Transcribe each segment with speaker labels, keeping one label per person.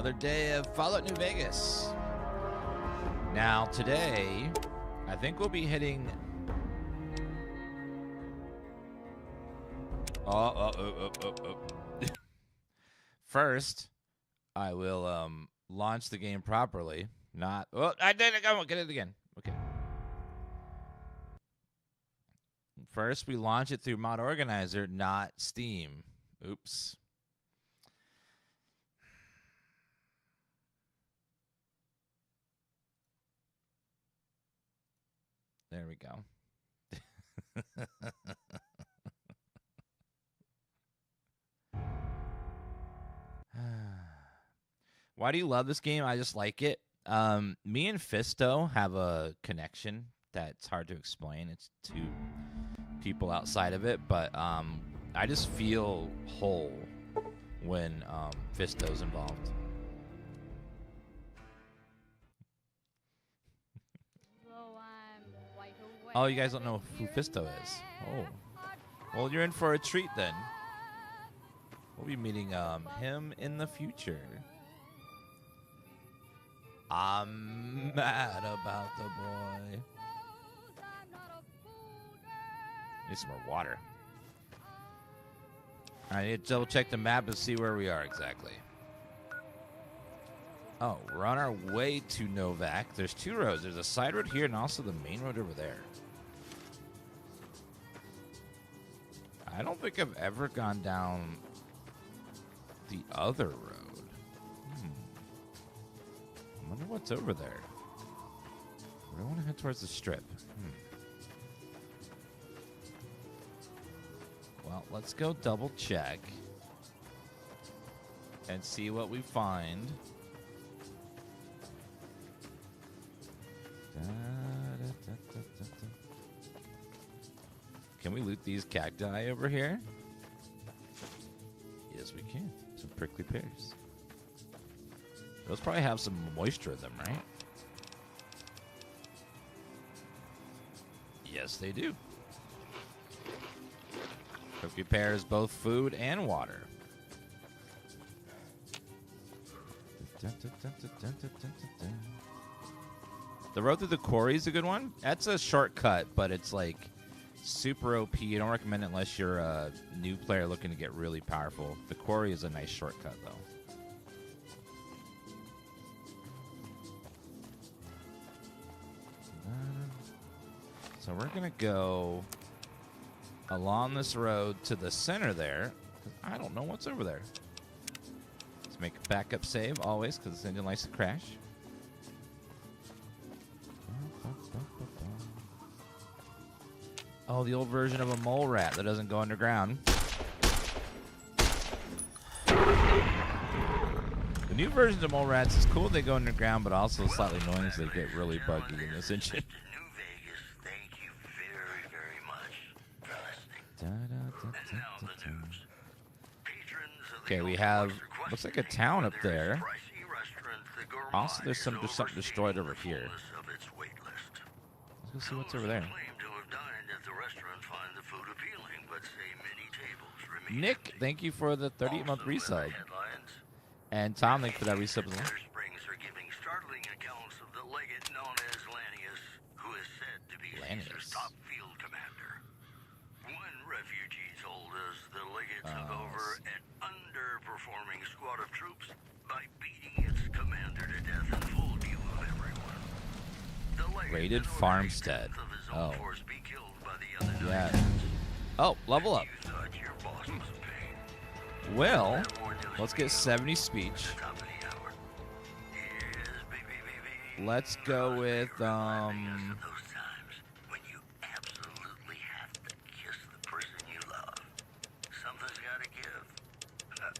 Speaker 1: Another day of Fallout New Vegas. Now today, I think we'll be hitting... First, I will launch the game properly. Not... Oh, I did it. I won't get it again. Okay. First, we launch it through Mod Organizer, not Steam. Oops. There we go. Why do you love this game? I just like it. Me and Fisto have a connection that's hard to explain. It's two people outside of it, but I just feel whole when Fisto's involved. Oh, you guys don't know who Fisto is? Oh. Well, you're in for a treat then. We'll be meeting him in the future. I'm mad about the boy. Need some more water. I need to double check the map and see where we are exactly. Oh, we're on our way to Novak. There's two roads. There's a side road here and also the main road over there. I don't think I've ever gone down the other road. I wonder what's over there. I want to head towards the strip. Well, let's go double check and see what we find. Can we loot these cacti over here? Yes, we can. Some prickly pears. Those probably have some moisture in them, right? Yes, they do. Prickly pears, both food and water. The road through the quarry is a good one. That's a shortcut, but it's like super OP. I don't recommend it unless you're a new player looking to get really powerful. The quarry is a nice shortcut, though. So we're going to go along this road to the center there. I don't know what's over there. Let's make a backup save always because this engine likes to crash. Oh, the old version of a mole rat that doesn't go underground. The new versions of mole rats is cool. They go underground, but also slightly annoying because they get really buggy in this engine. Okay, we have, looks like a town up there. Also, there's something destroyed over here. Let's go see what's over there. Nick, thank you for the 38-month resub. And Tom, thank you for that resub as well. Lanius.
Speaker 2: Took over an underperforming squad of troops by beating its commander to death in full view of everyone.
Speaker 1: Raided farmstead. Oh. Yeah. Oh, level up. Well, let's get 70 speech. Let's go with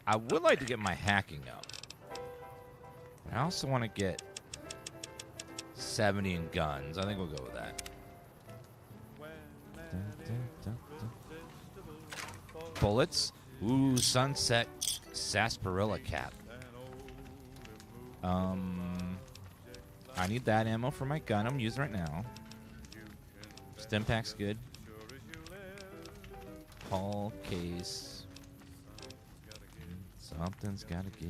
Speaker 1: I would like to get my hacking up. I also want to get 70 in guns. I think we'll go with that. Bullets. Ooh, sunset sarsaparilla cap. I need that ammo for my gun I'm using right now. Stim pack's good. Hull case. Something's gotta give.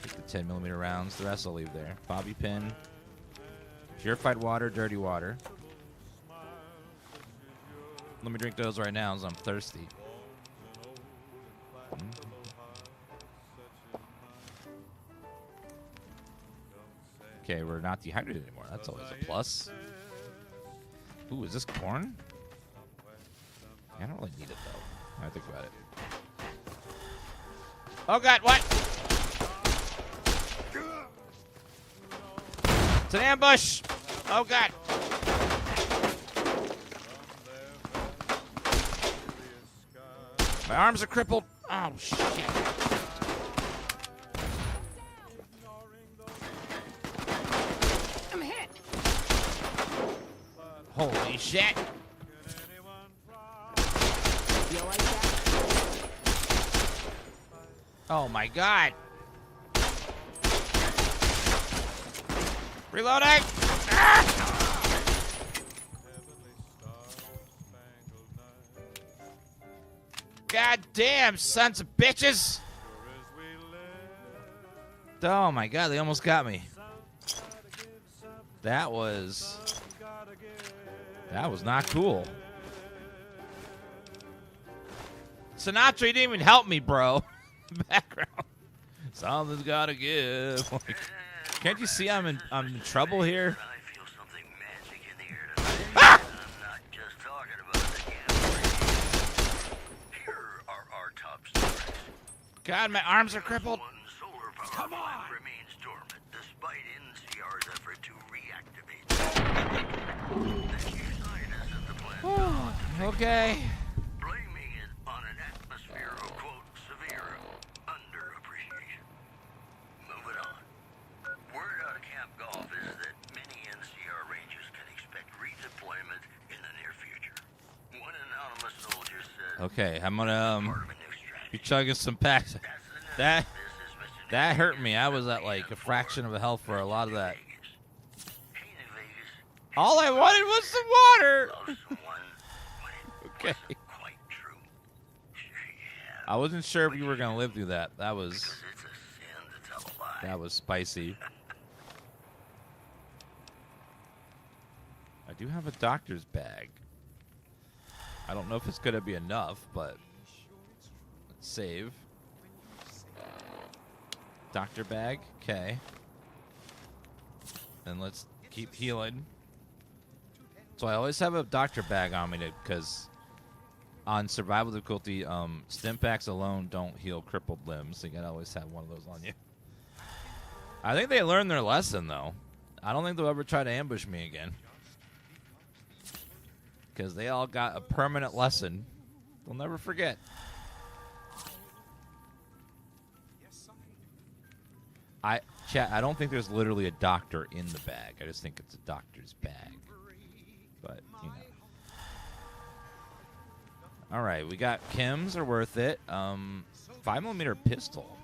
Speaker 1: Take the 10mm rounds. The rest I'll leave there. Bobby pin. Purified water, dirty water. Let me drink those right now as I'm thirsty. Okay, we're not dehydrated anymore. That's always a plus. Ooh, is this corn? I don't really need it, though. When I think about it. Oh, God, what? It's an ambush! Oh, God. My arms are crippled. Oh, shit.
Speaker 3: I'm hit.
Speaker 1: Holy shit.
Speaker 3: You like that?
Speaker 1: Oh, my God. Reloading. Ah! God damn, sons of bitches. Oh, my God. They almost got me. That was not cool. Sinatra didn't even help me, bro. Background. Something's gotta give. Like, can't you see I'm in trouble here?
Speaker 2: I feel something magic in the air tonight. I'm not just talking about the gambling. Here are our top stories.
Speaker 1: God, my arms are crippled.
Speaker 2: One solar power plant remains dormant despite NCR's effort to reactivate it. The chief scientist at the plant
Speaker 1: Okay.
Speaker 2: blaming it on an atmosphere of, quote, severe underappreciation. Moving on. Word out of Camp Golf is that many NCR Rangers can expect redeployment in the near future. One anonymous soldier said,
Speaker 1: Okay, I'm gonna
Speaker 2: part of a new strategy.
Speaker 1: be chugging some packs.
Speaker 2: That's the
Speaker 1: That
Speaker 2: This is Mr.
Speaker 1: that hurt me. I was at like a fraction of a health for a lot of that.
Speaker 2: Vegas. Hey, New Vegas.
Speaker 1: All I wanted was some water.
Speaker 2: Love someone when it
Speaker 1: Okay.
Speaker 2: wasn't quite true. Sure you have.
Speaker 1: I wasn't sure if you were gonna live through that. That was
Speaker 2: Because it's a sin to tell a lie.
Speaker 1: spicy. I do have a doctor's bag. I don't know if it's gonna be enough, but let's save. Doctor bag, okay. And let's keep healing. So I always have a doctor bag on me because on survival difficulty, stim packs alone don't heal crippled limbs. So you gotta always have one of those on you. I think they learned their lesson though. I don't think they'll ever try to ambush me again. Because they all got a permanent lesson. They'll never forget. Chat, I don't think there's literally a doctor in the bag. I just think it's a doctor's bag. But, you know. Alright, we got chems are worth it. 5mm pistol.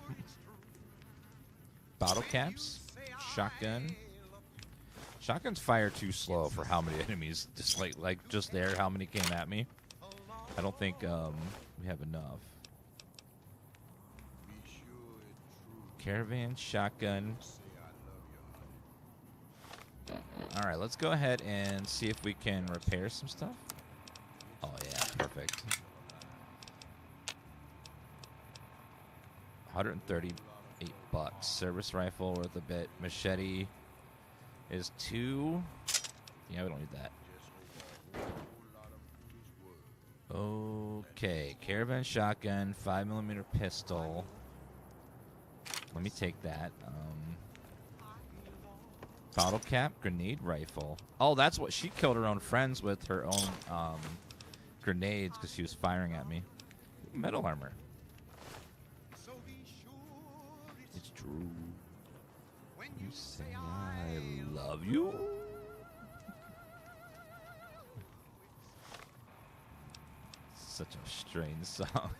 Speaker 1: Bottle caps. Shotgun. Shotguns fire too slow for how many enemies. Just like just there, how many came at me. I don't think we have enough. Caravan, shotgun. Alright, let's go ahead and see if we can repair some stuff. Oh yeah, perfect. 138 bucks. Service rifle worth a bit. Machete is 2. Yeah, we don't need that. Okay, caravan shotgun, 5mm pistol. Let me take that. Bottle cap, grenade rifle. Oh, that's what she killed her own friends with her own grenades because she was firing at me. Metal armor. It's true. You say I love you. Such a strange song.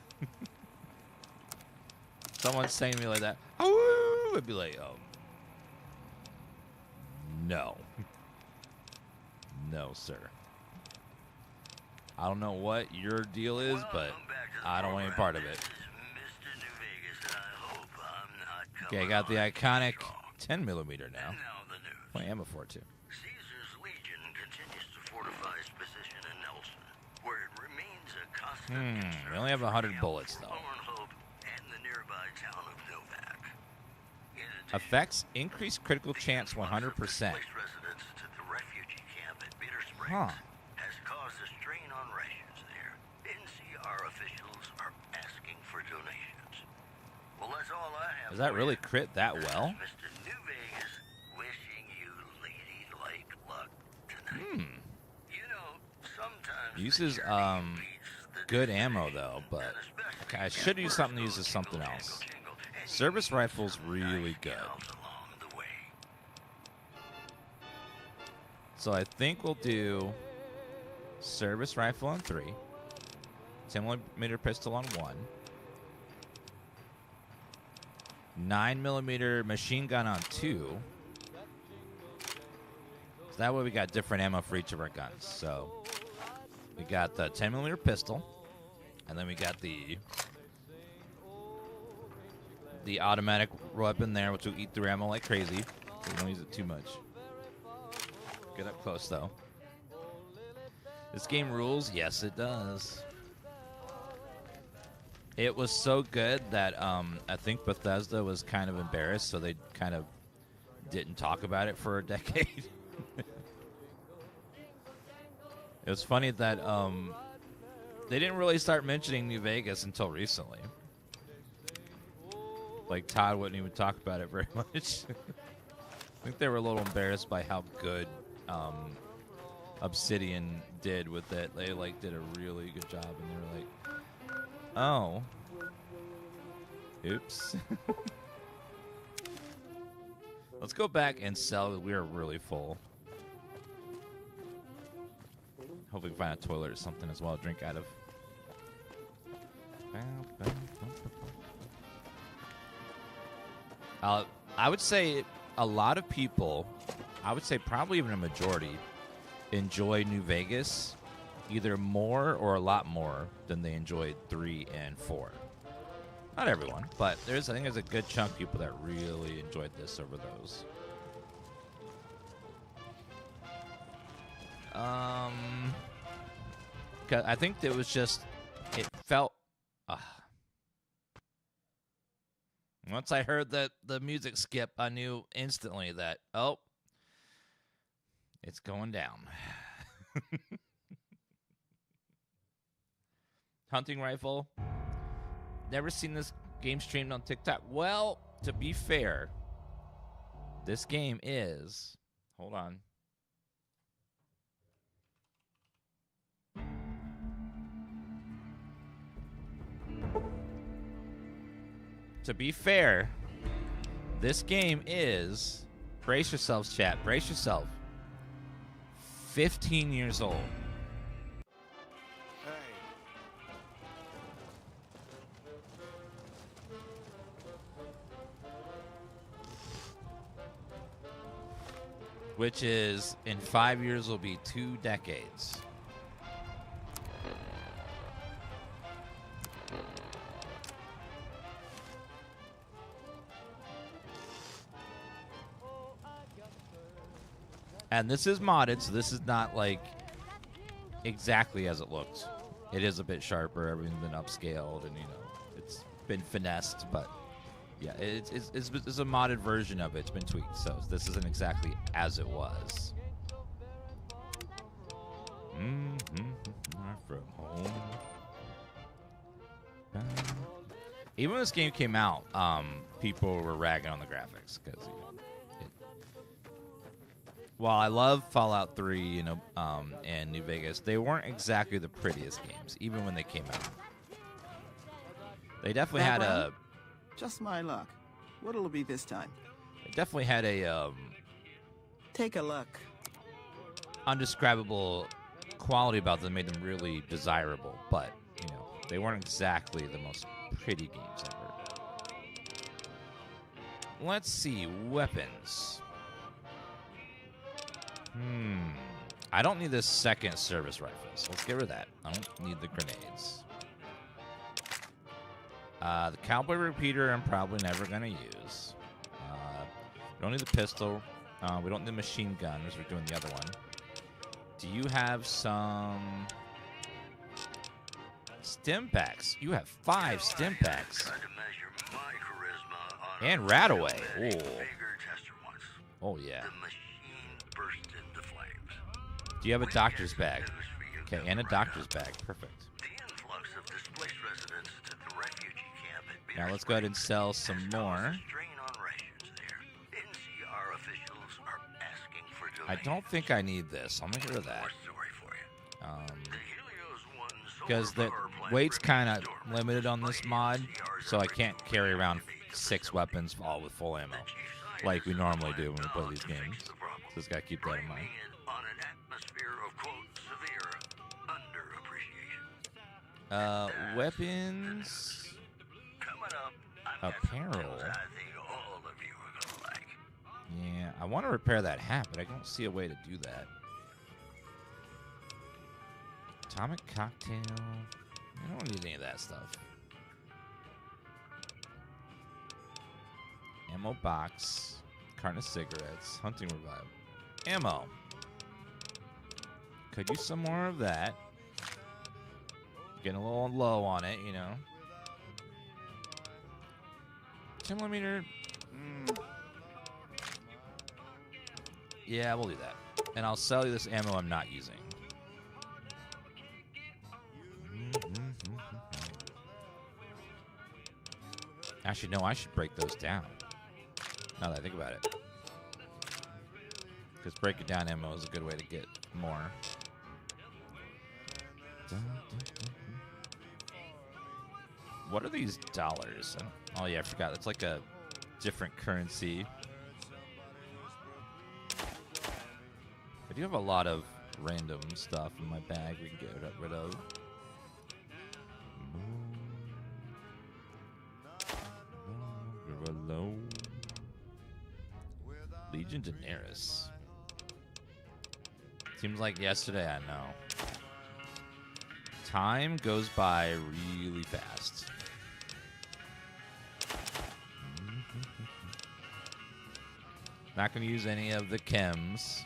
Speaker 1: Someone's saying to me like that, oh, I'd be like, oh, no. No, sir. I don't know what your deal is, but I don't want any part of it.
Speaker 2: This is Mr. New Vegas, and I hope I'm not
Speaker 1: Okay, I got the iconic 10 millimeter now.
Speaker 2: And now the news.
Speaker 1: Plenty of ammo for it too.
Speaker 2: Caesar's Legion continues to fortify its position in Nelson, where it remains a constant concern
Speaker 1: We only have 100
Speaker 2: for
Speaker 1: bullets though.
Speaker 2: Thornhope and the nearby town of Novak. In addition,
Speaker 1: Effects increase critical chance 100%.
Speaker 2: displaced residents to the refugee camp at Bitter Springs
Speaker 1: Huh.
Speaker 2: has caused a strain on rations there. NCR officials are asking for donations. Well, that's all I have.
Speaker 1: Does that
Speaker 2: for
Speaker 1: really
Speaker 2: you.
Speaker 1: crit that well?
Speaker 2: Mr. New Vegas, wishing you ladylike luck tonight. You know, sometimes the
Speaker 1: Uses
Speaker 2: journey beats the
Speaker 1: good ammo
Speaker 2: destination,
Speaker 1: though, but
Speaker 2: and especially
Speaker 1: okay, I
Speaker 2: when
Speaker 1: should use
Speaker 2: words
Speaker 1: something that
Speaker 2: go
Speaker 1: uses something
Speaker 2: jingle,
Speaker 1: else.
Speaker 2: jingle, jingle, and you
Speaker 1: Service
Speaker 2: meet
Speaker 1: rifle's
Speaker 2: some
Speaker 1: really
Speaker 2: nice
Speaker 1: good.
Speaker 2: gals along the way.
Speaker 1: So I think we'll do service rifle on 3, 10 millimeter pistol on 1, 9 millimeter machine gun on 2. So that way we got different ammo for each of our guns. So we got the 10 millimeter pistol, and then we got the automatic weapon there, which will eat through ammo like crazy. So we don't use it too much. Get up close, though. This game rules? Yes, it does. It was so good that I think Bethesda was kind of embarrassed, so they kind of didn't talk about it for a decade. It was funny that they didn't really start mentioning New Vegas until recently. Like, Todd wouldn't even talk about it very much. I think they were a little embarrassed by how good Obsidian did with it. They did a really good job, and they were like, "Oh, oops." Let's go back and sell. We are really full. Hopefully, we can find a toilet or something as well to drink out of. I would say a lot of people, I would say probably even a majority, enjoy New Vegas either more or a lot more than they enjoyed 3 and 4. Not everyone, but I think there's a good chunk of people that really enjoyed this over those. I think it was just, it felt, once I heard the music skip, I knew instantly that, oh, it's going down. Hunting rifle. Never seen this game streamed on TikTok. Well, to be fair, this game is, hold on. To be fair, this game is, brace yourselves, chat, brace yourself, 15 years old. Which is, in 5 years, will be 2 decades. And this is modded, so this is not like exactly as it looked. It is a bit sharper. Everything's been upscaled, and it's been finessed. But yeah, it's a modded version of it. It's been tweaked, so this isn't exactly as it was. From home. Even when this game came out, people were ragging on the graphics because. While I love Fallout 3, and New Vegas, they weren't exactly the prettiest games, even when they came out. They definitely had a.
Speaker 4: Just my luck. What'll it be this time?
Speaker 1: They definitely had a
Speaker 4: Take a look.
Speaker 1: undescribable quality about them, that made them really desirable. But they weren't exactly the most pretty games ever. Let's see, weapons. I don't need this second service rifle, so let's get rid of that. I don't need the grenades. The cowboy repeater I'm probably never going to use. We don't need the pistol. We don't need the machine gun as we're doing the other one. Do you have some stim packs? You have 5 stim packs.
Speaker 2: Tried to measure my charisma on
Speaker 1: And
Speaker 2: a
Speaker 1: Radaway.
Speaker 2: bigger
Speaker 1: Oh.
Speaker 2: tester once.
Speaker 1: Oh, yeah.
Speaker 2: The machine burst into flames.
Speaker 1: Do you have a doctor's bag?
Speaker 2: News for you,
Speaker 1: Okay, and a doctor's bag. Perfect.
Speaker 2: The influx of displaced residents to the refugee camp at
Speaker 1: Now
Speaker 2: Beer
Speaker 1: let's go ahead and
Speaker 2: Springs
Speaker 1: sell some
Speaker 2: has caused
Speaker 1: more.
Speaker 2: a strain on rations there. NCR officials are asking for
Speaker 1: I
Speaker 2: donations.
Speaker 1: don't think I need this. I'll make rid of that.
Speaker 2: More story for you. The Helios won
Speaker 1: Because the
Speaker 2: solar power
Speaker 1: weight's
Speaker 2: plant
Speaker 1: kind of
Speaker 2: storm
Speaker 1: limited on this
Speaker 2: by
Speaker 1: mod,
Speaker 2: NCR's
Speaker 1: so I can't
Speaker 2: original
Speaker 1: carry around
Speaker 2: recommendation
Speaker 1: 6 weapons all with full ammo, like we normally do when we play these games. So just gotta keep that in mind.
Speaker 2: Framing it on an atmosphere of, quote, severe underappreciation.
Speaker 1: Weapons,
Speaker 2: Coming up, I've got some
Speaker 1: apparel.
Speaker 2: items I think all of you are gonna like.
Speaker 1: Yeah, I want to repair that hat, but I don't see a way to do that. Atomic cocktail. I don't need any of that stuff. Ammo box. Carton of cigarettes. Hunting revive. Ammo. Could use some more of that. Getting a little low on it, you know. 10mm. Yeah, we'll do that. And I'll sell you this ammo I'm not using. Actually, no, I should break those down. Now that I think about it. Because breaking down ammo is a good way to get more. What are these dollars? Oh, yeah, I forgot. It's like a different currency. I do have a lot of random stuff in my bag we can get rid of. Legion Daenerys. Seems like yesterday, I know. Time goes by really fast. Not going to use any of the chems.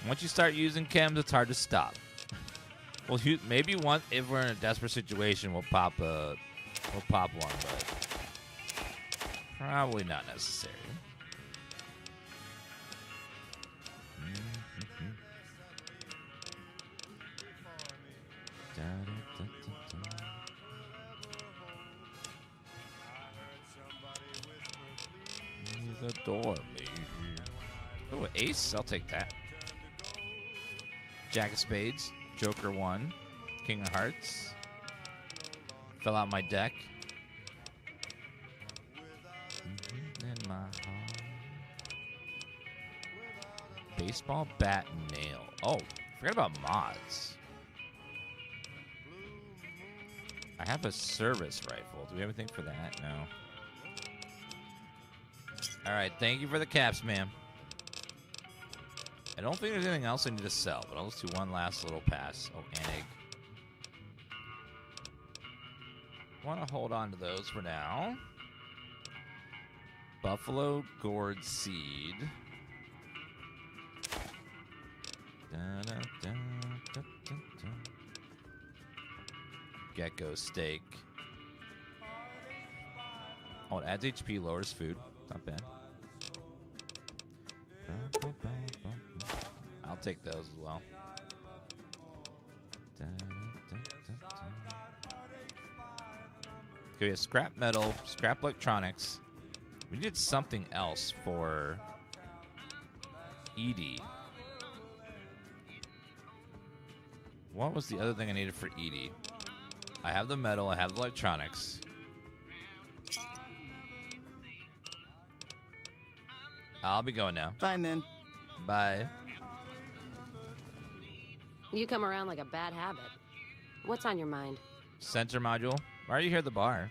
Speaker 1: Once you start using chems, it's hard to stop. Well, maybe one if we're in a desperate situation, we'll pop one, but probably not necessary. He's adore me. Oh, ace! I'll take that. Jack of spades. Joker 1. King of hearts. Fill out my deck. In my heart. Baseball bat nail. Oh, forgot about mods. I have a service rifle. Do we have anything for that? No. Alright, thank you for the caps, ma'am. I don't think there's anything else I need to sell, but I'll just do one last little pass. Oh, and egg. Want to hold on to those for now. Buffalo gourd seed. Gecko steak. Oh, it adds HP, lowers food. Not bad. I'll take those as well. Okay, we have scrap metal, scrap electronics. We needed something else for Edie. What was the other thing I needed for Edie? I have the metal, I have the electronics. I'll be going now.
Speaker 4: Fine then.
Speaker 1: Bye.
Speaker 3: You come around like a bad habit. What's on your mind?
Speaker 1: Sensor module. Why are you here at the bar?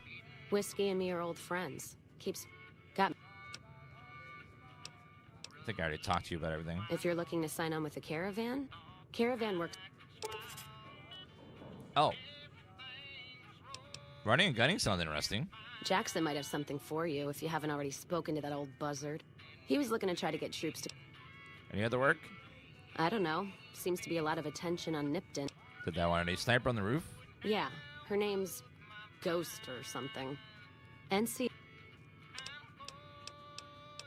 Speaker 3: Whiskey and me are old friends. Got.
Speaker 1: I think I already talked to you about everything.
Speaker 3: If you're looking to sign on with the caravan, Caravan works.
Speaker 1: Oh. Running and gunning sounds interesting.
Speaker 3: Jackson might have something for you if you haven't already spoken to that old buzzard. He was looking to try to get troops to...
Speaker 1: Any other work?
Speaker 3: I don't know. Seems to be a lot of attention on Nipton.
Speaker 1: Did that want any sniper on the roof?
Speaker 3: Yeah, her name's Ghost or something. NC...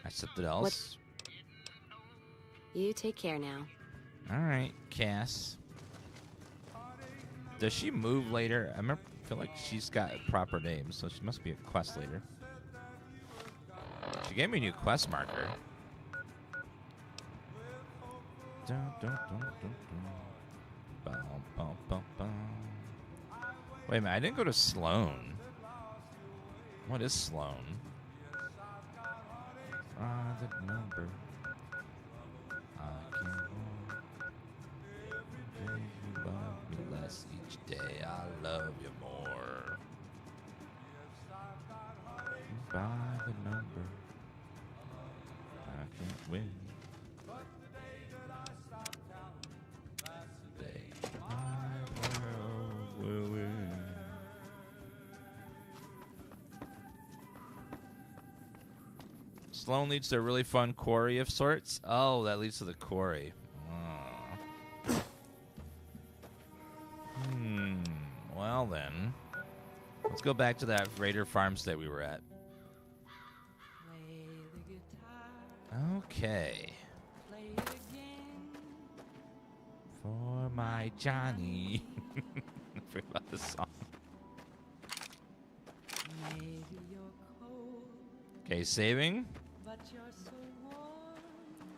Speaker 1: Something else.
Speaker 3: You take care now.
Speaker 1: Alright, Cass. Does she move later? I feel like she's got a proper name, so she must be a quest leader. She gave me a new quest marker. Dun, dun, dun, dun, dun. Bum, bum, bum, bum. Wait a minute, I didn't go to Sloan. What is Sloan? The number. I can't walk. You love me less each day. I love you more. By the number. I can't win. Today my world will win. Sloan leads to a really fun quarry of sorts. Oh, that leads to the quarry. Oh. Well then. Let's go back to that Raider farmstead we were at. Okay. For my Johnny. I forgot about this song. Okay, saving.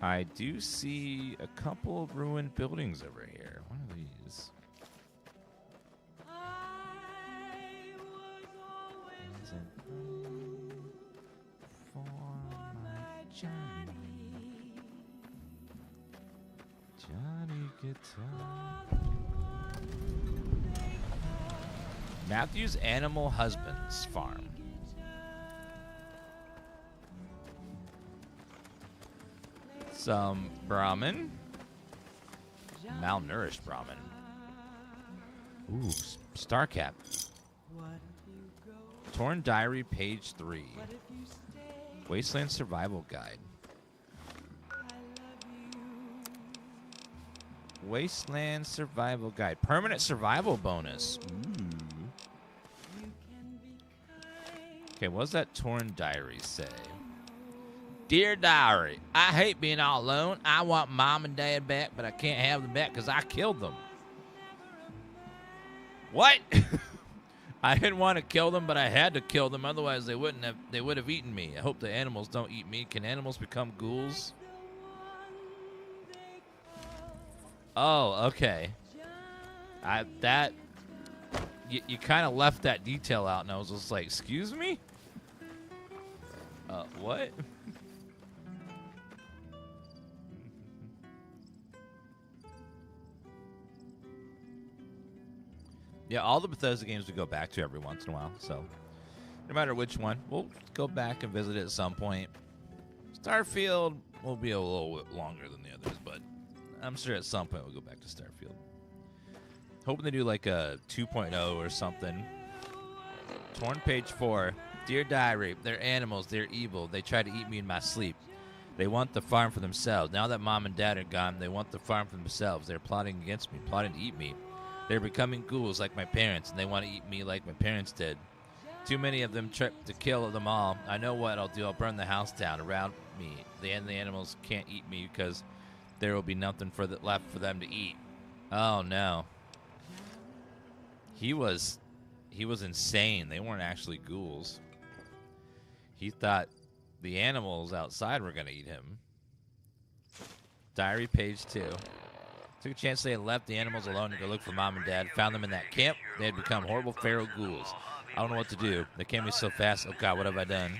Speaker 1: I do see a couple of ruined buildings over here. What are these? For my Johnny. Johnny Guitar. Matthew's Animal Husbands Farm. Some Brahmin. Malnourished Brahmin. Ooh, Star Cap. Torn Diary, page 3. Wasteland Survival Guide. Wasteland Survival Guide. Permanent survival bonus. Ooh. Okay, what does that Torn Diary say? Dear Diary, I hate being all alone. I want Mom and Dad back, but I can't have them back because I killed them. What? I didn't want to kill them, but I had to kill them. Otherwise, they would have eaten me. I hope the animals don't eat me. Can animals become ghouls? Oh, okay. You kind of left that detail out, and I was just like, excuse me? What? Yeah, all the Bethesda games we go back to every once in a while, so no matter which one, we'll go back and visit it at some point. Starfield will be a little bit longer than the others, but I'm sure at some point we'll go back to Starfield. Hoping they do like a 2.0 or something. Torn page 4. Dear Diary, they're animals, they're evil. They try to eat me in my sleep. They want the farm for themselves. Now that Mom and Dad are gone, they want the farm for themselves. They're plotting against me, plotting to eat me. They're becoming ghouls like my parents, and they want to eat me like my parents did. Too many of them tripped to kill them all. I know what I'll do. I'll burn the house down around me. The animals can't eat me because there will be nothing left for them to eat. Oh, no. He was insane. They weren't actually ghouls. He thought the animals outside were going to eat him. Diary page 2. Took a chance they had left the animals alone to go look for Mom and Dad. Found them in that camp. They had become horrible feral ghouls. I don't know what to do. They came me so fast. Oh, God, what have I done?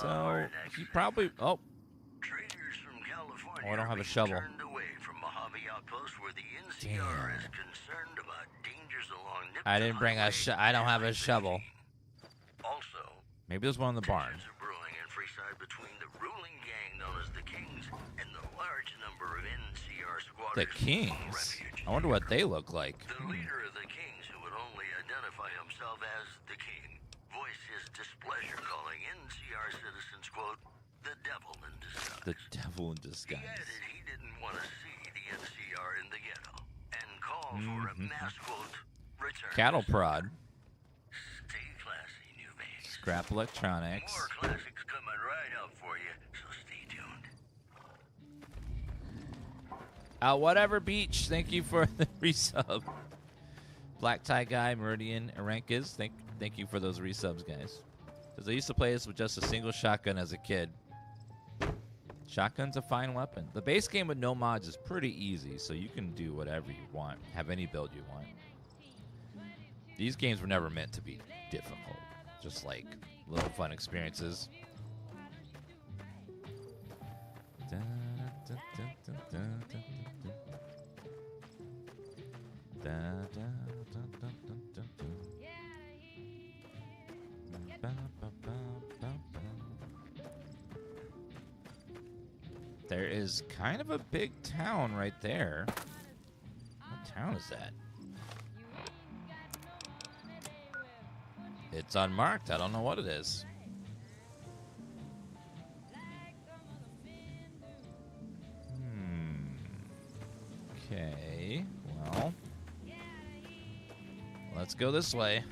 Speaker 1: So, he probably... Oh. Oh, I don't have a shovel. Damn. I didn't bring a I don't have a shovel. Maybe there's one in the barn. The Kings? I wonder what they look like.
Speaker 2: The leader of the Kings, who would only identify himself as the King, voiced his displeasure, calling NCR citizens, quote, the devil in disguise.
Speaker 1: The devil in
Speaker 2: He
Speaker 1: disguise.
Speaker 2: added he didn't want to see the NCR in the ghetto, and called for a mass, quote, return.
Speaker 1: Cattle prod.
Speaker 2: Stay classy, New Vegas.
Speaker 1: Scrap electronics.
Speaker 2: More classics coming right up for you, so stay tuned.
Speaker 1: Whatever Beach, thank you for the resub. Black Tie Guy, Meridian, Arankas, thank you for those resubs, guys. Because I used to play this with just a single shotgun as a kid. Shotgun's a fine weapon. The base game with no mods is pretty easy, so you can do whatever you want. Have any build you want. These games were never meant to be difficult. Just like little fun experiences. There is kind of a big town right there. What town is that? It's unmarked. I don't know what it is. Okay. Well, let's go this way.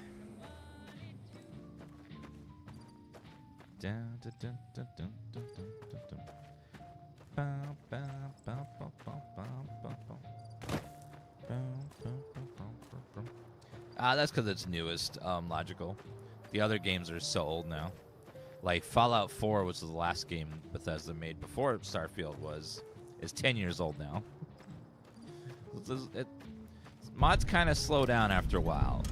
Speaker 1: Dun, dun, dun, dun, dun, dun, dun, dun, dun. Bow, bow, bow, bow, bow, bow, bow, bow. Bow, bow, bow, bow, bow, bow. That's because it's newest, logical. The other games are so old now. Like Fallout 4, which was the last game Bethesda made before Starfield is 10 years old now. Mods kind of slow down after a while.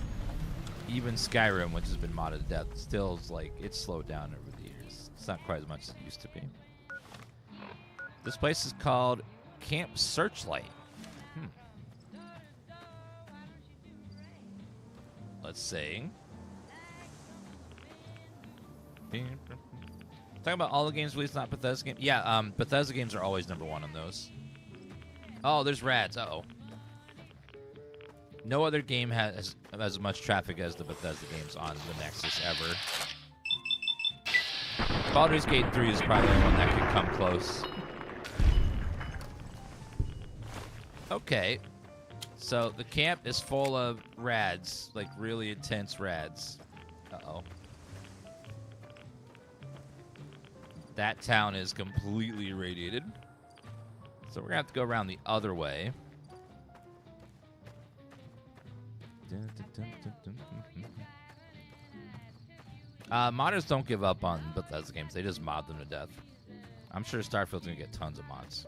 Speaker 1: Even Skyrim, which has been modded to death, still is like it's slowed down over the years. It's not quite as much as it used to be. This place is called Camp Searchlight. Let's see. Talking about all the games released, not Bethesda games. Yeah, Bethesda games are always number one on those. Oh, there's rads. Uh-oh. No other game has as much traffic as the Bethesda games on the Nexus ever. Baldur's Gate 3 is probably the only one that could come close. Okay. So the camp is full of rads, like really intense rads. Uh-oh. That town is completely irradiated. So we're going to have to go around the other way. Modders don't give up on Bethesda games. They just mod them to death. I'm sure Starfield's going to get tons of mods.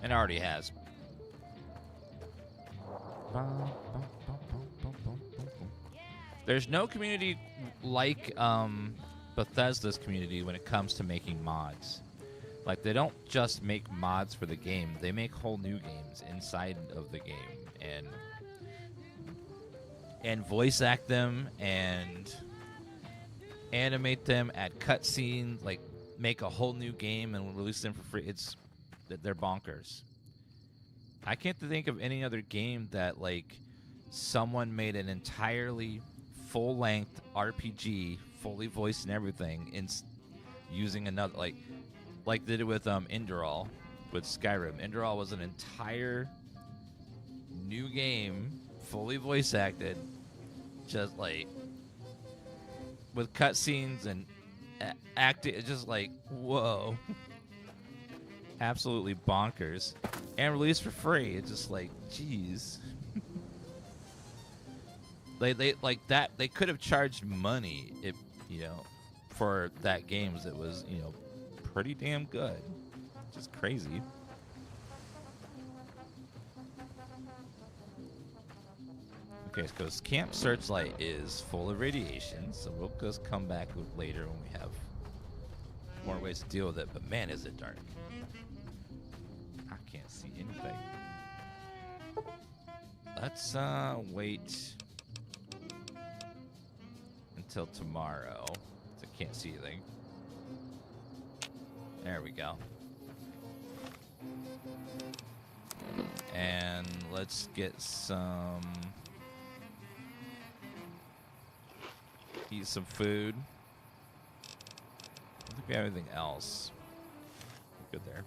Speaker 1: And already has. There's no community like Bethesda's community when it comes to making mods. Like, they don't just make mods for the game. They make whole new games inside of the game. And voice act them and animate them, add cutscenes, like, make a whole new game and release them for free. They're bonkers. I can't think of any other game that, like, someone made an entirely full-length RPG, fully voiced and everything, using another, like they did with Indral, with Skyrim. Indral was an entire new game, fully voice acted, just like with cutscenes and acting. It's just like, whoa. Absolutely bonkers. And released for free. It's just like, jeez. They like that. They could have charged money if, for that game. It was, pretty damn good. Just crazy. Okay, because Camp Searchlight is full of radiation, so we'll just come back later when we have more ways to deal with it. But man, is it dark. I can't see anything. Let's wait until tomorrow. I can't see anything. There we go. And let's get some... Eat some food. I don't think we have anything else. Good there.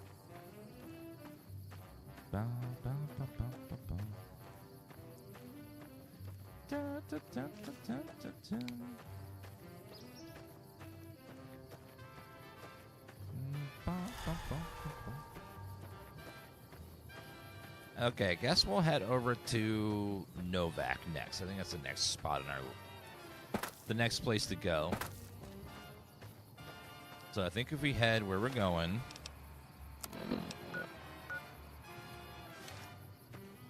Speaker 1: Ba, ba, ba, ba, ba, ba. Da, da, da, da, da, da, da. Ba, ba, ba, ba, ba. Okay, I guess we'll head over to Novak next. I think that's the next spot in the next place to go. So I think if we head where we're going,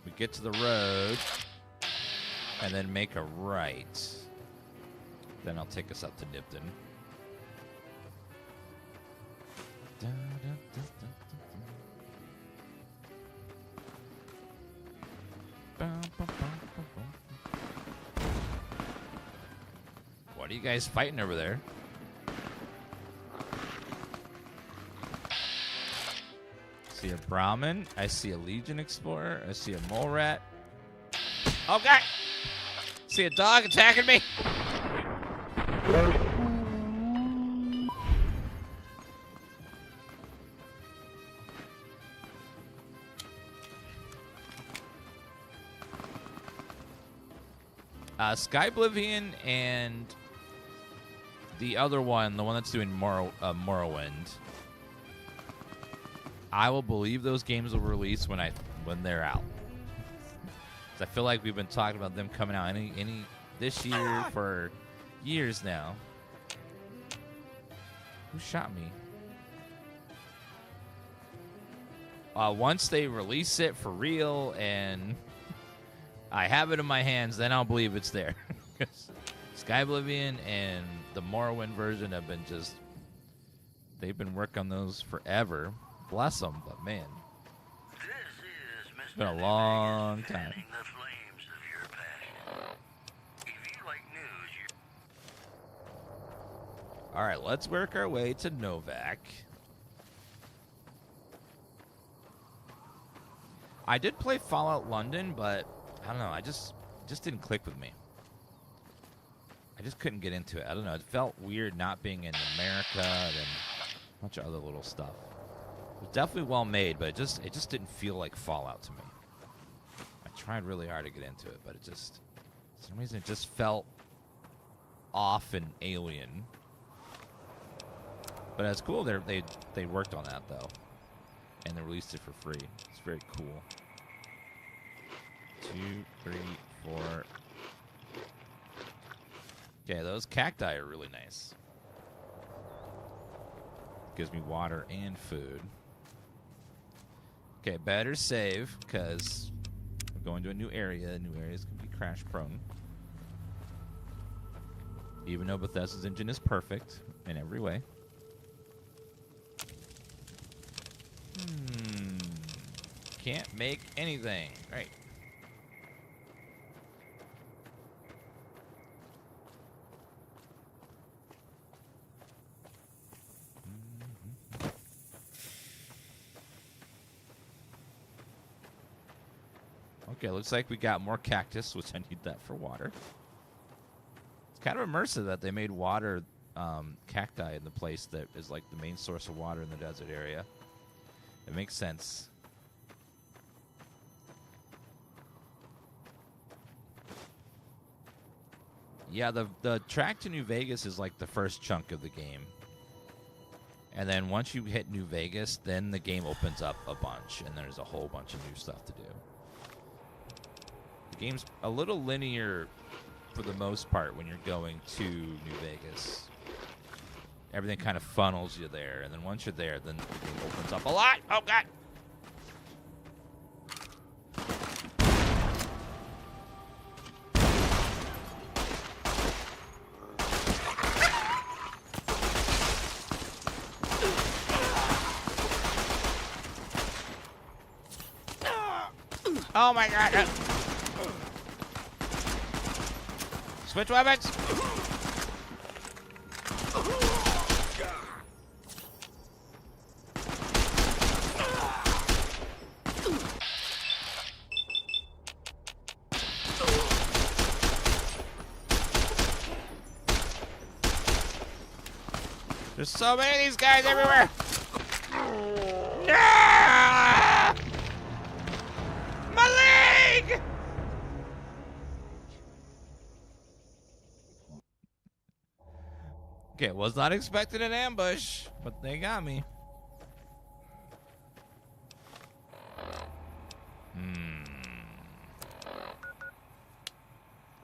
Speaker 1: we get to the road and then make a right. Then I'll take us up to Nipton. Da, da, da, da, da, da. Ba, ba, ba, ba, ba. What are you guys fighting over there? I see a Brahmin. I see a Legion Explorer. I see a Mole Rat. Oh, God! See a dog attacking me! Skyblivion and the other one, the one that's doing Morrowind, I will believe those games will release when they're out. I feel like we've been talking about them coming out any this year for years now. Who shot me? Once they release it for real and I have it in my hands, then I'll believe it's there. Skyblivion and the Morrowind version have been they've been working on those forever. Bless them, but man, it's been a long time. All right, let's work our way to Novak. I did play Fallout London, but I don't know. I just didn't click with me. I just couldn't get into it. I don't know. It felt weird not being in America and a bunch of other little stuff. It was definitely well made, but it just didn't feel like Fallout to me. I tried really hard to get into it, but for some reason it just felt off and alien. But it's cool. They worked on that though, and they released it for free. It's very cool. 2, 3, 4. Okay, those cacti are really nice. Gives me water and food. Okay, better save, because we're going to a new area. New areas can be crash prone. Even though Bethesda's engine is perfect in every way. Can't make anything. Right. Okay, looks like we got more cactus, which I need that for water. It's kind of immersive that they made water cacti in the place that is like the main source of water in the desert area. It makes sense. Yeah, the track to New Vegas is like the first chunk of the game. And then once you hit New Vegas, then the game opens up a bunch, and there's a whole bunch of new stuff to do. The game's a little linear for the most part when you're going to New Vegas. Everything kind of funnels you there, and then once you're there, then the game opens up a lot. Oh, God! Oh, my God! Switch weapons! There's so many of these guys everywhere. No! My leg! Okay, was not expecting an ambush, but they got me.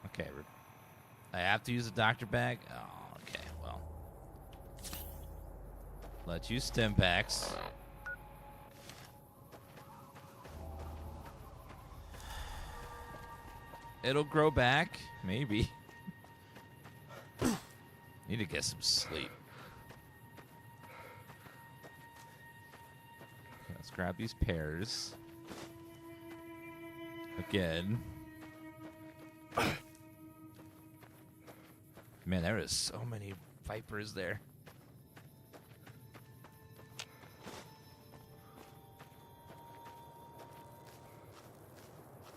Speaker 1: Okay, I have to use a doctor bag. Oh, okay, well. Let's use stim packs. It'll grow back, maybe. Need to get some sleep. Okay, let's grab these pears. Again. Man, there is so many vipers there.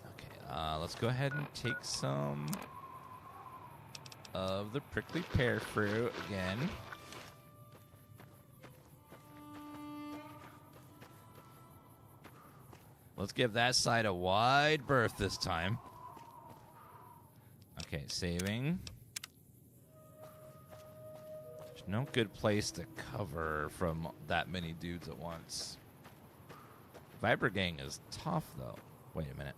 Speaker 1: Okay, let's go ahead and take some of the prickly pear fruit again. Let's give that side a wide berth this time. Okay, saving. There's no good place to cover from that many dudes at once. Viper gang is tough, though. Wait a minute.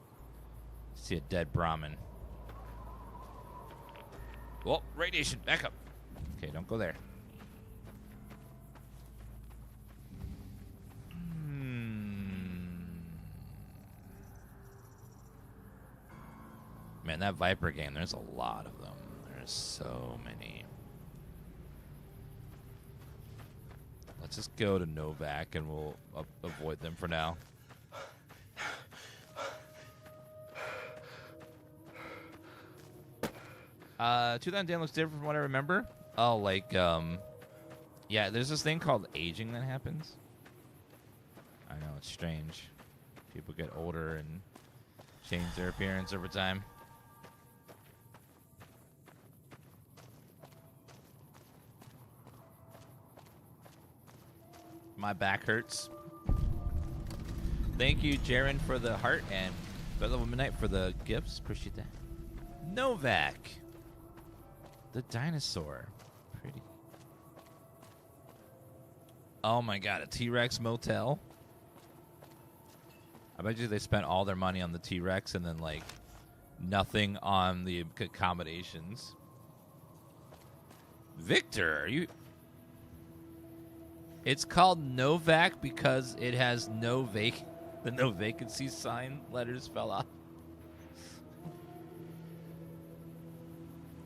Speaker 1: I see a dead Brahmin. Well, radiation, back up. Okay, don't go there. Man, that Viper game, there's a lot of them. There's so many. Let's just go to Novak and we'll avoid them for now. Two-Down Dan looks different from what I remember. Oh, like, yeah, there's this thing called aging that happens. I know, it's strange. People get older and change their appearance over time. My back hurts. Thank you, Jaren, for the heart, and Bella Midnight for the gifts. Appreciate that. Novak. The dinosaur. Pretty. Oh my god, a T-Rex motel. I bet you they spent all their money on the T-Rex and then, like, nothing on the accommodations. Victor, are you... It's called Novak because it has no the no vacancy sign letters fell off.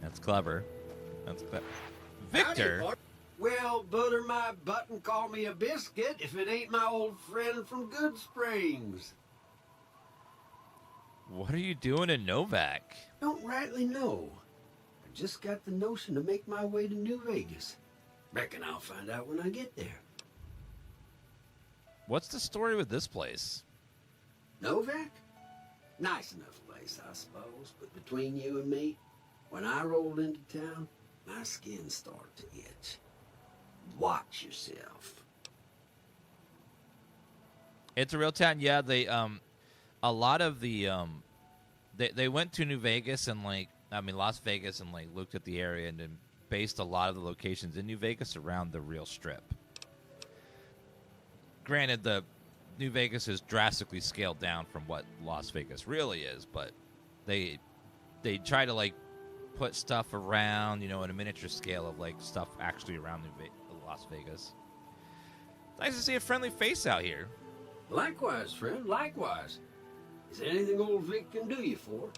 Speaker 1: That's clever. That's clever. Victor?
Speaker 5: Howdy, well, butter my butt and call me a biscuit if it ain't my old friend from Good Springs.
Speaker 1: What are you doing in Novak?
Speaker 5: Don't rightly know. I just got the notion to make my way to New Vegas. Reckon I'll find out when I get there.
Speaker 1: What's the story with this place?
Speaker 5: Novak? Nice enough place, I suppose, but between you and me, when I rolled into town, my skin started to itch. Watch yourself.
Speaker 1: It's a real town. Yeah, they a lot of the they went to New Vegas and Las Vegas and like looked at the area and then based a lot of the locations in New Vegas around the real strip. Granted, the New Vegas is drastically scaled down from what Las Vegas really is, but they try to like put stuff around, you know, in a miniature scale of like stuff actually around Las Vegas. Nice to see a friendly face out here.
Speaker 5: Likewise, friend, likewise. Is there anything old Vic can do you for?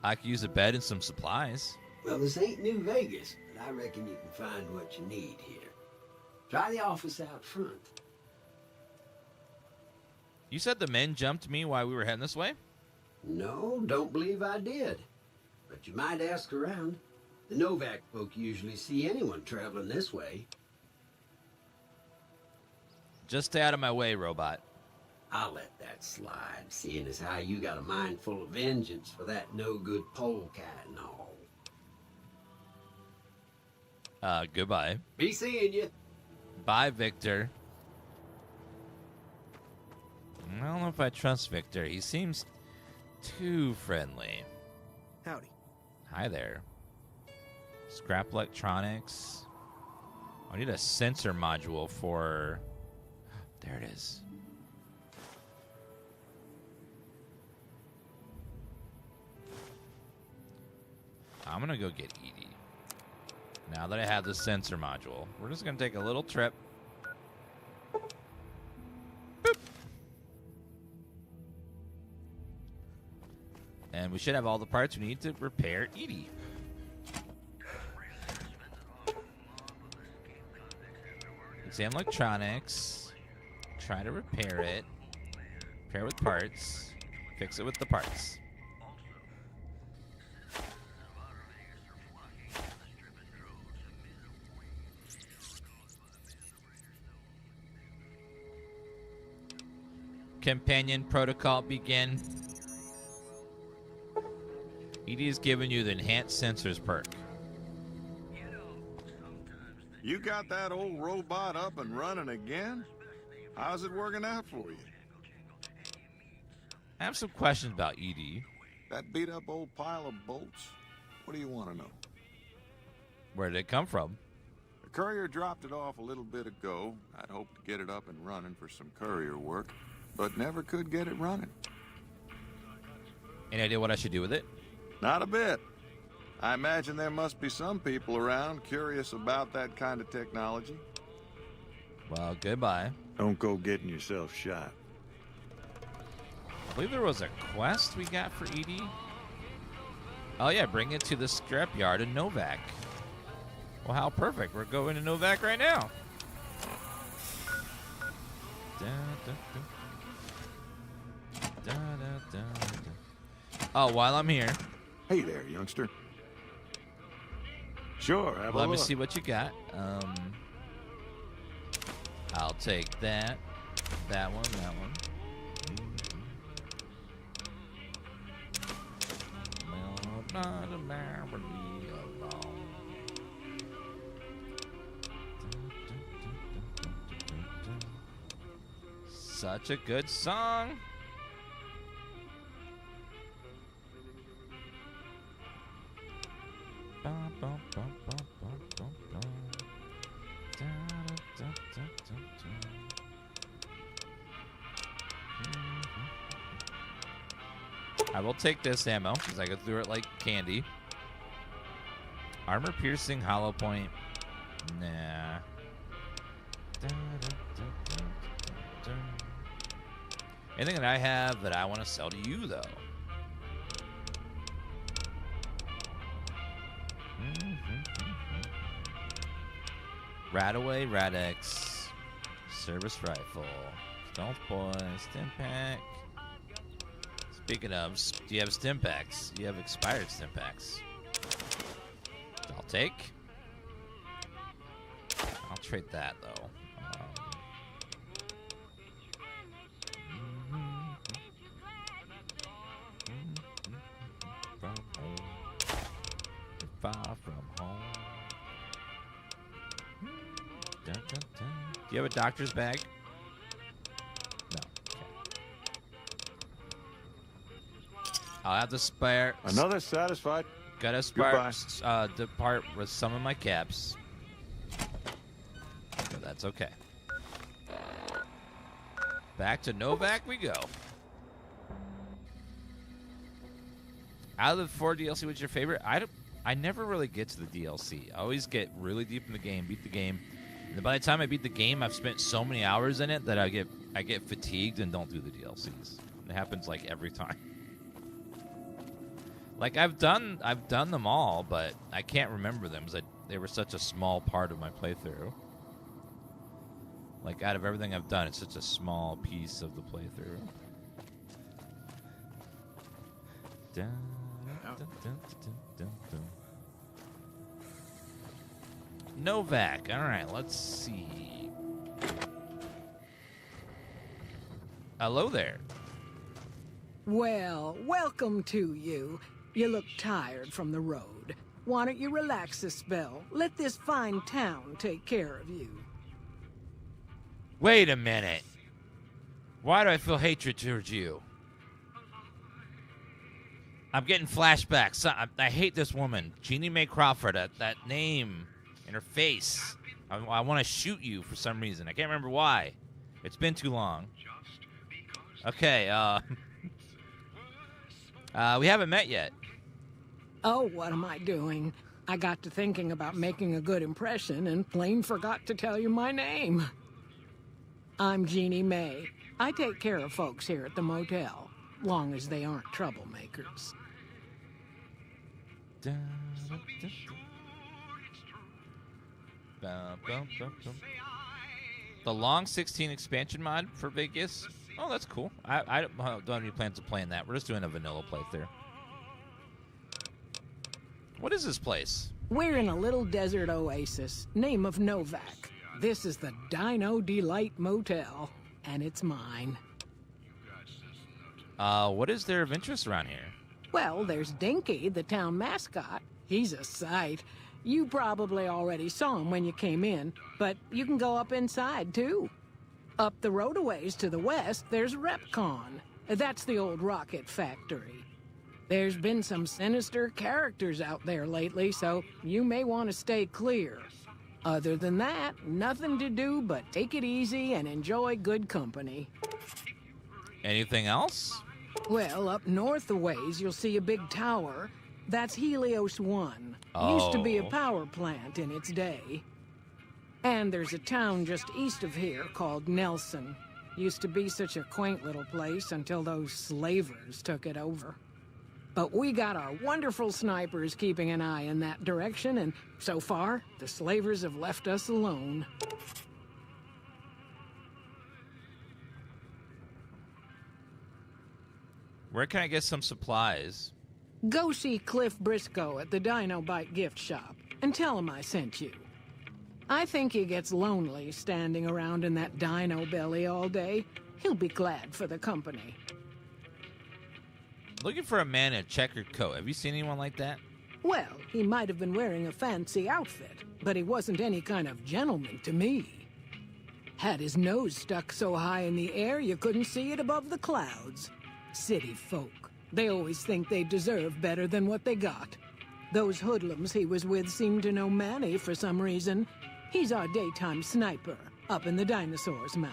Speaker 1: I could use a bed and some supplies.
Speaker 5: Well, this ain't New Vegas, but I reckon you can find what you need here. Try the office out front.
Speaker 1: You said the men jumped me while we were heading this way?
Speaker 5: No, don't believe I did. But you might ask around. The Novak folk usually see anyone traveling this way.
Speaker 1: Just stay out of my way, robot.
Speaker 5: I'll let that slide, seeing as how you got a mind full of vengeance for that no-good polecat and all.
Speaker 1: Goodbye.
Speaker 5: Be seeing you.
Speaker 1: Bye, Victor. I don't know if I trust Victor. He seems too friendly.
Speaker 4: Howdy.
Speaker 1: Hi there. Scrap electronics. I need a sensor module for... There it is. I'm going to go get Edie. Now that I have the sensor module, we're just going to take a little trip. Boop. And we should have all the parts we need to repair Edie. Examine electronics. Try to repair it. Repair with parts. Fix it with the parts. Companion protocol begin. Edie is giving you the enhanced sensors perk.
Speaker 6: You got that old robot up and running again? How's it working out for you?
Speaker 1: I have some questions about Edie.
Speaker 6: That beat up old pile of bolts? What do you want to know?
Speaker 1: Where did it come from?
Speaker 6: The courier dropped it off a little bit ago. I'd hoped to get it up and running for some courier work, but never could get it running.
Speaker 1: Any idea what I should do with it?
Speaker 6: Not a bit. I imagine there must be some people around curious about that kind of technology.
Speaker 1: Well, goodbye.
Speaker 6: Don't go getting yourself shot.
Speaker 1: I believe there was a quest we got for Edie. Oh yeah, bring it to the scrapyard in Novak. Well, how perfect. We're going to Novak right now. Oh, while I'm here.
Speaker 6: Hey there, youngster. Sure, have a
Speaker 1: Let me
Speaker 6: look.
Speaker 1: see what you got. I'll take that. That one, that one. Will not ever be alone. Such a good song. I will take this ammo because I go through it like candy. Armor piercing, hollow point. Nah. Anything that I have that I want to sell to you, though. Radaway, Radex, service rifle, stealth boy, stim pack. Speaking of, do you have stim packs? You have expired stim packs. I'll take. I'll trade that though. From home, far from home. Dun, dun, dun. Do you have a doctor's bag? No. Okay. I'll have to spare.
Speaker 6: Another satisfied.
Speaker 1: Gotta depart with some of my caps. But that's okay. Back to Novak we go. Out of the 4 DLC, what's your favorite? I never really get to the DLC. I always get really deep in the game, beat the game. And by the time I beat the game, I've spent so many hours in it that I get fatigued and don't do the DLCs. It happens like every time. Like I've done them all, but I can't remember them because they were such a small part of my playthrough. Like out of everything I've done, it's such a small piece of the playthrough. Dun, dun, dun, dun, dun, dun. Novak. All right, let's see. Hello there.
Speaker 7: Well, welcome to you. You look tired from the road. Why don't you relax a spell? Let this fine town take care of you.
Speaker 1: Wait a minute. Why do I feel hatred towards you? I'm getting flashbacks. I hate this woman. Jeannie Mae Crawford, that name and her face. I want to shoot you for some reason. I can't remember why. It's been too long. Okay, we haven't met yet.
Speaker 7: Oh, what am I doing? I got to thinking about making a good impression and plain forgot to tell you my name. I'm Jeannie Mae. I take care of folks here at the motel, long as they aren't troublemakers.
Speaker 1: The Long 16 expansion mod for Vegas. Oh, that's cool. I don't have any plans of playing that. We're just doing a vanilla playthrough. What is this place?
Speaker 7: We're in a little desert oasis, name of Novak. This is the Dino Delight Motel, and it's mine.
Speaker 1: What is there of interest around here?
Speaker 7: Well, there's Dinky, the town mascot. He's a sight. You probably already saw him when you came in, but you can go up inside, too. Up the road a ways to the west, there's Repcon. That's the old rocket factory. There's been some sinister characters out there lately, so you may want to stay clear. Other than that, nothing to do but take it easy and enjoy good company.
Speaker 1: Anything else?
Speaker 7: Well, up north a ways, you'll see a big tower. That's Helios 1.
Speaker 1: Oh.
Speaker 7: Used to be a power plant in its day. And there's a town just east of here called Nelson. Used to be such a quaint little place until those slavers took it over. But we got our wonderful snipers keeping an eye in that direction, and so far, the slavers have left us alone.
Speaker 1: Where can I get some supplies?
Speaker 7: Go see Cliff Briscoe at the Dino Bite gift shop, and tell him I sent you. I think he gets lonely standing around in that dino belly all day. He'll be glad for the company.
Speaker 1: Looking for a man in a checkered coat. Have you seen anyone like that?
Speaker 7: Well, he might have been wearing a fancy outfit, but he wasn't any kind of gentleman to me. Had his nose stuck so high in the air you couldn't see it above the clouds. City folk. They always think they deserve better than what they got. Those hoodlums he was with seemed to know Manny for some reason. He's our daytime sniper, up in the dinosaur's mouth.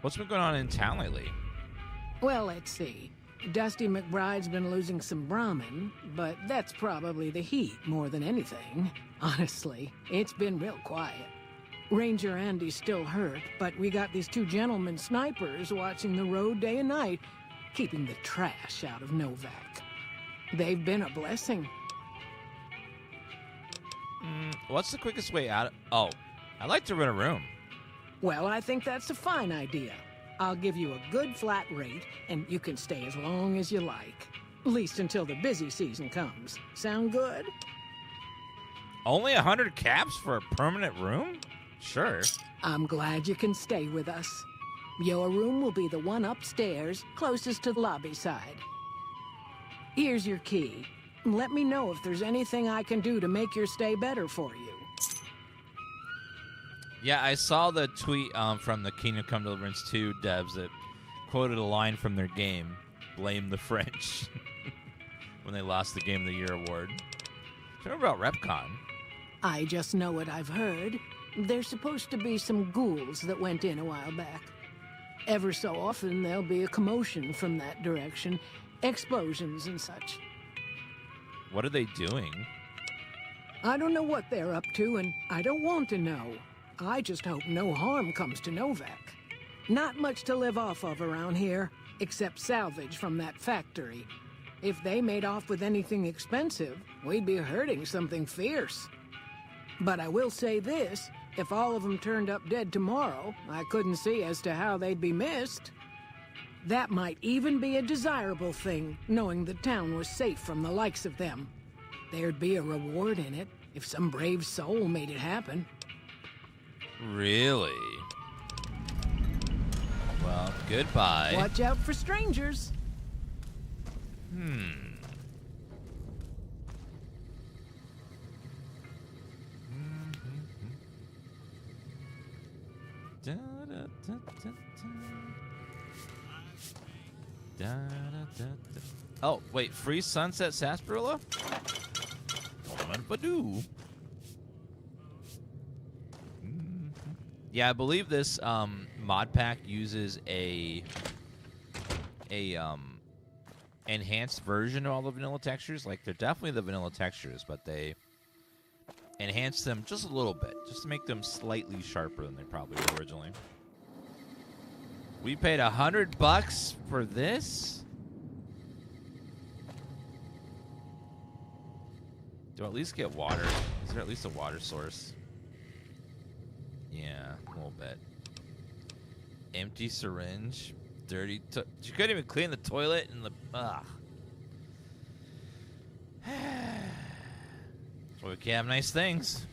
Speaker 1: What's been going on in town lately?
Speaker 7: Well, let's see. Dusty McBride's been losing some Brahmin, but that's probably the heat more than anything. Honestly, it's been real quiet. Ranger Andy's still hurt, but we got these two gentlemen snipers watching the road day and night, keeping the trash out of Novak. They've been a blessing.
Speaker 1: What's the quickest way out? Oh, I'd like to rent a room.
Speaker 7: Well, I think that's a fine idea. I'll give you a good flat rate, and you can stay as long as you like. At least until the busy season comes. Sound good?
Speaker 1: Only 100 caps for a permanent room? Sure.
Speaker 7: I'm glad you can stay with us. Your room will be the one upstairs, closest to the lobby side. Here's your key. Let me know if there's anything I can do to make your stay better for you.
Speaker 1: Yeah, I saw the tweet from the Kingdom Come Deliverance 2 devs that quoted a line from their game, "Blame the French," when they lost the Game of the Year award. Tell me about Repcon.
Speaker 7: I just know what I've heard. There's supposed to be some ghouls that went in a while back. Ever so often, there'll be a commotion from that direction, explosions and such.
Speaker 1: What are they doing?
Speaker 7: I don't know what they're up to, and I don't want to know. I just hope no harm comes to Novak. Not much to live off of around here, except salvage from that factory. If they made off with anything expensive, we'd be hurting something fierce. But I will say this, if all of them turned up dead tomorrow, I couldn't see as to how they'd be missed. That might even be a desirable thing, knowing the town was safe from the likes of them. There'd be a reward in it, if some brave soul made it happen.
Speaker 1: Really? Well, goodbye.
Speaker 7: Watch out for strangers.
Speaker 1: Da, da, da, da, da. Da, da, da, da. Oh, wait, free Sunset Sarsaparilla? Badoo. Yeah, I believe this mod pack uses a enhanced version of all the vanilla textures. Like, they're definitely the vanilla textures, but they enhance them just a little bit, just to make them slightly sharper than they probably were originally. We paid $100 for this? Do I at least get water? Is there at least a water source? Yeah, a little bit. Empty syringe. Dirty. You couldn't even clean the toilet and the. Ugh. So we can have nice things.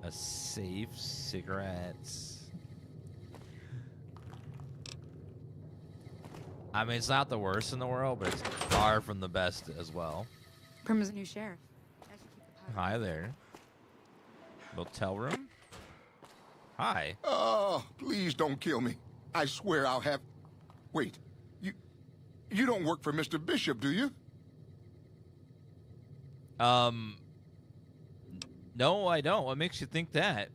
Speaker 1: A safe, cigarettes. I mean, it's not the worst in the world, but it's far from the best as well.
Speaker 8: Prima's new sheriff.
Speaker 1: Hi there. Motel room? Hi.
Speaker 9: Oh, please don't kill me. I swear I'll have... Wait, you don't work for Mr. Bishop, do you?
Speaker 1: No, I don't. What makes you think that?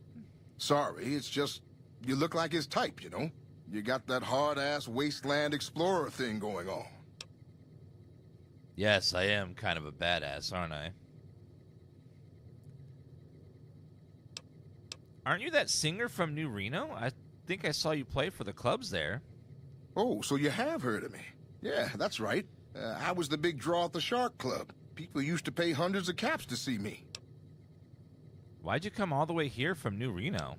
Speaker 9: Sorry, it's just you look like his type, you know? You got that hard-ass wasteland explorer thing going on.
Speaker 1: Yes, I am kind of a badass, aren't I? Aren't you that singer from New Reno? I think I saw you play for the clubs there.
Speaker 9: Oh, so you have heard of me. Yeah, that's right. I was the big draw at the Shark Club. People used to pay hundreds of caps to see me.
Speaker 1: Why'd you come all the way here from New Reno?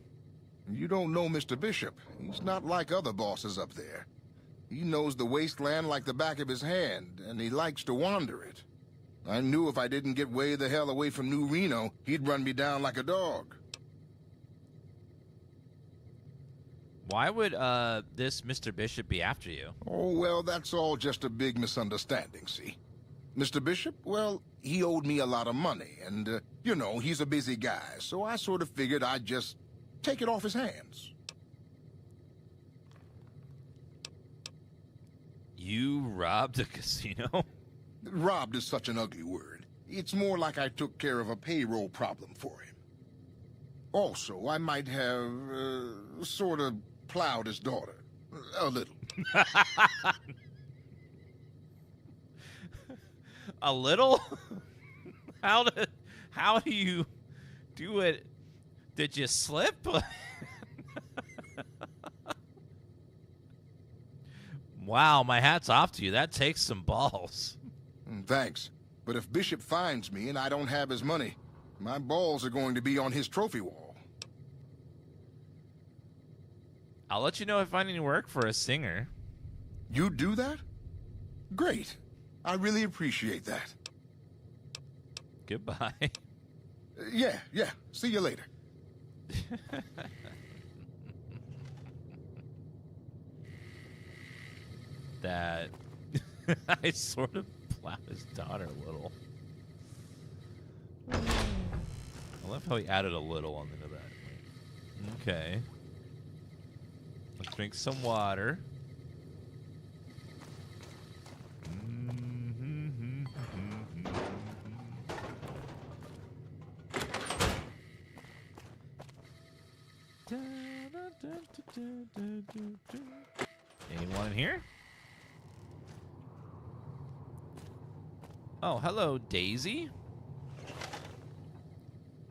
Speaker 9: You don't know Mr. Bishop. He's not like other bosses up there. He knows the wasteland like the back of his hand, and he likes to wander it. I knew if I didn't get way the hell away from New Reno, he'd run me down like a dog.
Speaker 1: Why would this Mr. Bishop be after you?
Speaker 9: Oh, well, that's all just a big misunderstanding, see? Mr. Bishop, well, he owed me a lot of money, and, you know, he's a busy guy, so I sort of figured I'd just take it off his hands.
Speaker 1: You robbed a casino?
Speaker 9: Robbed is such an ugly word. It's more like I took care of a payroll problem for him. Also, I might have, sort of plowed his daughter. A little.
Speaker 1: A little? How do you do it? Did you slip? Wow, my hat's off to you. That takes some balls.
Speaker 9: Thanks. But if Bishop finds me and I don't have his money, my balls are going to be on his trophy wall.
Speaker 1: I'll let you know if I find any work for a singer.
Speaker 9: You do that? Great. I really appreciate that.
Speaker 1: Goodbye.
Speaker 9: Yeah. See you later.
Speaker 1: That I sort of plowed his daughter a little. I love how he added a little on the end of that. Okay. Let's drink some water. Anyone in here? Oh, hello, Daisy.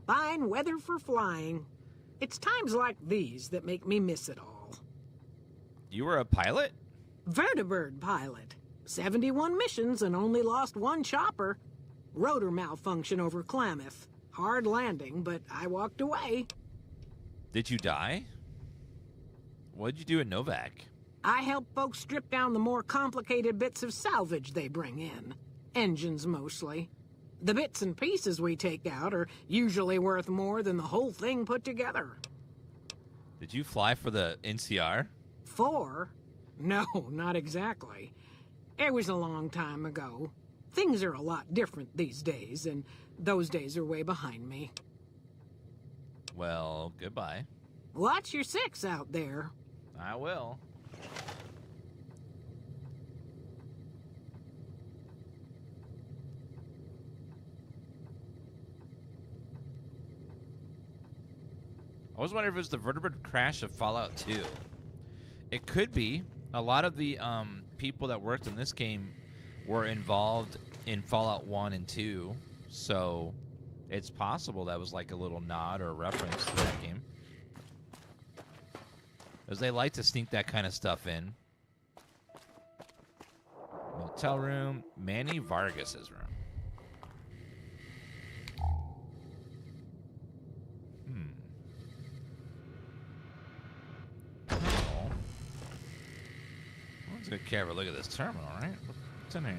Speaker 7: Fine weather for flying. It's times like these that make me miss it all.
Speaker 1: You were a pilot?
Speaker 7: Vertibird pilot. 71 missions and only lost one chopper. Rotor malfunction over Klamath. Hard landing, but I walked away.
Speaker 1: Did you die? What'd you do in Novak?
Speaker 7: I help folks strip down the more complicated bits of salvage they bring in. Engines, mostly. The bits and pieces we take out are usually worth more than the whole thing put together.
Speaker 1: Did you fly for the NCR?
Speaker 7: 4? No, not exactly. It was a long time ago. Things are a lot different these days, and those days are way behind me.
Speaker 1: Well, goodbye.
Speaker 7: Watch your six out there.
Speaker 1: I will. I was wondering if it was the vertebrate crash of Fallout 2. It could be. A lot of the people that worked in this game were involved in Fallout 1 and 2, so it's possible that was like a little nod or a reference to that game. Because they like to sneak that kind of stuff in. Motel room. Manny Vargas's room. Let's go care of a look at this terminal, right? What's in here?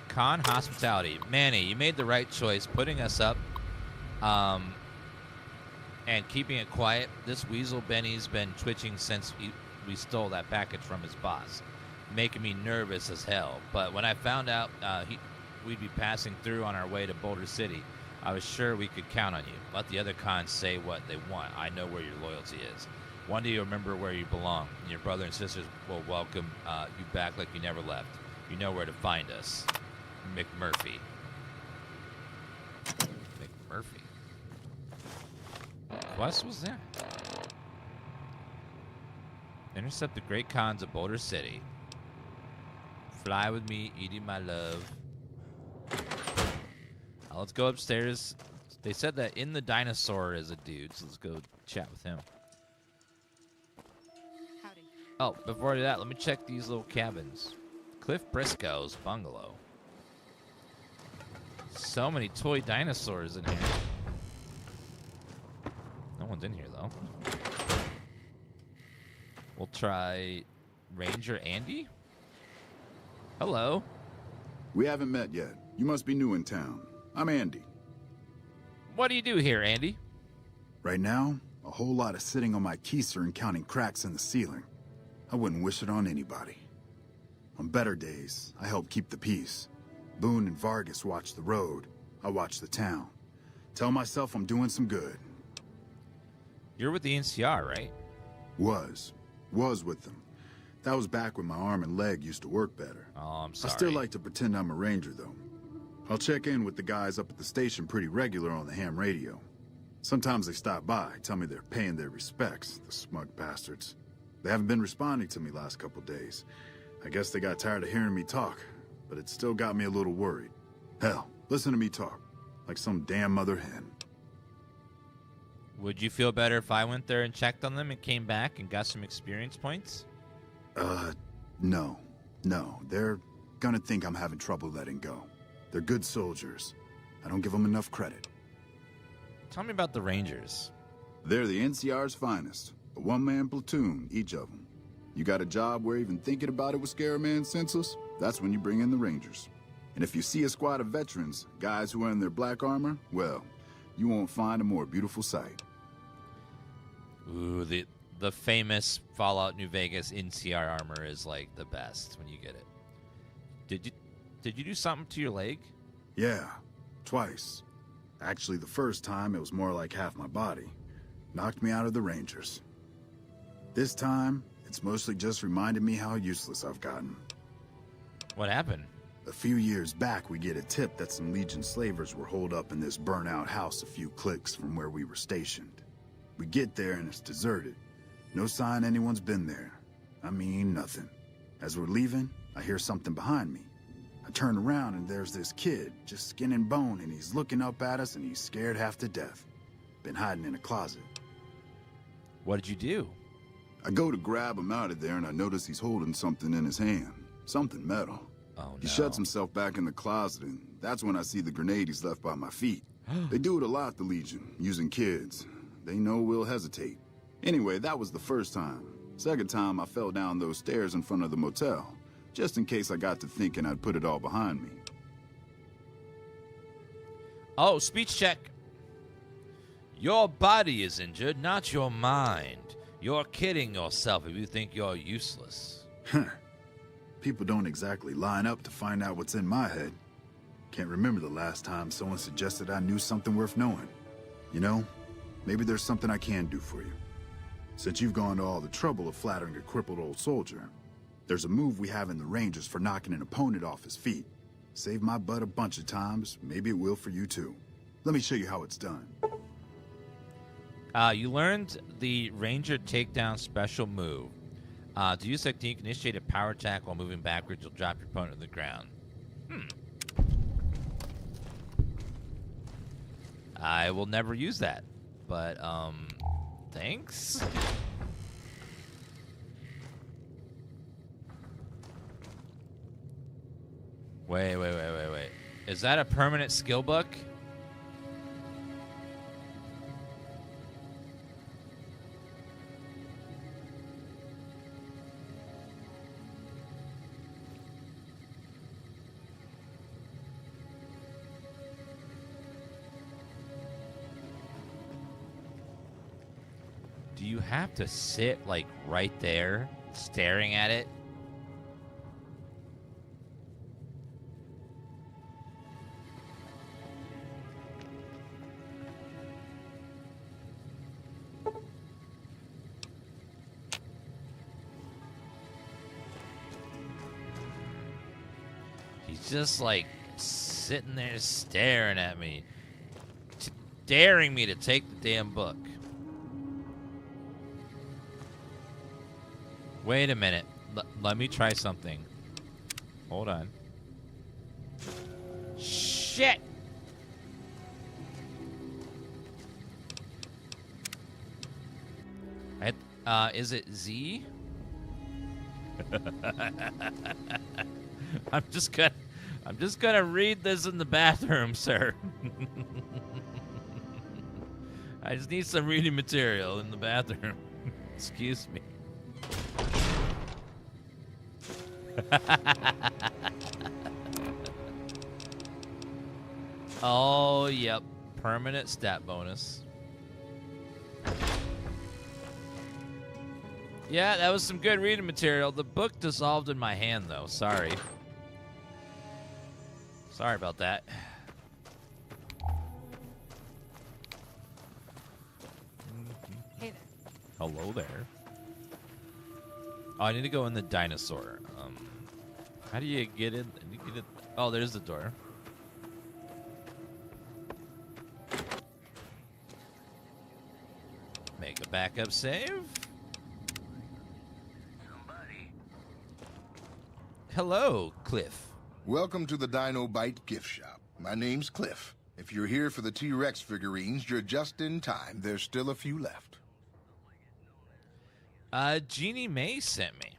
Speaker 1: Con Hospitality. Manny, you made the right choice putting us up and keeping it quiet. This weasel Benny's been twitching since we stole that package from his boss, making me nervous as hell. But when I found out we'd be passing through on our way to Boulder City, I was sure we could count on you. Let the other cons say what they want. I know where your loyalty is. One day you'll remember where you belong. Your brother and sisters will welcome you back like you never left. You know where to find us. McMurphy. McMurphy. What quest was that? Intercept the great cons of Boulder City. Fly with me, eating my love. Let's go upstairs. They said that in the dinosaur is a dude, so let's go chat with him.
Speaker 8: Howdy.
Speaker 1: Oh, before I do that, let me check these little cabins. Cliff Briscoe's bungalow. So many toy dinosaurs in here. No one's in here, though. We'll try Ranger Andy. Hello.
Speaker 10: We haven't met yet. You must be new in town. I'm Andy.
Speaker 1: What do you do here, Andy?
Speaker 10: Right now, a whole lot of sitting on my keister and counting cracks in the ceiling. I wouldn't wish it on anybody. On better days, I help keep the peace. Boone and Vargas watch the road. I watch the town. Tell myself I'm doing some good.
Speaker 1: You're with the NCR, right?
Speaker 10: Was with them. That was back when my arm and leg used to work better.
Speaker 1: Oh, I'm sorry.
Speaker 10: I still like to pretend I'm a ranger, though. I'll check in with the guys up at the station pretty regular on the ham radio. Sometimes they stop by, tell me they're paying their respects, the smug bastards. They haven't been responding to me last couple days. I guess they got tired of hearing me talk, but it still got me a little worried. Hell, listen to me talk, like some damn mother hen.
Speaker 1: Would you feel better if I went there and checked on them and came back and got some experience points?
Speaker 10: No. They're gonna think I'm having trouble letting go. They're good soldiers. I don't give them enough credit.
Speaker 1: Tell me about the Rangers.
Speaker 10: They're the NCR's finest. A one-man platoon, each of them. You got a job where even thinking about it would scare a man senseless? That's when you bring in the Rangers. And if you see a squad of veterans, guys who are in their black armor, well, you won't find a more beautiful sight.
Speaker 1: Ooh, the famous Fallout New Vegas NCR armor is like the best when you get it. Did you do something to your leg?
Speaker 10: Yeah, twice. Actually, the first time it was more like half my body. Knocked me out of the Rangers. This time, it's mostly just reminded me how useless I've gotten.
Speaker 1: What happened?
Speaker 10: A few years back, we get a tip that some Legion slavers were holed up in this burnt-out house a few clicks from where we were stationed. We get there and it's deserted. No sign anyone's been there. I mean, nothing. As we're leaving, I hear something behind me. I turn around and there's this kid, just skin and bone, and he's looking up at us and he's scared half to death. Been hiding in a closet.
Speaker 1: What did you do?
Speaker 10: I go to grab him out of there and I notice he's holding something in his hand. Something metal.
Speaker 1: Oh, no.
Speaker 10: He shuts himself back in the closet, and that's when I see the grenade he's left by my feet. They do it a lot, the Legion, using kids. They know we'll hesitate. Anyway, that was the first time. Second time, I fell down those stairs in front of the motel, just in case I got to thinking I'd put it all behind me.
Speaker 1: Oh, speech check. Your body is injured, not your mind. You're kidding yourself if you think you're useless.
Speaker 10: People don't exactly line up to find out what's in my head. Can't remember the last time someone suggested I knew something worth knowing. You know, maybe there's something I can do for you. Since you've gone to all the trouble of flattering a crippled old soldier, there's a move we have in the Rangers for knocking an opponent off his feet. Saved my butt a bunch of times, maybe it will for you too. Let me show you how it's done.
Speaker 1: You learned the Ranger takedown special move. To use technique, initiate a power attack while moving backwards. You'll drop your opponent to the ground. I will never use that, but thanks. Wait. Is that a permanent skill book? Do you have to sit, like, right there, staring at it? He's just, like, sitting there staring at me, daring me to take the damn book. Wait a minute. Let me try something. Hold on. Shit! Is it Z? I'm just gonna read this in the bathroom, sir. I just need some reading material in the bathroom. Excuse me. Oh, yep. Permanent stat bonus. Yeah, that was some good reading material. The book dissolved in my hand, though. Sorry. Sorry about that.
Speaker 8: Hey there.
Speaker 1: Hello there. Oh, I need to go in the dinosaur. How do you get in? Oh, there's the door. Make a backup save.
Speaker 2: Somebody.
Speaker 1: Hello, Cliff.
Speaker 9: Welcome to the Dino Bite gift shop. My name's Cliff. If you're here for the T-Rex figurines, you're just in time. There's still a few left.
Speaker 1: Jeannie Mae sent me.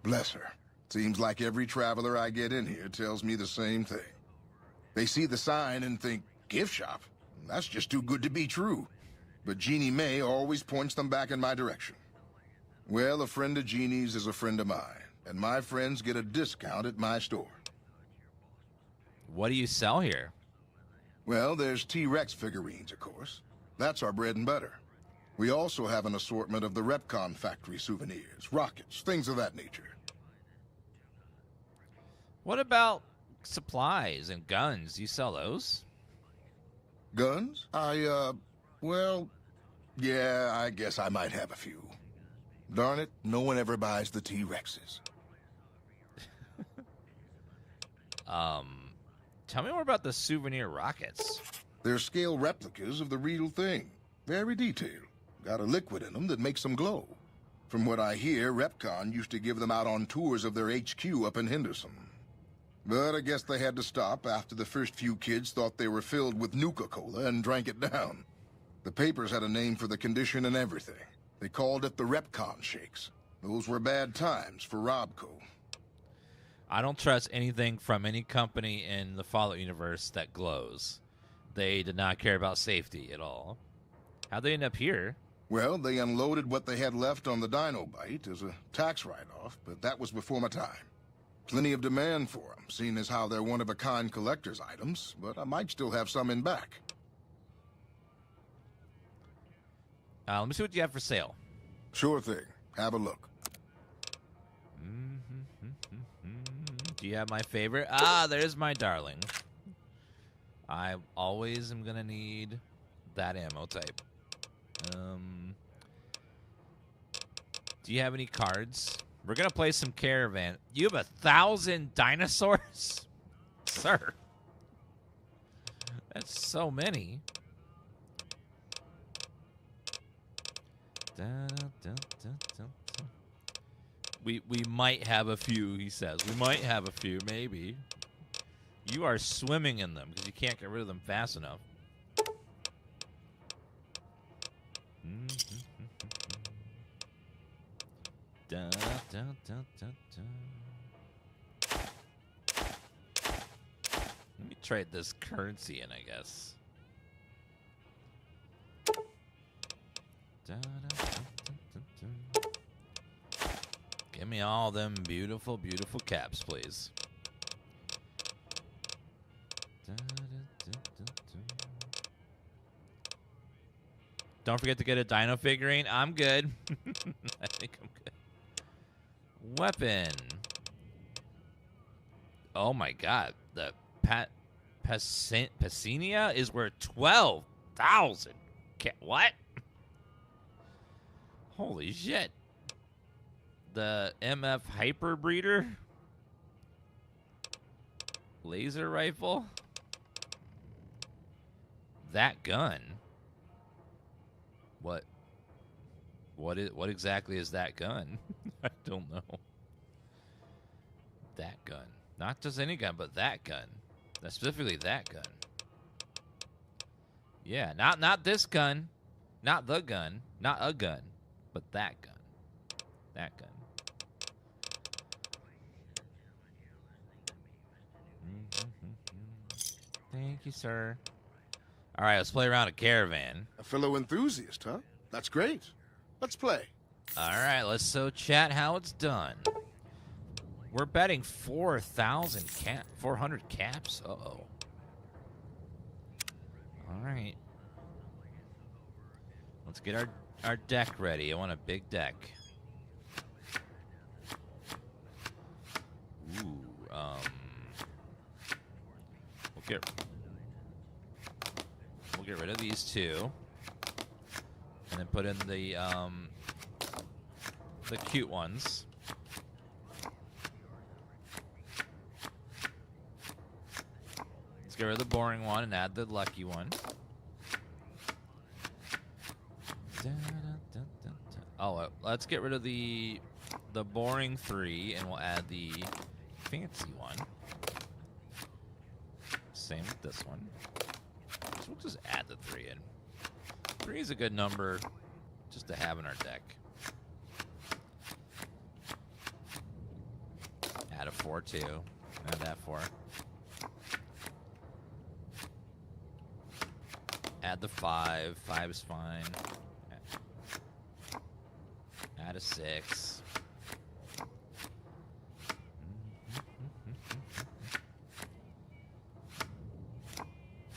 Speaker 9: Bless her. Seems like every traveler I get in here tells me the same thing. They see the sign and think, gift shop? That's just too good to be true. But Jeannie Mae always points them back in my direction. Well, a friend of Jeannie's is a friend of mine, and my friends get a discount at my store.
Speaker 1: What do you sell here?
Speaker 9: Well, there's T-Rex figurines, of course. That's our bread and butter. We also have an assortment of the Repcon factory souvenirs, rockets, things of that nature.
Speaker 1: What about supplies and guns? Do you sell those?
Speaker 9: Guns? Well, yeah, I guess I might have a few. Darn it, no one ever buys the T-Rexes.
Speaker 1: Tell me more about the souvenir rockets.
Speaker 9: They're scale replicas of the real thing. Very detailed. Got a liquid in them that makes them glow. From what I hear, Repcon used to give them out on tours of their HQ up in Henderson. But I guess they had to stop after the first few kids thought they were filled with Nuka-Cola and drank it down. The papers had a name for the condition and everything. They called it the Repcon Shakes. Those were bad times for Robco.
Speaker 1: I don't trust anything from any company in the Fallout universe that glows. They did not care about safety at all. How'd they end up here?
Speaker 9: Well, they unloaded what they had left on the Dino Bite as a tax write-off, but that was before my time. Plenty of demand for them, seeing as how they're one-of-a-kind collector's items, but I might still have some in back.
Speaker 1: Let me see what you have for sale.
Speaker 9: Sure thing. Have a look.
Speaker 1: Do you have my favorite? Ah, there's my darling. I always am going to need that ammo type. Do you have any cards? We're gonna play some Caravan. You have 1,000 dinosaurs, sir. That's so many. We might have a few, he says. We might have a few, maybe. You are swimming in them because you can't get rid of them fast enough. Let me trade this currency in, I guess. Give me all them beautiful, beautiful caps, please. Don't forget to get a dino figurine. I'm good. I think I'm good. Weapon. Oh my god. The Pacenia is worth 12,000. What? Holy shit. The MF Hyper Breeder. Laser rifle. That gun. What exactly is that gun? I don't know. That gun. Not just any gun, but that gun. Specifically that gun. Yeah, not this gun. Not the gun. Not a gun. But that gun. That gun. Thank you, sir. All right, let's play around a Caravan.
Speaker 9: A fellow enthusiast, huh? That's great. Let's play.
Speaker 1: All right, let's chat how it's done. We're betting 400 caps. Uh-oh. All right. Let's get our deck ready. I want a big deck. Ooh, we'll get rid of these two. And then put in the cute ones. Let's get rid of the boring one and add the lucky one. Oh, let's get rid of the boring 3 and we'll add the fancy one. Same with this one. So we'll just add the 3 in. 3 is a good number just to have in our deck. Add a 4 too. Add that 4. Add the 5. 5 is fine. Add a 6.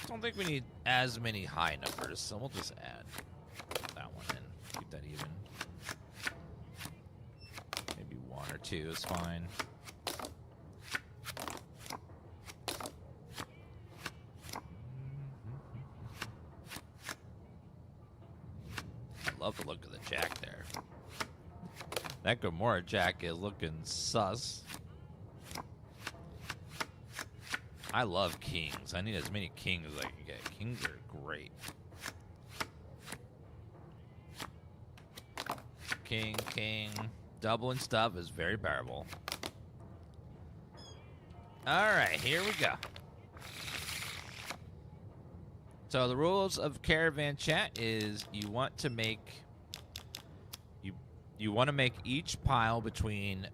Speaker 1: Don't think we need as many high numbers, so we'll just add that one in. Keep that even. Maybe 1 or 2 is fine. I love the look of the jack there. That Gamora jack is looking sus. I love kings. I need as many kings as I can get. Kings are great. King. Doubling stuff is very bearable. Alright, here we go. So the rules of Caravan Chat is you want to make each pile between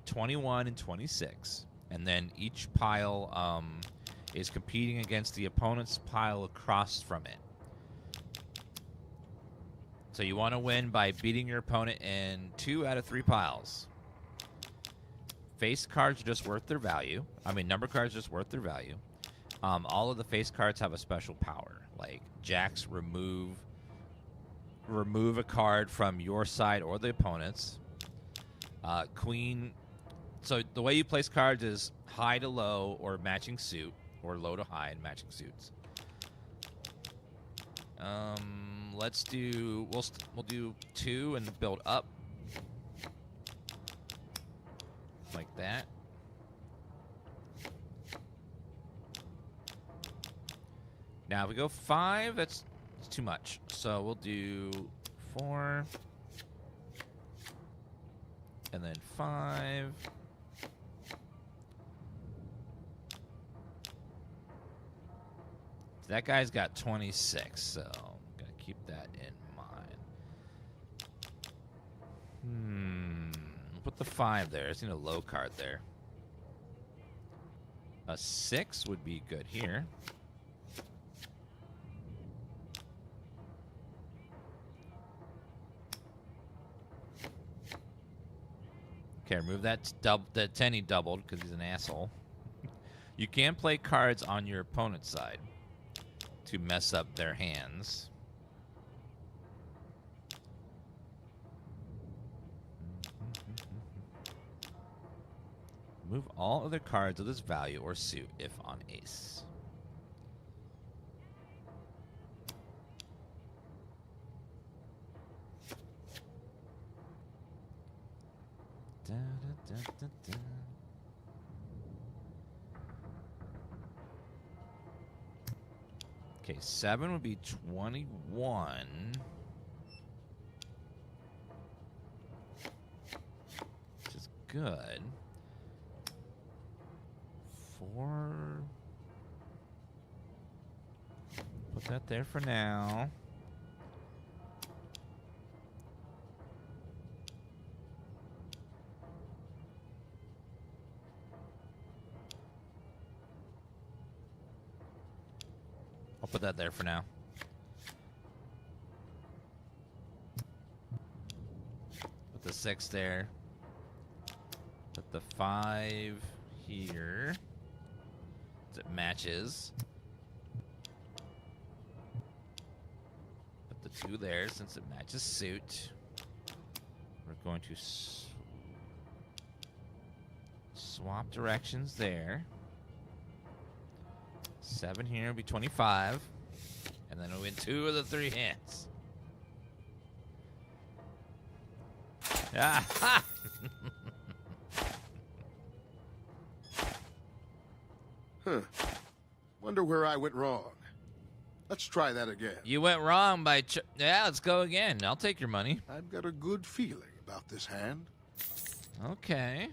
Speaker 1: 21 and 26. And then each pile is competing against the opponent's pile across from it. So you want to win by beating your opponent in 2 out of 3 piles. Face cards are just worth their value. Number cards are just worth their value. All of the face cards have a special power. Like jacks remove a card from your side or the opponent's. Queen. So the way you place cards is high to low or matching suit, or low to high and matching suits. Let's do. We'll do 2 and build up like that. Now if we go 5, that's too much. So we'll do 4 and then 5. That guy's got 26, so I'm gonna keep that in mind. Put the 5 there. It's in a low card there. A 6 would be good here. Okay, remove that 10 he doubled because he's an asshole. You can play cards on your opponent's side to mess up their hands. Move all other cards of this value or suit if on ace. Da, da, da, da, da. Okay, 7 would be 21. Which is good. 4. Put that there for now. I'll put that there for now. Put the 6 there. Put the 5 here. It matches. Put the 2 there since it matches suit. We're going to swap directions there. 7 here will be 25. And then we'll win 2 of the 3 hands. Ah!
Speaker 9: Huh. Wonder where I went wrong. Let's try that again.
Speaker 1: You went wrong by... yeah, let's go again. I'll take your money.
Speaker 9: I've got a good feeling about this hand.
Speaker 1: Okay.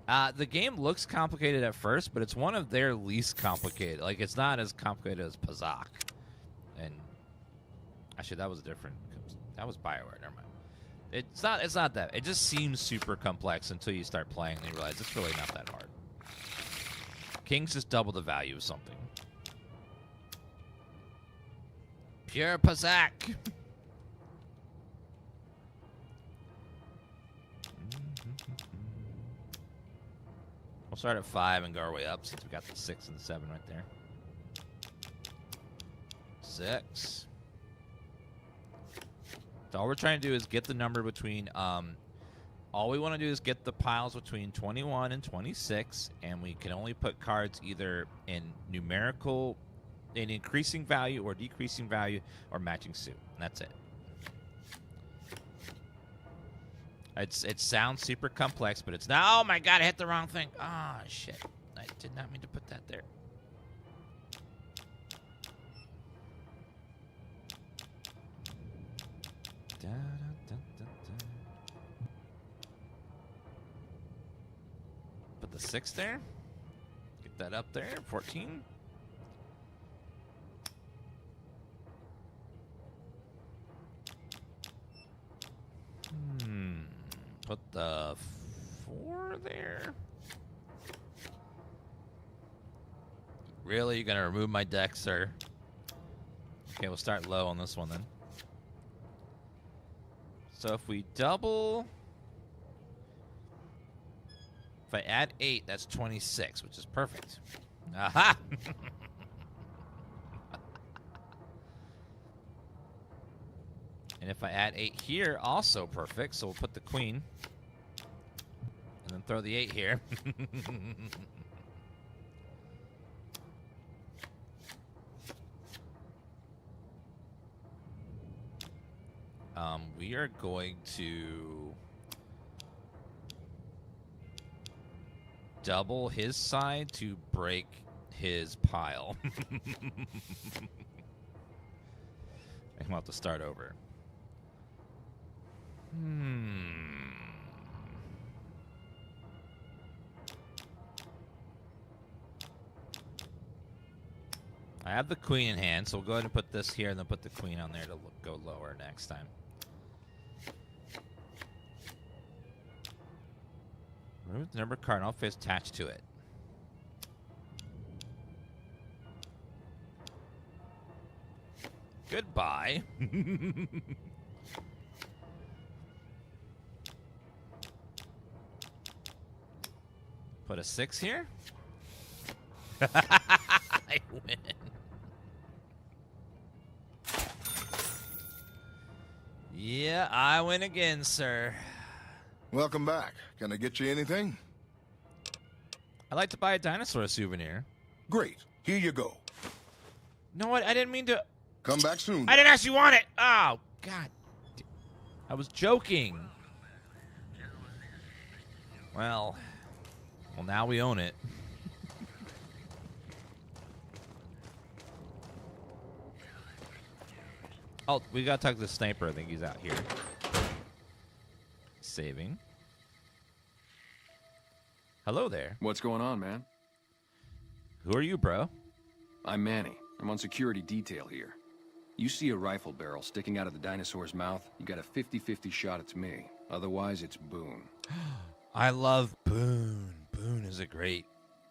Speaker 1: The game looks complicated at first, but it's one of their least complicated. Like, it's not as complicated as Pazak. And... actually, that was different. That was BioWare. Never mind. It's not that. It just seems super complex until you start playing and you realize it's really not that hard. Kings just double the value of something. Pure Pazak. We'll start at 5 and go our way up since we got the 6 and the 7 right there. 6. So all we're trying to do is get the number between all we want to do is get the piles between 21 and 26, and we can only put cards either in numerical, in increasing value or decreasing value or matching suit. And that's it. It sounds super complex, but it's not. Oh my god, I hit the wrong thing. Ah, oh, shit. I did not mean to put that there. Da, da, da, da, da. Put the 6 there. Get that up there. 14. Put the 4 there. Really? You're gonna remove my deck, sir? Okay, we'll start low on this one then. So if we double... if I add 8, that's 26, which is perfect. Aha! And if I add 8 here, also perfect. So we'll put the queen. And then throw the 8 here. We are going to double his side to break his pile. I'm about to start over. I have the queen in hand, so we'll go ahead and put this here and then put the queen on there to go lower next time. Remove the number cardinal face attached to it. Goodbye. Put a 6 here. I win. Yeah, I win again, sir.
Speaker 9: Welcome back. Can I get you anything?
Speaker 1: I'd like to buy a dinosaur souvenir.
Speaker 9: Great. Here you go.
Speaker 1: You know what? I didn't mean to...
Speaker 9: Come back soon.
Speaker 1: I didn't actually want it. Oh, God. I was joking. Well, now we own it. Oh, we gotta talk to the sniper. I think he's out here. Saving. Hello there.
Speaker 11: What's going on, man?
Speaker 1: Who are you, bro?
Speaker 11: I'm Manny. I'm on security detail here. You see a rifle barrel sticking out of the dinosaur's mouth, you got a 50-50 shot it's me. Otherwise, it's Boone.
Speaker 1: I love Boone. Boone is a great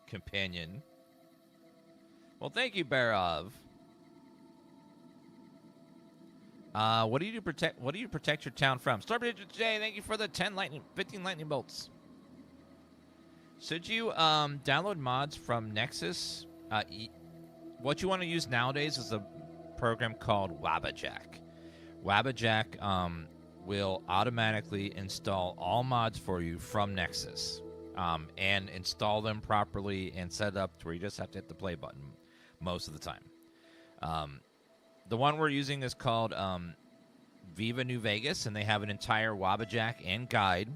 Speaker 1: companion. Well, thank you, Barov. What do you protect your town from? Stormbreaker J, thank you for the 15 lightning bolts. Should you download mods from Nexus? What you want to use nowadays is a program called Wabbajack. Wabbajack will automatically install all mods for you from Nexus and install them properly and set it up to where you just have to hit the play button most of the time. The one we're using is called Viva New Vegas, and they have an entire Wabbajack and guide.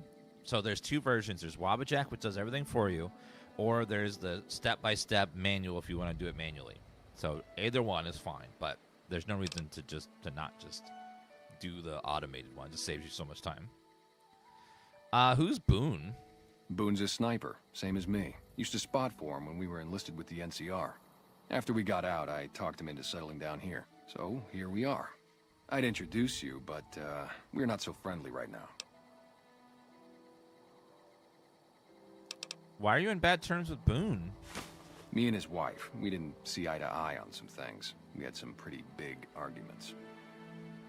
Speaker 1: So there's two versions. There's Wabbajack, which does everything for you, or there's the step-by-step manual if you want to do it manually. So either one is fine, but there's no reason to not just do the automated one. It just saves you so much time. Who's Boone?
Speaker 11: Boone's a sniper, same as me. Used to spot for him when we were enlisted with the NCR. After we got out, I talked him into settling down here. So here we are. I'd introduce you, but we're not so friendly right now.
Speaker 1: Why are you in bad terms with Boone?
Speaker 11: Me and his wife, we didn't see eye to eye on some things. We had some pretty big arguments.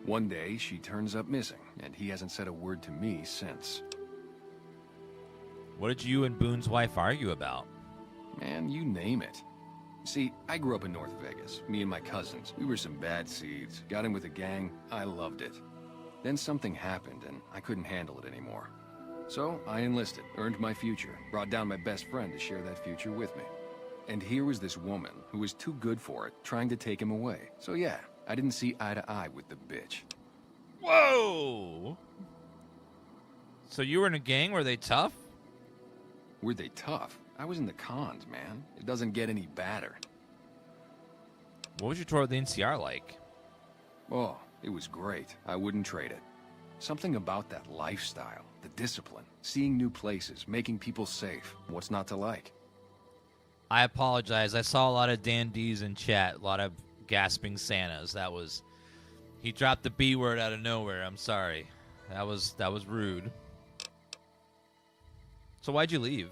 Speaker 11: One day, she turns up missing, and he hasn't said a word to me since.
Speaker 1: What did you and Boone's wife argue about?
Speaker 11: Man, you name it. See, I grew up in North Vegas. Me and my cousins, we were some bad seeds. Got in with a gang, I loved it. Then something happened, and I couldn't handle it anymore. So, I enlisted, earned my future, brought down my best friend to share that future with me. And here was this woman, who was too good for it, trying to take him away. So yeah, I didn't see eye to eye with the bitch.
Speaker 1: Whoa! So you were in a gang? Were they tough?
Speaker 11: Were they tough? I was in the cons, man. It doesn't get any badder.
Speaker 1: What was your tour with the NCR like?
Speaker 11: Oh, it was great. I wouldn't trade it. Something about that lifestyle, the discipline, seeing new places, making people safe. What's not to like?
Speaker 1: I apologize. I saw a lot of Dan D's in chat, a lot of gasping Santas. That was... He dropped the B word out of nowhere. I'm sorry. That was rude. So why'd you leave?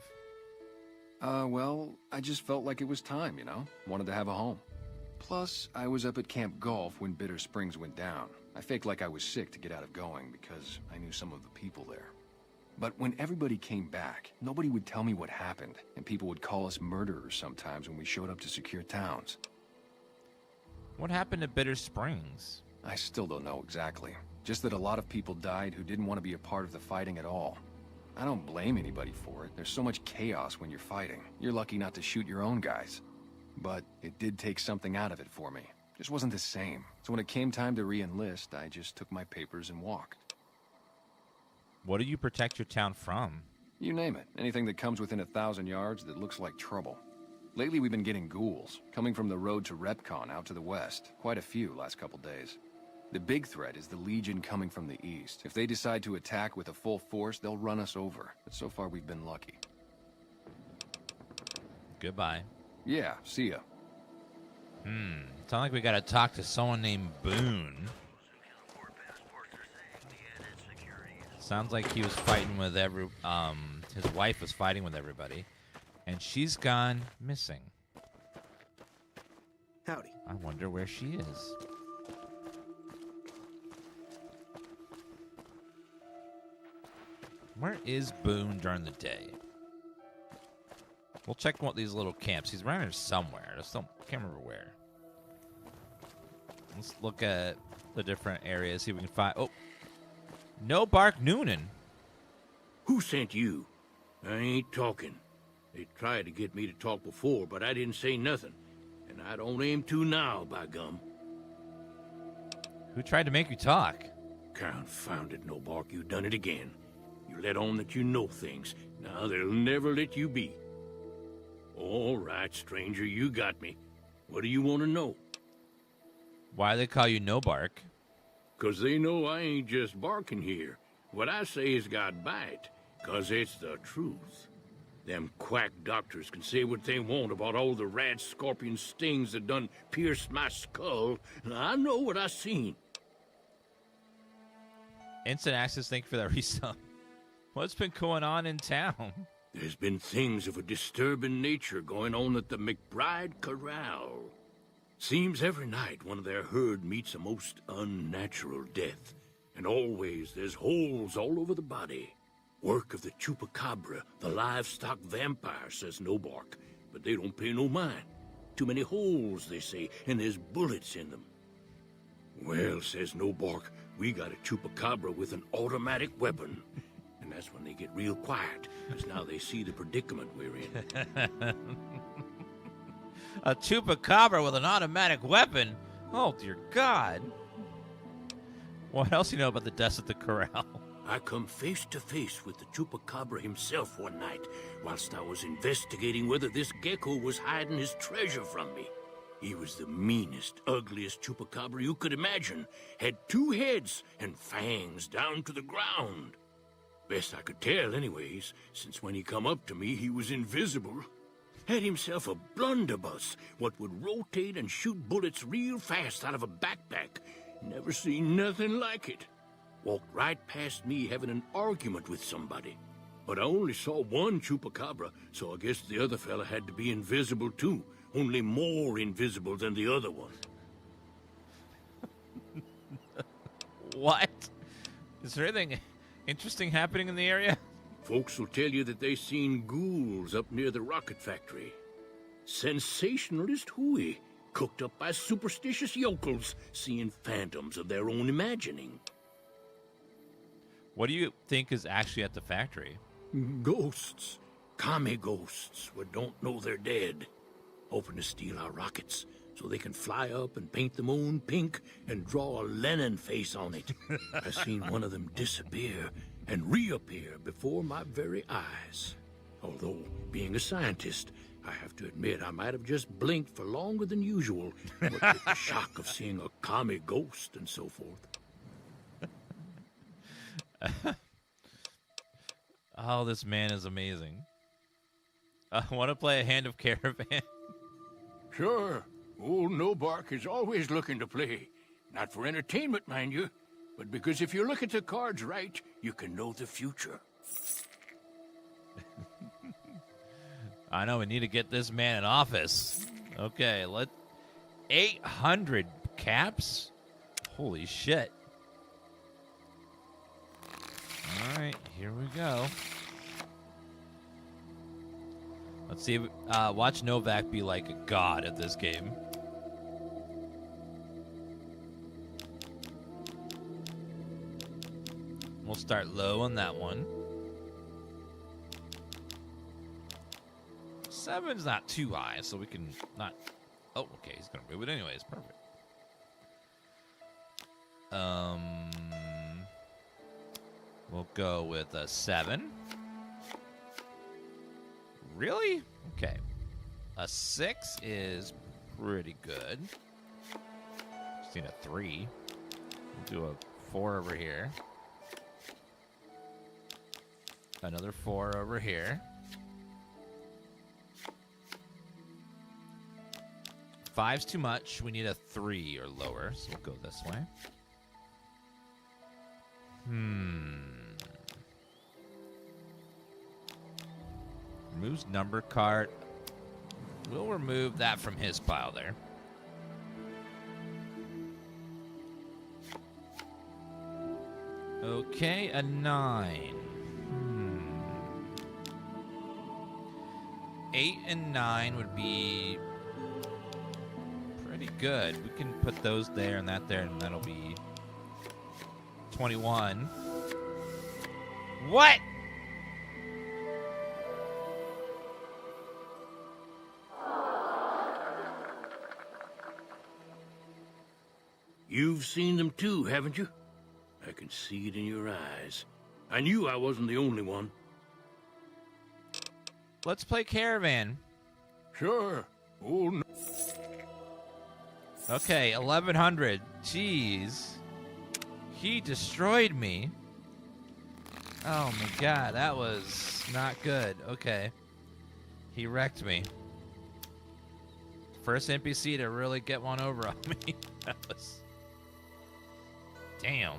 Speaker 11: Well, I just felt like it was time, you know? Wanted to have a home. Plus, I was up at Camp Golf when Bitter Springs went down. I faked like I was sick to get out of going because I knew some of the people there. But when everybody came back, nobody would tell me what happened, and people would call us murderers sometimes when we showed up to secure towns.
Speaker 1: What happened to Bitter Springs?
Speaker 11: I still don't know exactly. Just that a lot of people died who didn't want to be a part of the fighting at all. I don't blame anybody for it. There's so much chaos when you're fighting. You're lucky not to shoot your own guys. But it did take something out of it for me. Just wasn't the same. So when it came time to re-enlist, I just took my papers and walked.
Speaker 1: What do you protect your town from?
Speaker 11: You name it. Anything that comes within 1,000 yards that looks like trouble. Lately, we've been getting ghouls, coming from the road to Repcon out to the west. Quite a few last couple days. The big threat is the Legion coming from the east. If they decide to attack with a full force, they'll run us over. But so far, we've been lucky.
Speaker 1: Goodbye.
Speaker 11: Yeah, see ya.
Speaker 1: Sound like we gotta talk to someone named Boone. Sounds like he was fighting with his wife was fighting with everybody, and she's gone missing.
Speaker 12: Howdy.
Speaker 1: I wonder where she is. Where is Boone during the day? We'll check one of these little camps. He's around here somewhere. Can't remember where. Let's look at the different areas, see if we can find... Oh! No Bark Noonan.
Speaker 13: Who sent you? I ain't talking. They tried to get me to talk before, but I didn't say nothing. And I don't aim to now, by gum.
Speaker 1: Who tried to make you talk?
Speaker 13: Confounded no bark, you done it again. You let on that you know things. Now they'll never let you be. All right, stranger, you got me. What do you want to know?
Speaker 1: Why they call you No Bark?
Speaker 13: 'Cause they know I ain't just barking here. What I say has got bite, 'cause it's the truth. Them quack doctors can say what they want about all the rat scorpion stings that done pierced my skull. I know what I seen.
Speaker 1: Instant access, thank you for that resub. What's been going on in town?
Speaker 13: There's been things of a disturbing nature going on at the McBride Corral. Seems every night one of their herd meets a most unnatural death. And always there's holes all over the body. Work of the chupacabra, the livestock vampire, says No Bark. But they don't pay no mind. Too many holes, they say, and there's bullets in them. Well, says No Bark, we got a chupacabra with an automatic weapon. And that's when they get real quiet, because now they see the predicament we're in.
Speaker 1: A chupacabra with an automatic weapon? Oh, dear God. What else do you know about the deaths at the corral?
Speaker 13: I come face to face with the chupacabra himself one night, whilst I was investigating whether this gecko was hiding his treasure from me. He was the meanest, ugliest chupacabra you could imagine. Had 2 heads and fangs down to the ground. Best I could tell anyways, since when he come up to me, he was invisible. Had himself a blunderbuss, what would rotate and shoot bullets real fast out of a backpack. Never seen nothing like it. Walked right past me having an argument with somebody. But I only saw one chupacabra, so I guess the other fella had to be invisible too. Only more invisible than the other one.
Speaker 1: What? Is there anything interesting happening in the area?
Speaker 13: Folks will tell you that they seen ghouls up near the rocket factory. Sensationalist hooey, cooked up by superstitious yokels, seeing phantoms of their own imagining.
Speaker 1: What do you think is actually at the factory?
Speaker 13: Ghosts. Commie ghosts who don't know they're dead. Hoping to steal our rockets so they can fly up and paint the moon pink and draw a Lenin face on it. I seen one of them disappear and reappear before my very eyes. Although, being a scientist, I have to admit I might have just blinked for longer than usual, what with the shock of seeing a commie ghost and so forth.
Speaker 1: Oh, this man is amazing. I want to play a hand of Caravan.
Speaker 13: Sure. Old No Bark is always looking to play. Not for entertainment, mind you, but because if you look at the cards right, you can know the future.
Speaker 1: I know, we need to get this man in office. Okay, 800 caps? Holy shit. All right, here we go. Let's see. Watch Novak be like a god at this game. We'll start low on that one. 7's not too high, so we can not... Oh, okay, he's going to move it anyways. Perfect. We'll go with a 7. Really? Okay. A 6 is pretty good. Just need a 3. We'll do a 4 over here. Another 4 over here. 5's too much. We need a 3 or lower, so we'll go this way. Removes number card. We'll remove that from his pile there. Okay, a 9. 8 and 9 would be pretty good. We can put those there and that there, and that'll be 21. What?
Speaker 13: You've seen them too, haven't you? I can see it in your eyes. I knew I wasn't the only one.
Speaker 1: Let's play Caravan.
Speaker 13: Sure. Oh, no.
Speaker 1: Okay, 1100. Jeez. He destroyed me. Oh my god, that was not good. Okay. He wrecked me. First NPC to really get one over on me. That was... Damn.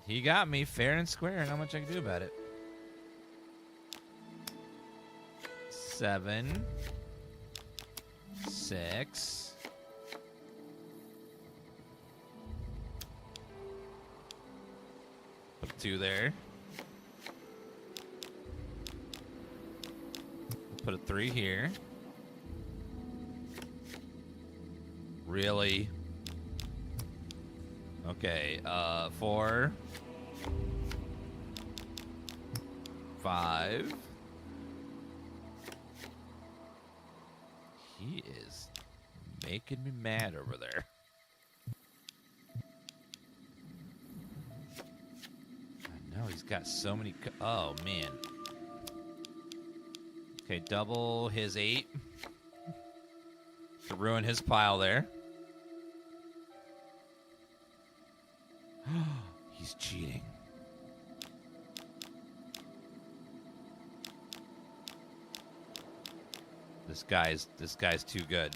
Speaker 1: He got me fair and square, and not much I can do about it. 7. 6. Put 2 there. Put a 3 here. Really? Okay, 4. 5. He is making me mad over there. I know, he's got so many... Oh, man. Okay, double his 8. To ruin his pile there. He's cheating. This guy's too good.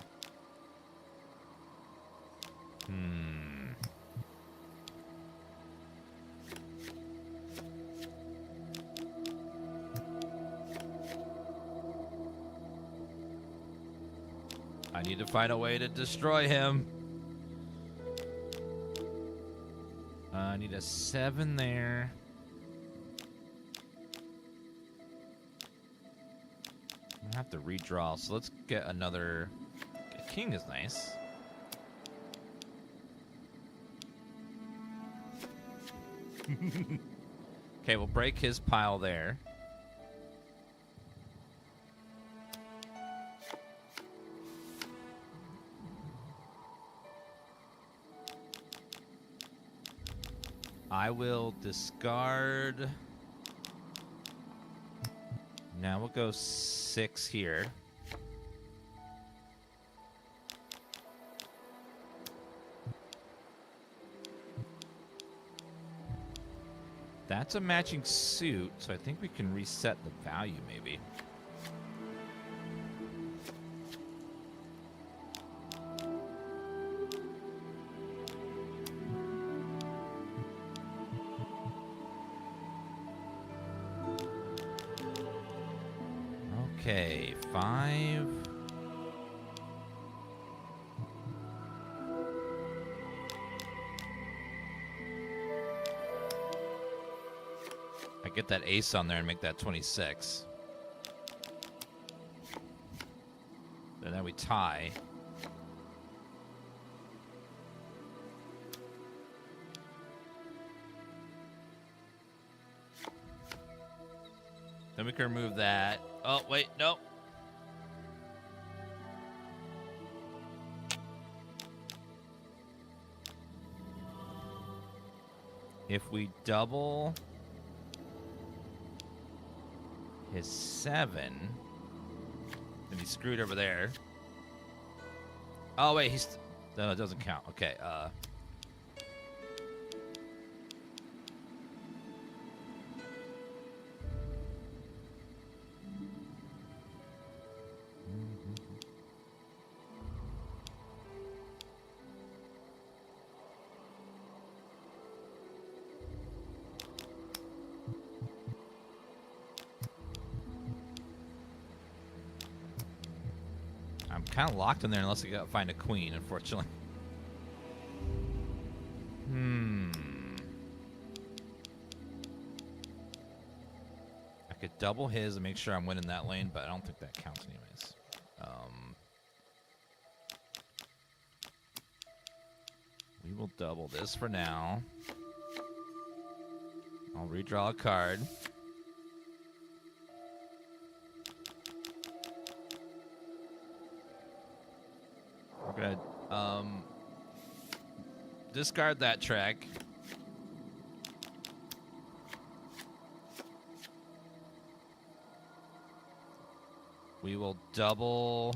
Speaker 1: I need to find a way to destroy him. I need a 7 there. I'm gonna have to redraw, so let's get another... A king is nice. Okay, we'll break his pile there. I will discard. Now we'll go 6 here. That's a matching suit, so I think we can reset the value maybe. Okay, 5. I get that ace on there and make that 26. And then we tie. Then we can remove that. Oh, wait, no. If we double his 7, then he's screwed over there. Oh, wait, he's... No, it doesn't count. Okay, I'm kind of locked in there unless I gotta find a queen, unfortunately. I could double his and make sure I'm winning that lane, but I don't think that counts anyways. We will double this for now. I'll redraw a card. We're gonna discard that track. We will double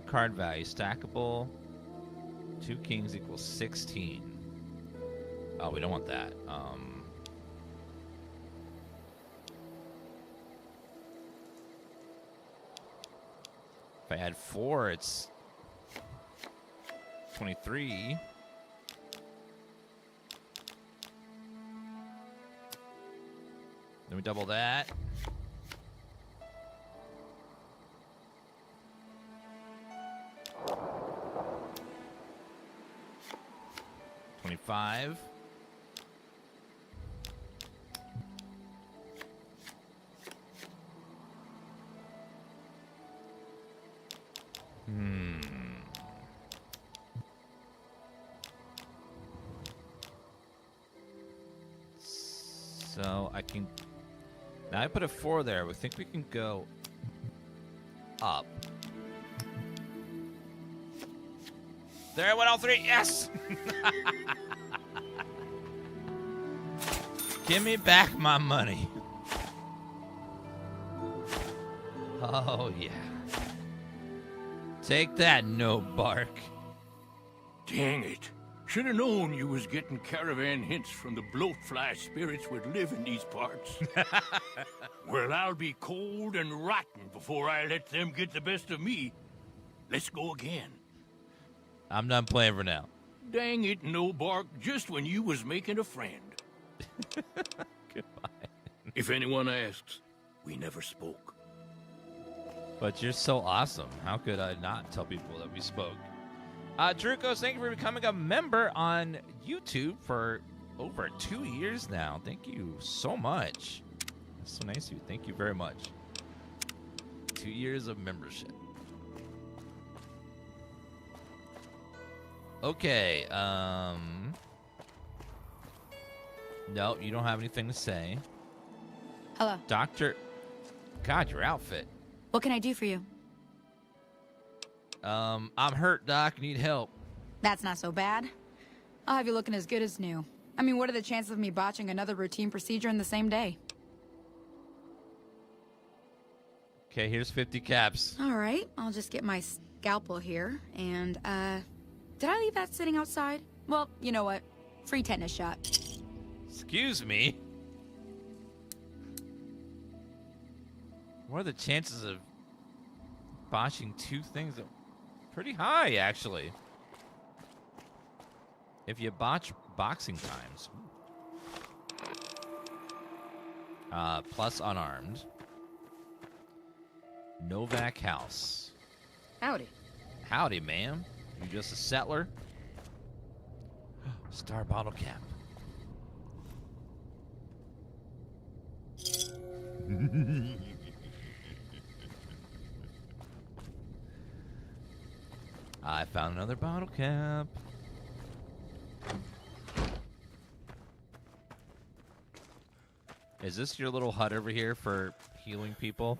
Speaker 1: card value, stackable. 2 kings equals 16. Oh, we don't want that. If I add 4, it's 23. Then we double that. $25. So I can... Now I put a 4 there. We think we can go up. There, I went all 3. Yes! Give me back my money. Oh, yeah. Take that, no bark.
Speaker 13: Dang it. Should have known you was getting caravan hints from the bloatfly spirits would live in these parts. Well, I'll be cold and rotten before I let them get the best of me. Let's go again.
Speaker 1: I'm done playing for now.
Speaker 13: Dang it, no bark, just when you was making a friend.
Speaker 1: Goodbye.
Speaker 13: If anyone asks, we never spoke.
Speaker 1: But you're so awesome. How could I not tell people that we spoke? Drukos, thank you for becoming a member on YouTube for over 2 years now. Thank you so much. That's so nice of you. Thank you very much. 2 years of membership. Okay, no, you don't have anything to say.
Speaker 8: Hello.
Speaker 1: Doctor, God, your outfit.
Speaker 8: What can I do for you?
Speaker 1: I'm hurt, Doc. Need help.
Speaker 8: That's not so bad. I'll have you looking as good as new. I mean, what are the chances of me botching another routine procedure in the same day?
Speaker 1: Okay, here's 50 caps.
Speaker 8: All right, I'll just get my scalpel here, and, did I leave that sitting outside? Well, you know what? Free tetanus shot.
Speaker 1: Excuse me? What are the chances of botching 2 things? Pretty high, actually. If you botch boxing times. Plus unarmed. Novak House.
Speaker 8: Howdy. Howdy,
Speaker 1: ma'am. You just a settler? Star bottle cap. I found another bottle cap. Is this your little hut over here for healing people?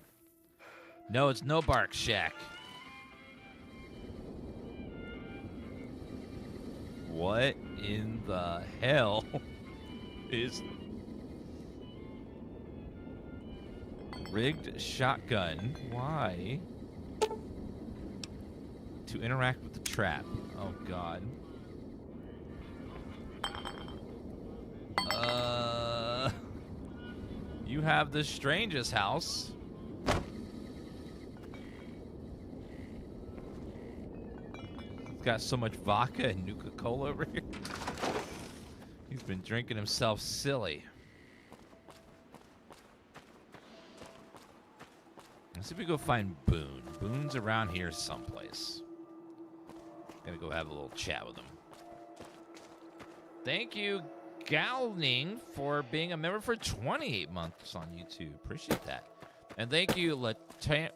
Speaker 1: No, it's No Bark Shack. What in the hell is rigged shotgun? Why? To interact with the trap. Oh god. You have the strangest house. He's got so much vodka and Nuka-Cola over here. He's been drinking himself silly. Let's see if we go find Boone. Boone's around here someplace. Gotta go have a little chat with him. Thank you, Galning, for being a member for 28 months on YouTube. Appreciate that. And thank you,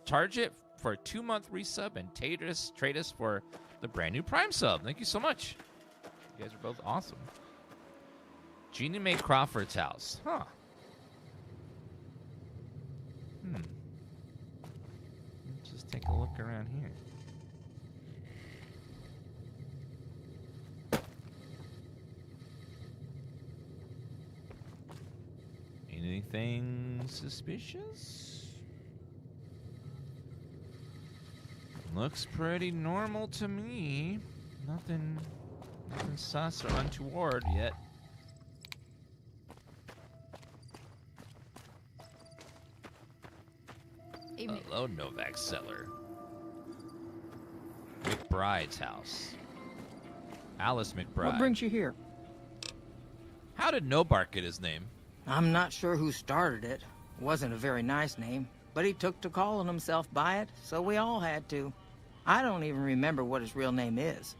Speaker 1: Target, for a 2-month resub, and Tratus for the brand new Prime sub. Thank you so much. You guys are both awesome. Jeannie Mae Crawford's house. Huh. Let's just take a look around here. Anything suspicious? Looks pretty normal to me. Nothing sus or untoward yet.
Speaker 8: Evening.
Speaker 1: Hello, Novak Cellar. McBride's house. Alice McBride.
Speaker 12: What brings you here?
Speaker 1: How did No Bark get his name?
Speaker 12: I'm not sure who started it. Wasn't a very nice name, but he took to calling himself by it, so we all had to. I don't even remember what his real name is.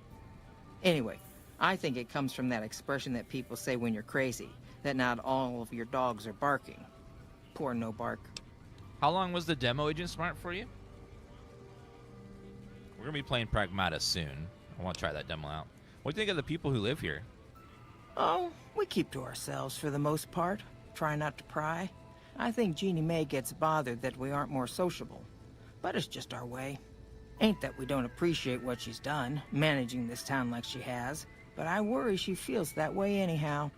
Speaker 12: Anyway, I think it comes from that expression that people say when you're crazy, that not all of your dogs are barking. Poor No Bark.
Speaker 1: How long was the demo, Agent Smart, for you? We're going to be playing Pragmata soon. I want to try that demo out. What do you think of the people who live here?
Speaker 12: Oh, we keep to ourselves for the most part. Try not to pry. I think Jeannie Mae gets bothered that we aren't more sociable. But it's just our way. Ain't that we don't appreciate what she's done, managing this town like she has, but I worry she feels that way anyhow.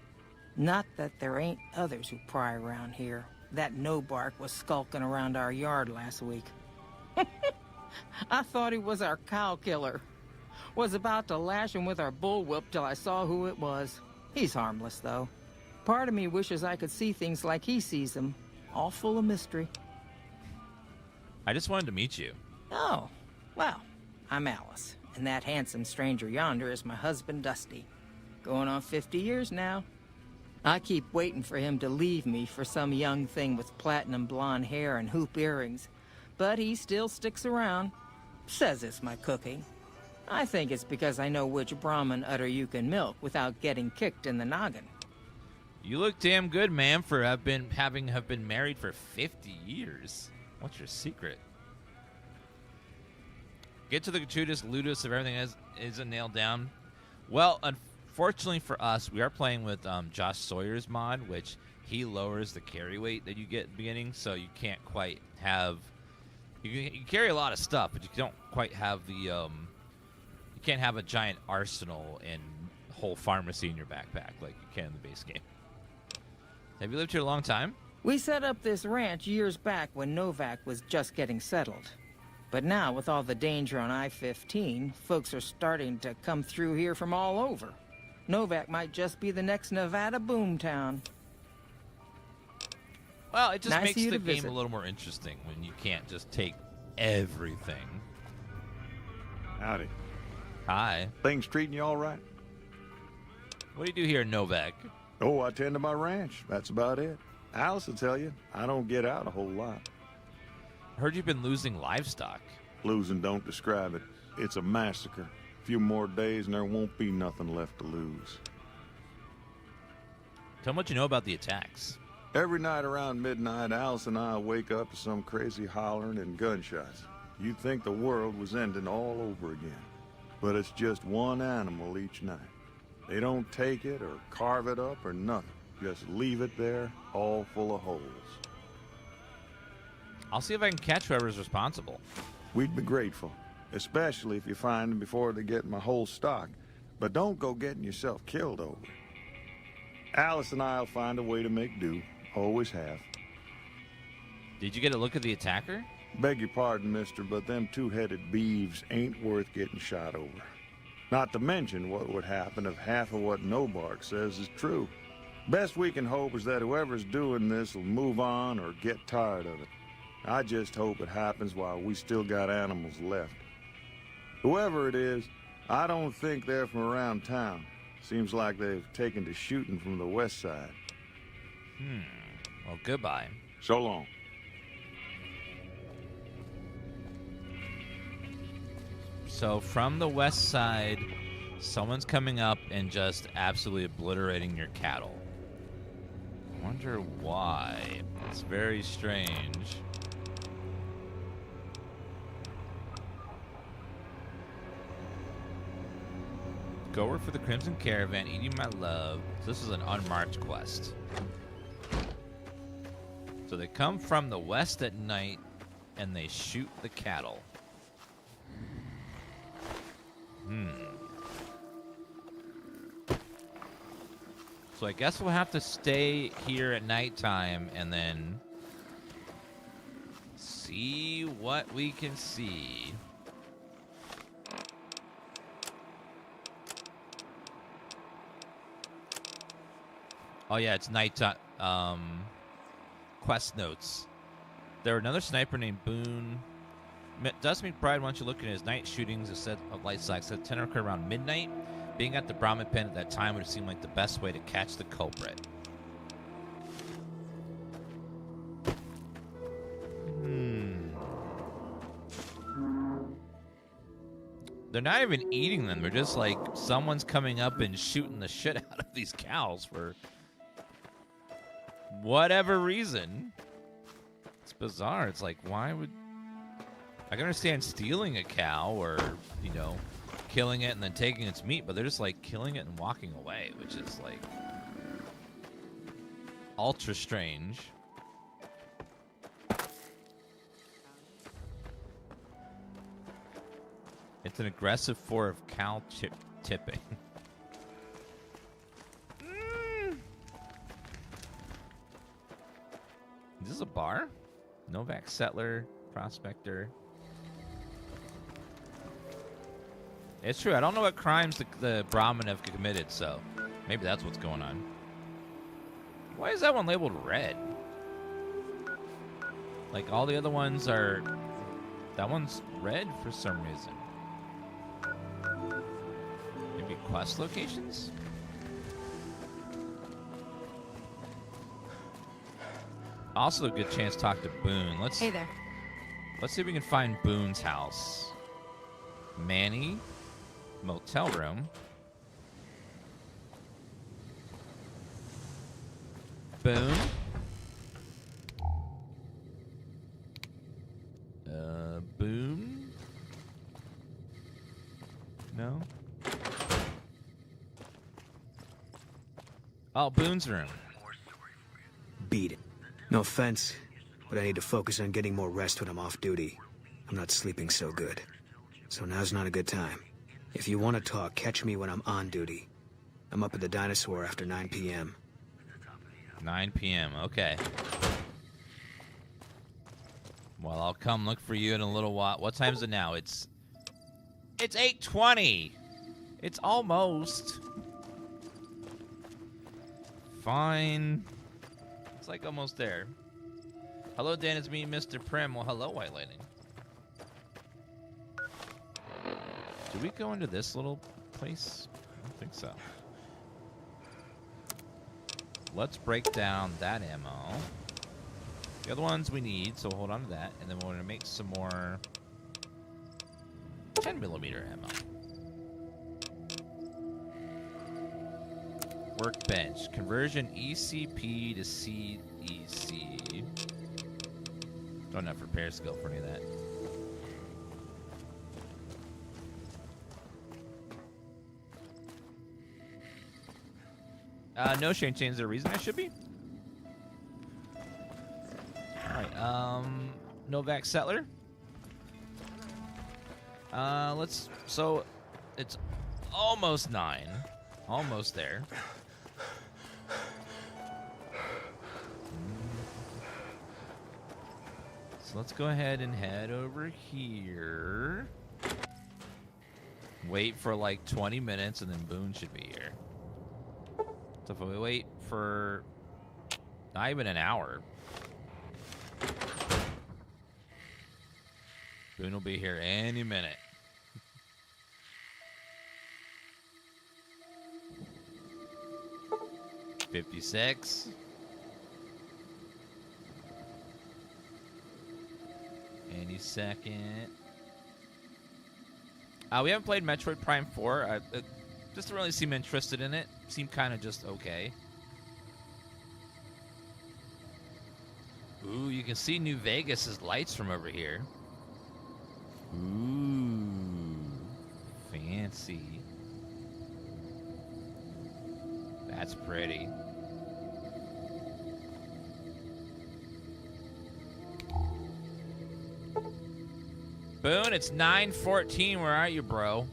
Speaker 12: Not that there ain't others who pry around here. That No Bark was skulking around our yard last week. I thought he was our cow killer. Was about to lash him with our bullwhip till I saw who it was. He's harmless, though. Part of me wishes I could see things like he sees them, all full of mystery.
Speaker 1: I just wanted to meet you.
Speaker 12: Oh, well, I'm Alice, and that handsome stranger yonder is my husband, Dusty. Going on 50 years now. I keep waiting for him to leave me for some young thing with platinum blonde hair and hoop earrings, but he still sticks around. Says it's my cooking. I think it's because I know which Brahmin udder you can milk without getting kicked in the noggin.
Speaker 1: You look damn good, ma'am, for have been married for 50 years. What's your secret? Get to the gratuitous ludus if everything isn't nailed down. Well, unfortunately for us, we are playing with Josh Sawyer's mod, which he lowers the carry weight that you get at the beginning, so you can't quite have... You carry a lot of stuff, but you don't quite have the... you can't have a giant arsenal and whole pharmacy in your backpack like you can in the base game. Have you lived here a long time?
Speaker 12: We set up this ranch years back when Novak was just getting settled. But now, with all the danger on I-15, folks are starting to come through here from all over. Novak might just be the next Nevada boomtown.
Speaker 1: Well, it just
Speaker 12: Nice
Speaker 1: makes
Speaker 12: of you
Speaker 1: the
Speaker 12: to
Speaker 1: game
Speaker 12: visit.
Speaker 1: a little more interesting when you can't just take everything.
Speaker 6: Howdy.
Speaker 1: Hi.
Speaker 6: Things treating you all right?
Speaker 1: What do you do here, Novak?
Speaker 6: Oh, I tend to my ranch. That's about it. Alice will tell you, I don't get out a whole lot.
Speaker 1: I heard you've been losing livestock.
Speaker 6: Losing don't describe it. It's a massacre. A few more days and there won't be nothing left to lose.
Speaker 1: Tell me what you know about the attacks.
Speaker 6: Every night around midnight, Alice and I wake up to some crazy hollering and gunshots. You'd think the world was ending all over again. But it's just one animal each night. They don't take it or carve it up or nothing. Just leave it there, all full of holes.
Speaker 1: I'll see if I can catch whoever's responsible.
Speaker 6: We'd be grateful, especially if you find them before they get my whole stock. But don't go getting yourself killed over it. Alice and I'll find a way to make do. Always have.
Speaker 1: Did you get a look at the attacker?
Speaker 6: Beg your pardon, mister, but them two-headed beeves ain't worth getting shot over. Not to mention what would happen if half of what Nobark says is true. Best we can hope is that whoever's doing this will move on or get tired of it. I just hope it happens while we still got animals left. Whoever it is, I don't think they're from around town. Seems like they've taken to shooting from the west side.
Speaker 1: Well, goodbye.
Speaker 6: So long.
Speaker 1: So from the west side, someone's coming up and just absolutely obliterating your cattle. I wonder why. It's very strange. Go work for the Crimson Caravan, eating my love. So this is an unmarked quest. So they come from the west at night and they shoot the cattle. So I guess we'll have to stay here at nighttime and then see what we can see. Oh yeah, it's nighttime. Quest notes. There another sniper named Boone. Does meet pride once you look at his night shootings. It said of light side said 10 occurred around midnight. Being at the Brahmin pen at that time would seem like the best way to catch the culprit. They're not even eating them. They're just like someone's coming up and shooting the shit out of these cows for whatever reason. It's bizarre. It's like, why would... I can understand stealing a cow or, you know, killing it and then taking its meat, but they're just like killing it and walking away, which is like ultra strange. It's an aggressive form of cow tipping. Is this a bar? Novak Settler, Prospector. It's true. I don't know what crimes the Brahmin have committed, so maybe that's what's going on. Why is that one labeled red? Like all the other ones are... That one's red for some reason. Maybe quest locations? Also a good chance to talk to Boone.
Speaker 8: Hey there.
Speaker 1: Let's see if we can find Boone's house. Manny, motel room. Boone. Boone. No. Oh, Boone's room.
Speaker 14: Beat it. No offense, but I need to focus on getting more rest when I'm off duty. I'm not sleeping so good. So now's not a good time. If you want to talk, catch me when I'm on duty. I'm up at the Dinosaur after 9 p.m.
Speaker 1: 9 p.m., okay. Well, I'll come look for you in a little while. What time is it now? It's 8:20. It's almost. Fine. It's like almost there. Hello, Dan. It's me, Mr. Prim. Well, hello, White Lightning. Did we go into this little place? I don't think so. Let's break down that ammo. The other ones we need, so hold on to that. And then we're going to make some more 10mm ammo. Workbench. Conversion ECP to CEC. Don't have repair skill for any of that. No, Shane Chain's there a reason I should be? Alright, Novak Settler. So it's almost 9. Almost there. So let's go ahead and head over here. Wait for like 20 minutes and then Boone should be here. So if we wait for not even an hour, Boone will be here any minute. $56. Any second. We haven't played Metroid Prime 4. Just don't really seem interested in it. Seem kind of just okay. Ooh, you can see New Vegas' lights from over here. Ooh, fancy. That's pretty. Boone, it's 9:14. Where are you, bro?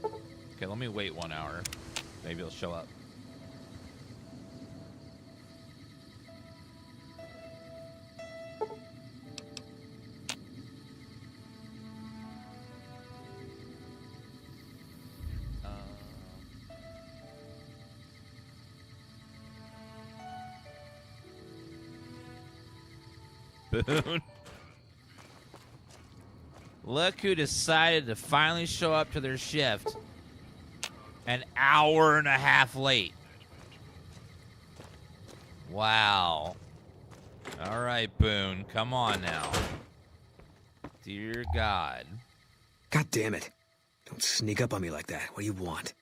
Speaker 1: Okay, let me wait 1 hour. Maybe he'll show up. Boone. Look who decided to finally show up to their shift an hour and a half late. Wow. All right, Boone. Come on now. Dear God.
Speaker 14: God damn it. Don't sneak up on me like that. What do you want?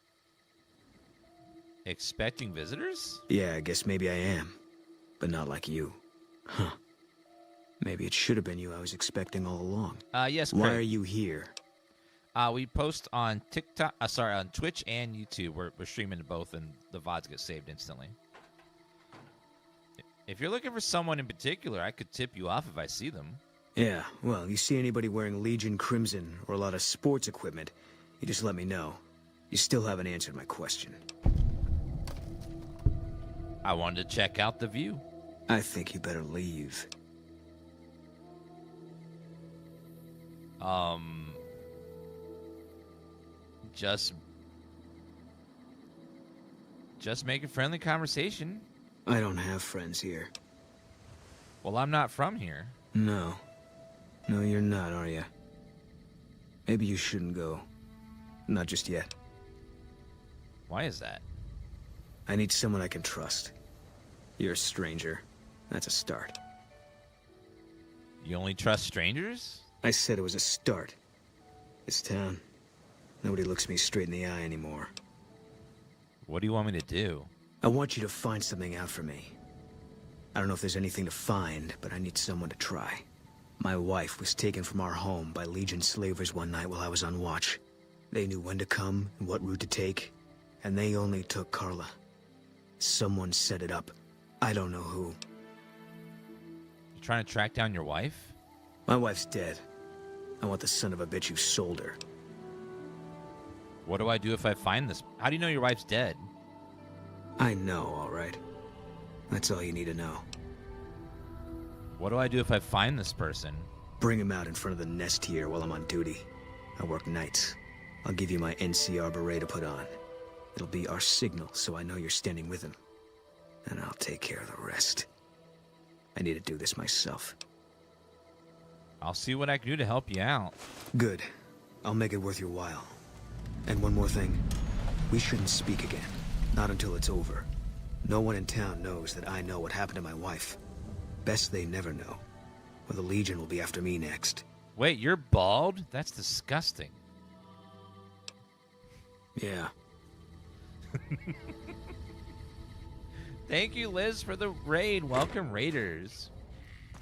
Speaker 1: Expecting visitors?
Speaker 14: Yeah, I guess maybe I am. But not like you. Huh. Maybe it should have been you I was expecting all along.
Speaker 1: Yes,
Speaker 14: Why
Speaker 1: Craig.
Speaker 14: are you here?
Speaker 1: We post on TikTok, on Twitch and YouTube. We're streaming to both, and the VODs get saved instantly. If you're looking for someone in particular, I could tip you off if I see them.
Speaker 14: Yeah, well, you see anybody wearing Legion Crimson or a lot of sports equipment, you just let me know. You still haven't answered my question.
Speaker 1: I wanted to check out the view.
Speaker 14: I think you better leave.
Speaker 1: Just make a friendly conversation.
Speaker 14: I don't have friends here.
Speaker 1: Well, I'm not from here.
Speaker 14: No. No, you're not, are you? Maybe you shouldn't go. Not just yet.
Speaker 1: Why is that?
Speaker 14: I need someone I can trust. You're a stranger. That's a start.
Speaker 1: You only trust strangers?
Speaker 14: I said it was a start. This town, nobody looks me straight in the eye anymore.
Speaker 1: What do you want me to do?
Speaker 14: I want you to find something out for me. I don't know if there's anything to find, but I need someone to try. My wife was taken from our home by Legion slavers one night while I was on watch. They knew when to come and what route to take, and they only took Carla. Someone set it up. I don't know who.
Speaker 1: You trying to track down your wife?
Speaker 14: My wife's dead. I want the son of a bitch who sold her.
Speaker 1: What do I do if I find this? How do you know your wife's dead?
Speaker 14: I know, all right. That's all you need to know.
Speaker 1: What do I do if I find this person?
Speaker 14: Bring him out in front of the nest here while I'm on duty. I work nights. I'll give you my NCR beret to put on. It'll be our signal so I know you're standing with him. And I'll take care of the rest. I need to do this myself.
Speaker 1: I'll see what I can do to help you out.
Speaker 14: Good. I'll make it worth your while. And one more thing. We shouldn't speak again. Not until it's over. No one in town knows that I know what happened to my wife. Best they never know. Or the Legion will be after me next.
Speaker 1: Wait, you're bald? That's disgusting.
Speaker 14: Yeah.
Speaker 1: Thank you, Liz, for the raid. Welcome, Raiders.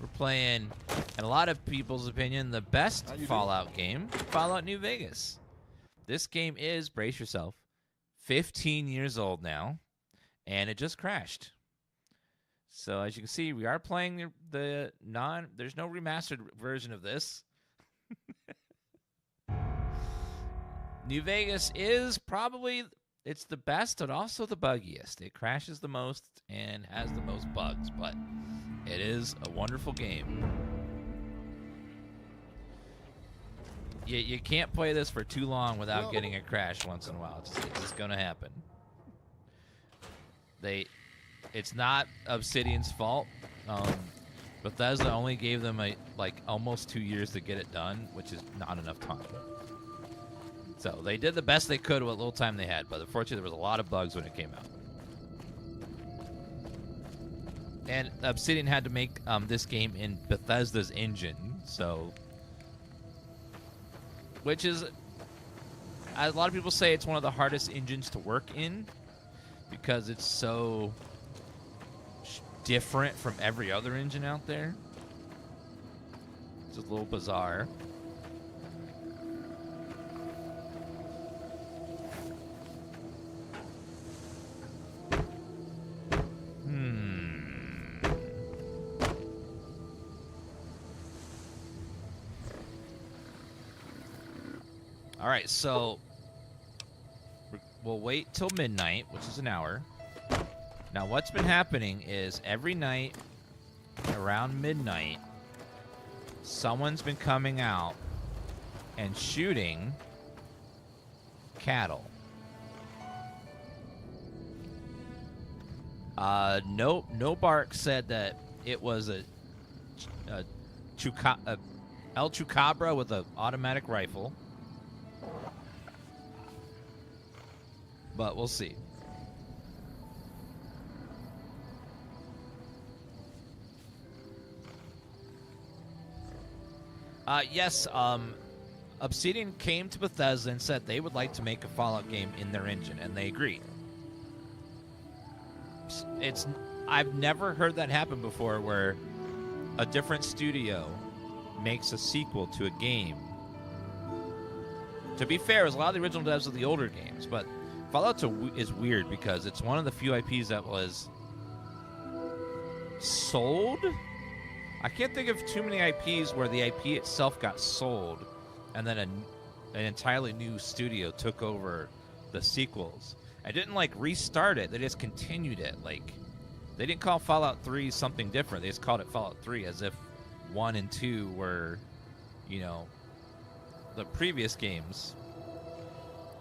Speaker 1: We're playing, in a lot of people's opinion, the best Fallout game, Fallout New Vegas. This game is, brace yourself, 15 years old now, and it just crashed. So as you can see, we are playing the there's no remastered version of this. New Vegas is probably, it's the best, but also the buggiest. It crashes the most and has the most bugs, but it is a wonderful game. You can't play this for too long without getting a crash once in a while. It's just going to happen. It's not Obsidian's fault. Bethesda only gave them almost 2 years to get it done, which is not enough time. So they did the best they could with what little time they had, but unfortunately there was a lot of bugs when it came out. And Obsidian had to make this game in Bethesda's engine, so... Which is... A lot of people say it's one of the hardest engines to work in, because it's so different from every other engine out there. It's a little bizarre. All right, so we'll wait till midnight, which is an hour. Now, what's been happening is every night around midnight, someone's been coming out and shooting cattle. No Bark said that it was a El Chupacabra with an automatic rifle. But we'll see. Yes, Obsidian came to Bethesda and said they would like to make a Fallout game in their engine, and they agreed. I've never heard that happen before, where a different studio makes a sequel to a game. To be fair, it was a lot of the original devs of the older games, but Fallout is weird because it's one of the few IPs that was sold. I can't think of too many IPs where the IP itself got sold and then an entirely new studio took over the sequels. I didn't restart it, they just continued it. They didn't call Fallout 3 something different, they just called it Fallout 3 as if 1 and 2 were, the previous games.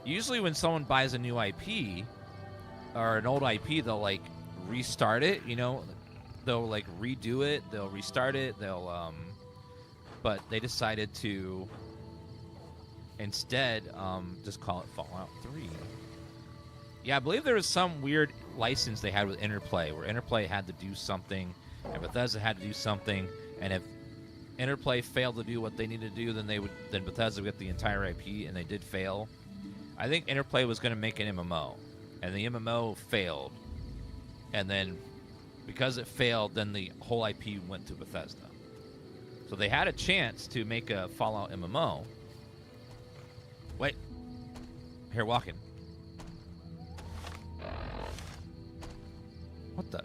Speaker 1: Usually when someone buys a new IP or an old IP, they'll restart it, they'll redo it, they'll restart it, but they decided to instead just call it Fallout 3. Yeah, I believe there was some weird license they had with Interplay, where Interplay had to do something and Bethesda had to do something, and if Interplay failed to do what they needed to do, then Bethesda would get the entire IP, and they did fail. I think Interplay was going to make an MMO, and the MMO failed. And then, because it failed, then the whole IP went to Bethesda. So they had a chance to make a Fallout MMO. Wait. Here, walking. What the?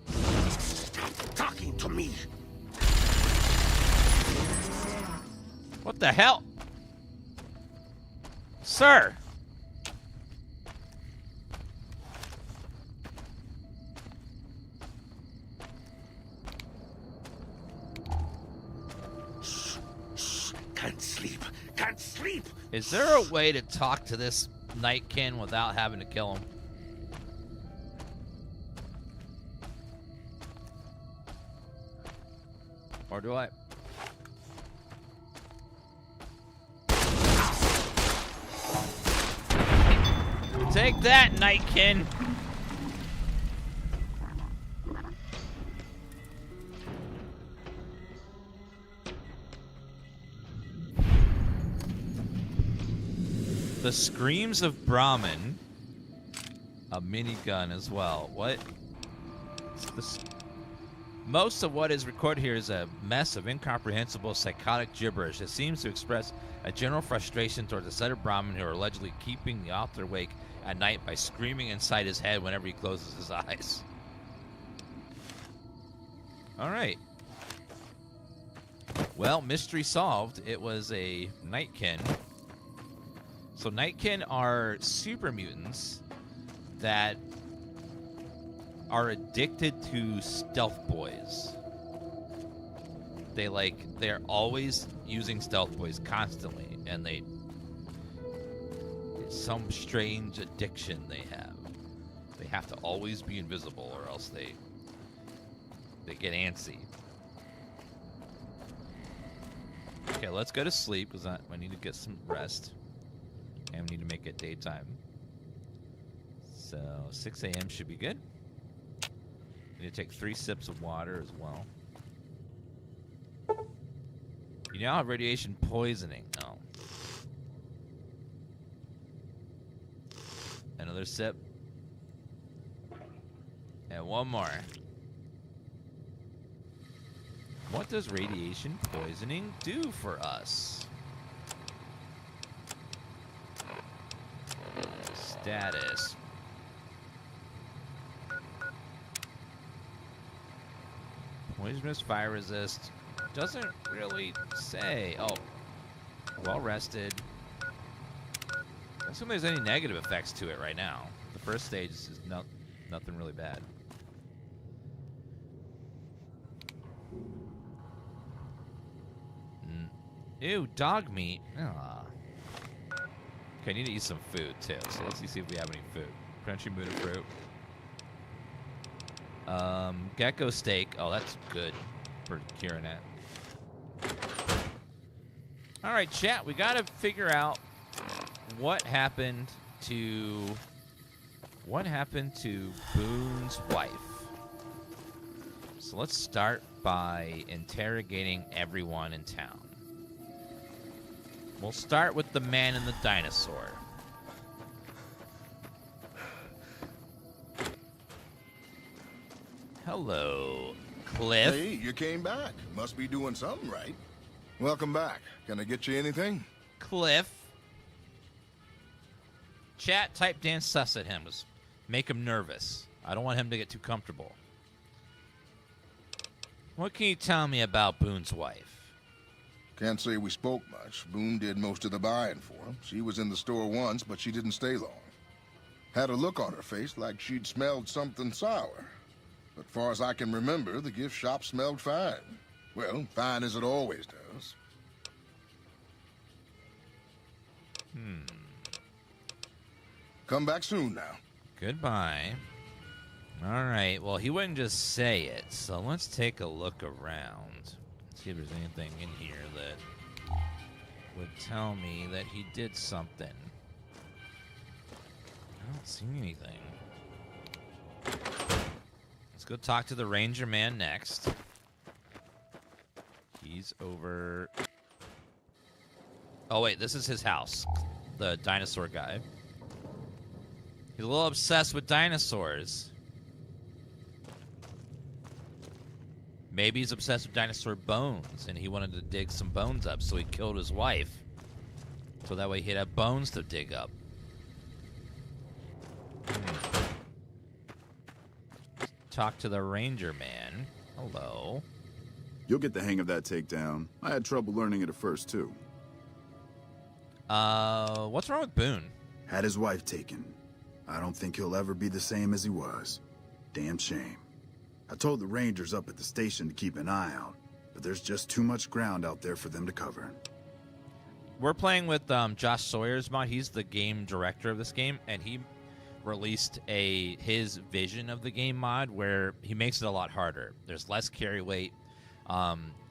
Speaker 13: Stop talking to me!
Speaker 1: What the hell? Sir!
Speaker 13: Can't sleep. Can't sleep.
Speaker 1: Is there a way to talk to this Nightkin without having to kill him? Or do I? Take that, Nightkin. The Screams of Brahmin. A minigun as well. What? Most of what is recorded here is a mess of incomprehensible psychotic gibberish. It seems to express a general frustration towards a set of Brahmin who are allegedly keeping the author awake at night by screaming inside his head whenever he closes his eyes. All right. Well, mystery solved. It was a Nightkin. So Nightkin are super mutants that are addicted to stealth boys. They're always using stealth boys constantly, and it's some strange addiction they have. They have to always be invisible, or else they get antsy. Okay, let's go to sleep because I need to get some rest, and we need to make it daytime. So 6 a.m. should be good. Need to take 3 sips of water as well. You now have radiation poisoning. Oh. Another sip. And one more. What does radiation poisoning do for us? Status. Poisonous, fire resist. Doesn't really say. Oh, well rested. I don't assume there's any negative effects to it right now. The first stage is nothing really bad. Ew, dog meat. Aww. Okay, I need to eat some food too. So let's see if we have any food. Crunchy muted fruit. Gecko steak. Oh, that's good for curing that. All right, chat. We got to figure out what happened to Boone's wife. So let's start by interrogating everyone in town. We'll start with the man and the dinosaur. Hello, Cliff.
Speaker 9: Hey, you came back. Must be doing something right. Welcome back. Can I get you anything?
Speaker 1: Cliff. Chat, type Dan sus at him. Just make him nervous. I don't want him to get too comfortable. What can you tell me about Boone's wife?
Speaker 9: Can't say we spoke much. Boone did most of the buying for him. She was in the store once, but she didn't stay long. Had a look on her face like she'd smelled something sour. But far as I can remember, the gift shop smelled fine. Well, fine as it always does. Come back soon now.
Speaker 1: Goodbye. All right. Well, he wouldn't just say it, so let's take a look around. See if there's anything in here that would tell me that he did something. I don't see anything. Let's go talk to the ranger man next. He's over... Oh, wait, this is his house. The dinosaur guy. He's a little obsessed with dinosaurs. Maybe he's obsessed with dinosaur bones, and he wanted to dig some bones up, so he killed his wife. So that way he'd have bones to dig up. Talk to the ranger man. Hello.
Speaker 10: You'll get the hang of that takedown. I had trouble learning it at first, too.
Speaker 1: What's wrong with Boone?
Speaker 10: Had his wife taken. I don't think he'll ever be the same as he was. Damn shame. I told the rangers up at the station to keep an eye out, but there's just too much ground out there for them to cover.
Speaker 1: We're playing with Josh Sawyer's mod. He's the game director of this game, and he released his vision of the game mod where he makes it a lot harder. There's less carry weight,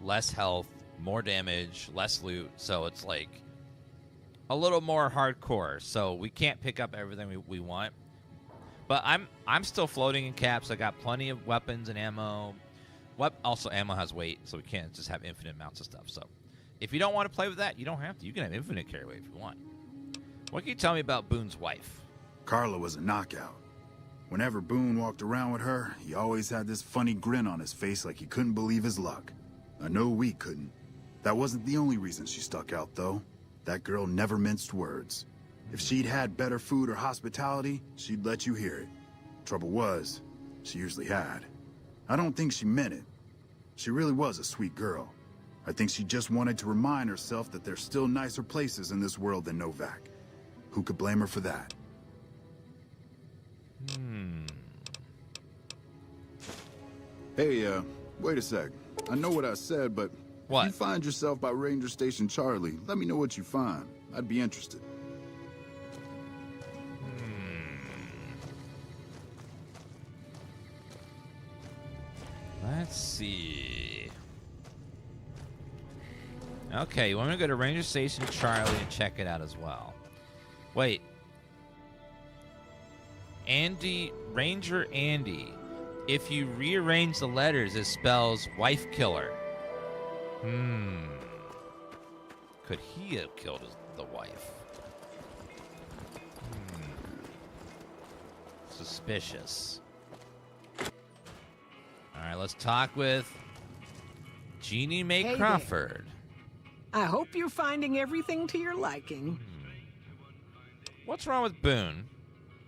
Speaker 1: less health, more damage, less loot, so it's like a little more hardcore. So we can't pick up everything we want. But I'm still floating in caps. I got plenty of weapons and ammo. Also, ammo has weight, so we can't just have infinite amounts of stuff. So if you don't want to play with that, you don't have to. You can have infinite carry weight if you want. What can you tell me about Boone's wife?
Speaker 10: Carla was a knockout. Whenever Boone walked around with her, he always had this funny grin on his face like he couldn't believe his luck. I know we couldn't. That wasn't the only reason she stuck out, though. That girl never minced words. If she'd had better food or hospitality, she'd let you hear it. Trouble was, she usually had. I don't think she meant it, She really was a sweet girl. I think she just wanted to remind herself that there's still nicer places in this world than Novak. Who could blame her for that? Hey, wait a sec. I know what I said, but
Speaker 1: what?
Speaker 10: If you find yourself by Ranger Station Charlie, let me know what you find. I'd be interested.
Speaker 1: Let's see. Okay, you want me to go to Ranger Station Charlie and check it out as well. Wait. Ranger Andy. If you rearrange the letters, it spells wife killer. Could he have killed the wife? Suspicious. All right, let's talk with Jeannie Mae
Speaker 7: Hey
Speaker 1: Crawford.
Speaker 7: I hope you're finding everything to your liking.
Speaker 1: What's wrong with Boone?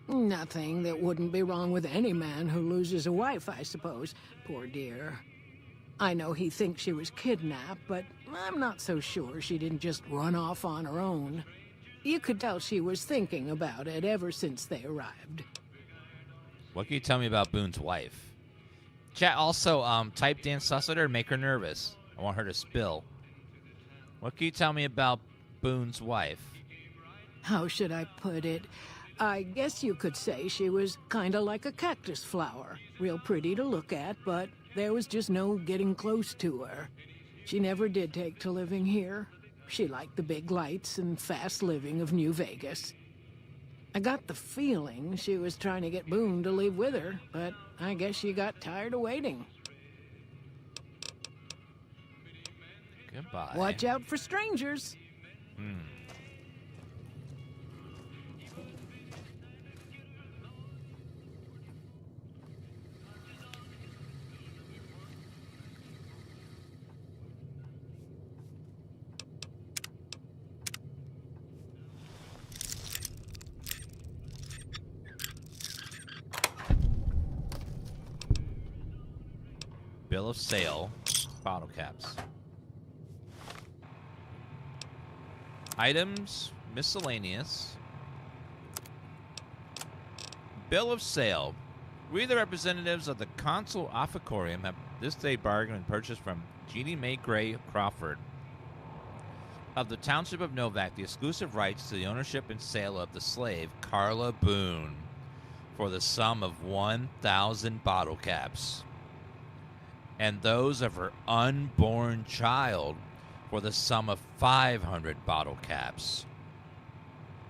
Speaker 7: Nothing that wouldn't be wrong with any man who loses a wife, I suppose. Poor dear. I know he thinks she was kidnapped, but I'm not so sure she didn't just run off on her own. You could tell she was thinking about it ever since they arrived.
Speaker 1: What can you tell me about Boone's wife? Chat, also, type Dan Sussiter and make her nervous. I want her to spill. What can you tell me about Boone's wife?
Speaker 7: How should I put it? I guess you could say she was kind of like a cactus flower. Real pretty to look at, but there was just no getting close to her. She never did take to living here. She liked the big lights and fast living of New Vegas. I got the feeling she was trying to get Boone to leave with her, but I guess she got tired of waiting.
Speaker 1: Goodbye.
Speaker 7: Watch out for strangers.
Speaker 1: Bill of sale. Bottle caps. Items. Miscellaneous. Bill of sale. We, the representatives of the Consul Officorium, have this day bargained and purchased from Jeannie Mae Gray Crawford of the Township of Novak the exclusive rights to the ownership and sale of the slave Carla Boone for the sum of 1,000 bottle caps, and those of her unborn child for the sum of 500 bottle caps.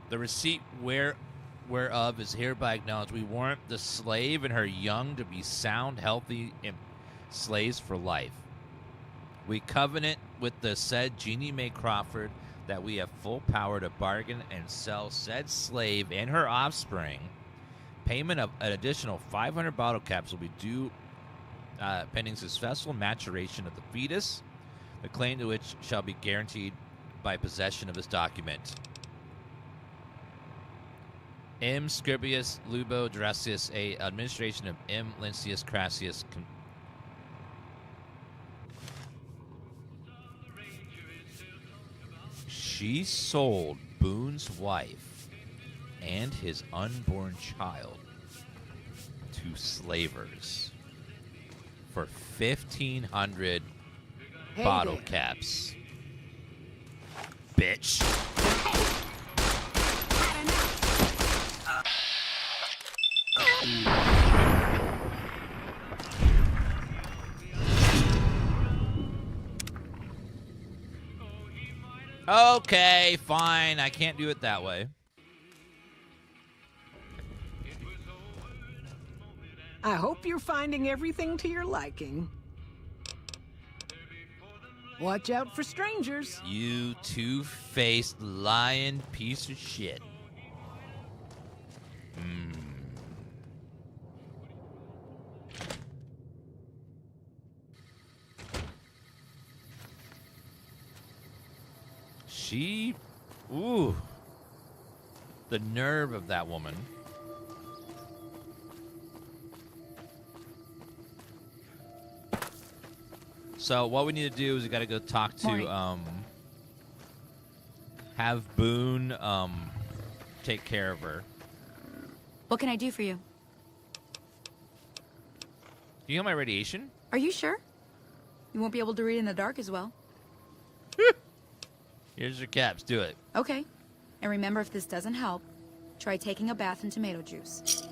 Speaker 1: The receipt whereof is hereby acknowledged. We warrant the slave and her young to be sound, healthy, and slaves for life. We covenant with the said Jeannie Mae Crawford that we have full power to bargain and sell said slave and her offspring. Payment of an additional 500 bottle caps will be due pending successful maturation of the fetus, the claim to which shall be guaranteed by possession of this document. M. Scribius Lubo Dressius, a administration of M. Lincius Crassius. She sold Boone's wife and his unborn child to slavers for 1,500 bottle caps. Bitch. Okay, fine. I can't do it that way.
Speaker 7: I hope you're finding everything to your liking. Watch out for strangers.
Speaker 1: You two-faced lying piece of shit. Ooh. The nerve of that woman. So what we need to do is we got to go talk to have Boone take care of her.
Speaker 8: What can I do for you?
Speaker 1: You know my radiation?
Speaker 8: Are you sure? You won't be able to read in the dark as well.
Speaker 1: Here's your caps. Do it.
Speaker 8: Okay. And remember, if this doesn't help, try taking a bath in tomato juice.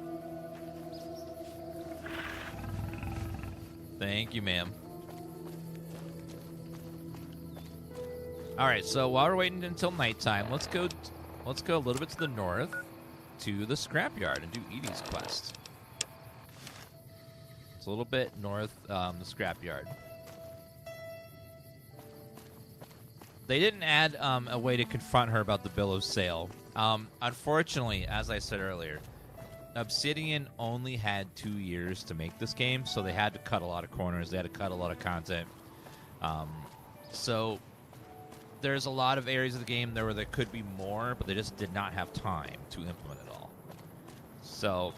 Speaker 1: Thank you, ma'am. All right, so while we're waiting until nighttime, let's go a little bit to the north to the scrapyard and do Edie's quest. It's a little bit north, the scrapyard. They didn't add a way to confront her about the bill of sale. Unfortunately, as I said earlier, Obsidian only had 2 years to make this game, so they had to cut a lot of corners. They had to cut a lot of content. So there's a lot of areas of the game where there could be more, but they just did not have time to implement it all. So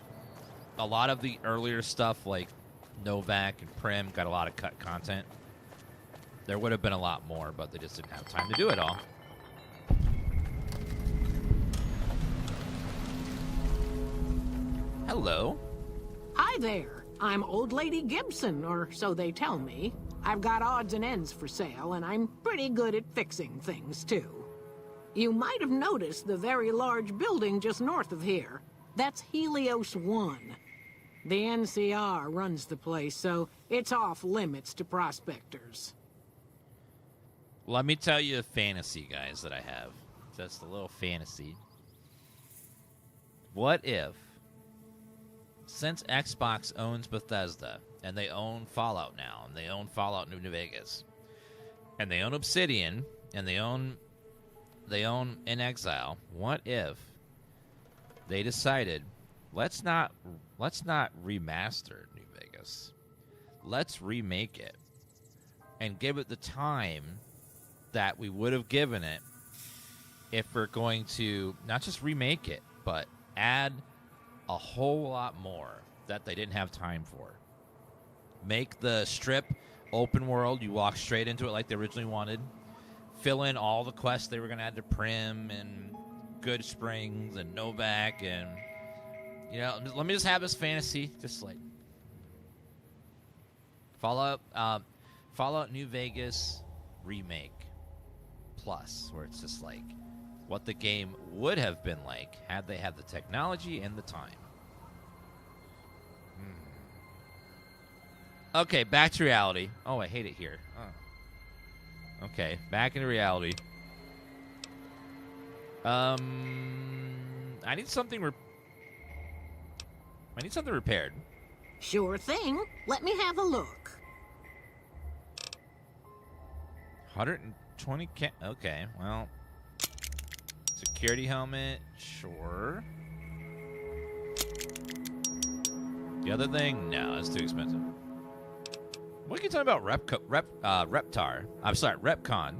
Speaker 1: a lot of the earlier stuff like Novak and Prim got a lot of cut content. There would have been a lot more, but they just didn't have time to do it all. Hello.
Speaker 7: Hi there. I'm Old Lady Gibson, or so they tell me. I've got odds and ends for sale, and I'm pretty good at fixing things, too. You might have noticed the very large building just north of here. That's Helios 1. The NCR runs the place, so it's off limits to prospectors.
Speaker 1: Let me tell you a fantasy, guys, that I have. Just a little fantasy. What if, since Xbox owns Bethesda, and they own Fallout now, and they own Fallout New Vegas, and they own Obsidian, and they own In Exile, what if they decided, let's not remaster New Vegas. Let's remake it and give it the time that we would have given it if we're going to not just remake it, but add a whole lot more that they didn't have time for. Make the strip open world. You walk straight into it like they originally wanted. Fill in all the quests they were going to add to Prim and Good Springs and Novak. And, you know, let me just have this fantasy. Just like Fallout New Vegas remake plus, where it's just like what the game would have been like had they had the technology and the time. Okay, back to reality. Oh, I hate it here. Oh. Okay, back into reality. I need something repaired.
Speaker 7: Sure thing. Let me have a look.
Speaker 1: 120 okay, well. Security helmet, sure. The other thing, no, that's too expensive. What are you talking about, Reptar? I'm sorry, Repcon.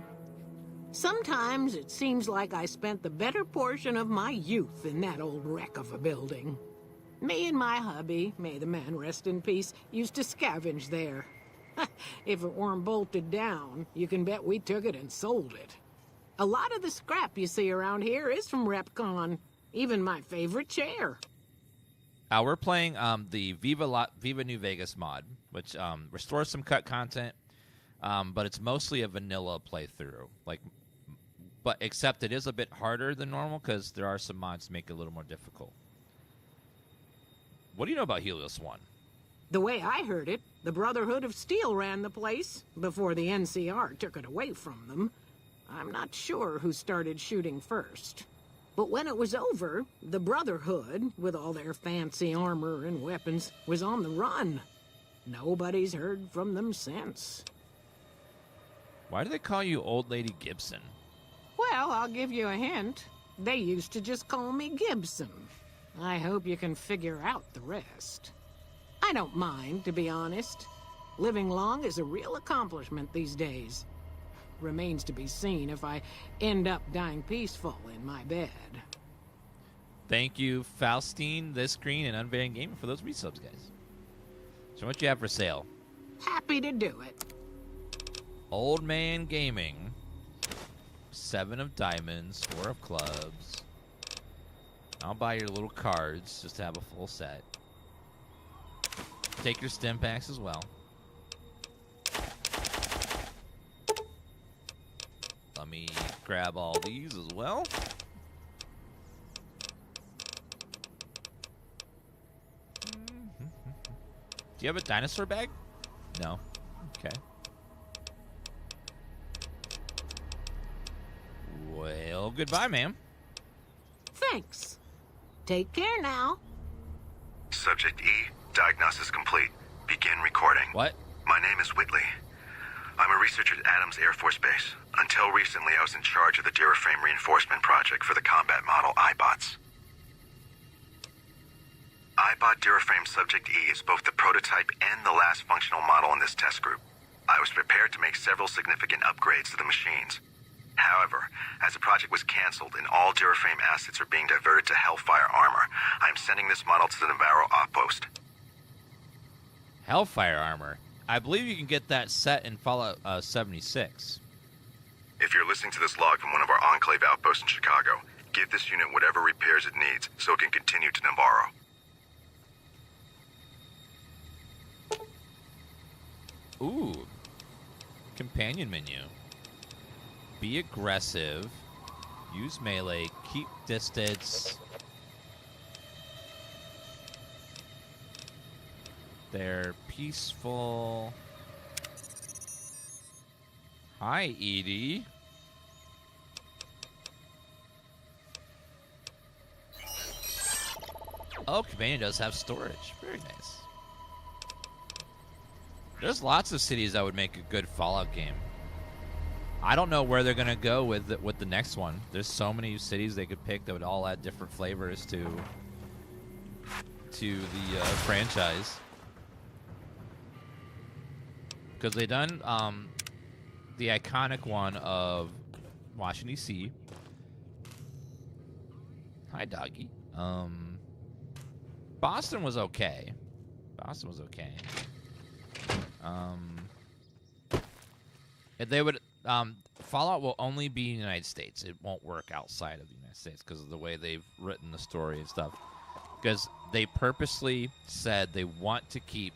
Speaker 7: Sometimes it seems like I spent the better portion of my youth in that old wreck of a building. Me and my hubby, may the man rest in peace, used to scavenge there. If it weren't bolted down, you can bet we took it and sold it. A lot of the scrap you see around here is from Repcon. Even my favorite chair.
Speaker 1: We're playing the Viva New Vegas mod, which restores some cut content, but it's mostly a vanilla playthrough. But except it is a bit harder than normal because there are some mods to make it a little more difficult. What do you know about Helios 1?
Speaker 7: The way I heard it, the Brotherhood of Steel ran the place before the NCR took it away from them. I'm not sure who started shooting first. But when it was over, the Brotherhood, with all their fancy armor and weapons, was on the run. Nobody's heard from them since.
Speaker 1: Why do they call you Old Lady Gibson?
Speaker 7: Well, I'll give you a hint. They used to just call me Gibson. I hope you can figure out the rest. I don't mind, to be honest. Living long is a real accomplishment these days. Remains to be seen if I end up dying peaceful in my bed.
Speaker 1: Thank you, Faustine, This Green, and Unveiling Gaming for those resubs, guys. So what you have for sale?
Speaker 7: Happy to do it.
Speaker 1: Old man gaming. 7 of diamonds, 4 of clubs. I'll buy your little cards just to have a full set. Take your stim packs as well. Let me grab all these as well. Do you have a dinosaur bag? No. Okay. Well, goodbye, ma'am.
Speaker 15: Thanks. Take care now.
Speaker 16: Subject E, diagnosis complete. Begin recording.
Speaker 1: What?
Speaker 16: My name is Whitley. I'm a researcher at Adams Air Force Base. Until recently, I was in charge of the Duraframe reinforcement project for the combat model iBots. iBot Duraframe Subject E is both the prototype and the last functional model in this test group. I was prepared to make several significant upgrades to the machines. However, as the project was canceled and all Duraframe assets are being diverted to Hellfire armor, I am sending this model to the Navarro outpost.
Speaker 1: Hellfire armor? I believe you can get that set in Fallout 76.
Speaker 16: If you're listening to this log from one of our Enclave outposts in Chicago, give this unit whatever repairs it needs so it can continue to Navarro.
Speaker 1: Ooh. Companion menu. Be aggressive. Use melee. Keep distance. They're peaceful. Hi, Edie. Oh, companion does have storage. Very nice. There's lots of cities that would make a good Fallout game. I don't know where they're gonna go with the next one. There's so many cities they could pick that would all add different flavors to the franchise. Because they done the iconic one of Washington D.C. Hi, doggy. Boston was okay. Boston was okay. If they would, Fallout will only be in the United States. It won't work outside of the United States because of the way they've written the story and stuff. Because they purposely said they want to keep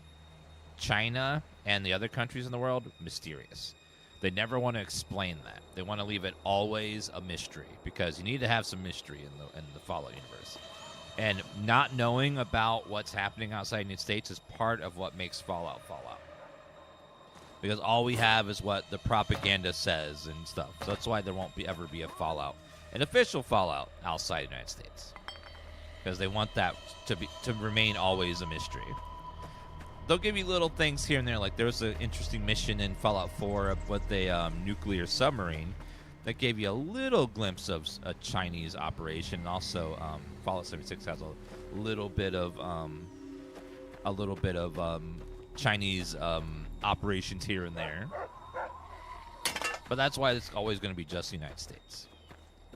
Speaker 1: China and the other countries in the world mysterious. They never want to explain that. They want to leave it always a mystery because you need to have some mystery in the Fallout universe. And not knowing about what's happening outside the United States is part of what makes Fallout Fallout. Because all we have is what the propaganda says and stuff. So that's why there won't ever be a Fallout, an official Fallout outside the United States. Because they want that to remain always a mystery. They'll give you little things here and there, like there was an interesting mission in Fallout 4 with a nuclear submarine that gave you a little glimpse of a Chinese operation. And also, Fallout 76 has a little bit of Chinese operations here and there. But that's why it's always going to be just the United States,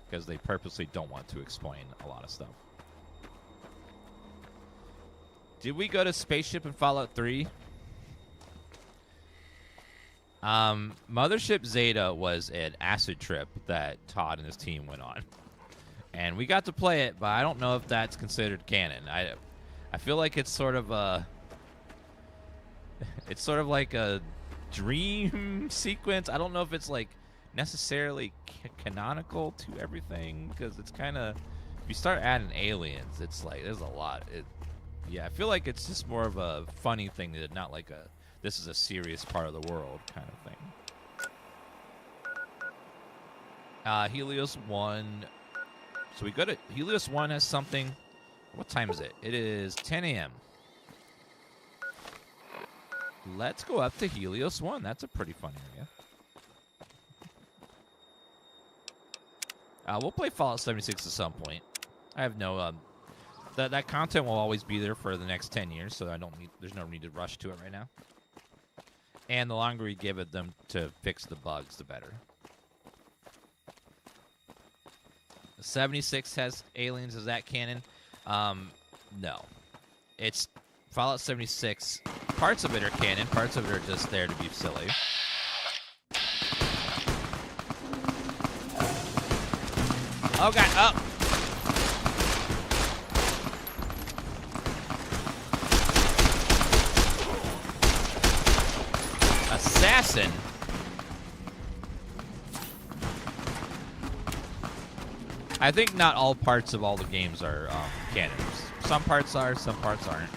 Speaker 1: because they purposely don't want to explain a lot of stuff. Did we go to Spaceship in Fallout 3? Mothership Zeta was an acid trip that Todd and his team went on. And we got to play it, but I don't know if that's considered canon. I feel like it's sort of a... It's sort of like a dream sequence. I don't know if it's like necessarily canonical to everything, because it's kind of... If you start adding aliens, it's like there's a lot. Yeah, I feel like it's just more of a funny thing, that not like a this is a serious part of the world kind of thing. Helios 1. So we go to Helios 1 has something. What time is it? It is 10 a.m. Let's go up to Helios 1. That's a pretty fun area. We'll play Fallout 76 at some point. I have no... That content will always be there for the next 10 years, so there's no need to rush to it right now. And the longer we give it them to fix the bugs, the better. 76 has aliens. Is that canon? No. It's Fallout 76. Parts of it are canon. Parts of it are just there to be silly. Oh, God. Oh. Assassin. I think not all parts of all the games are canon. Some parts are, some parts aren't.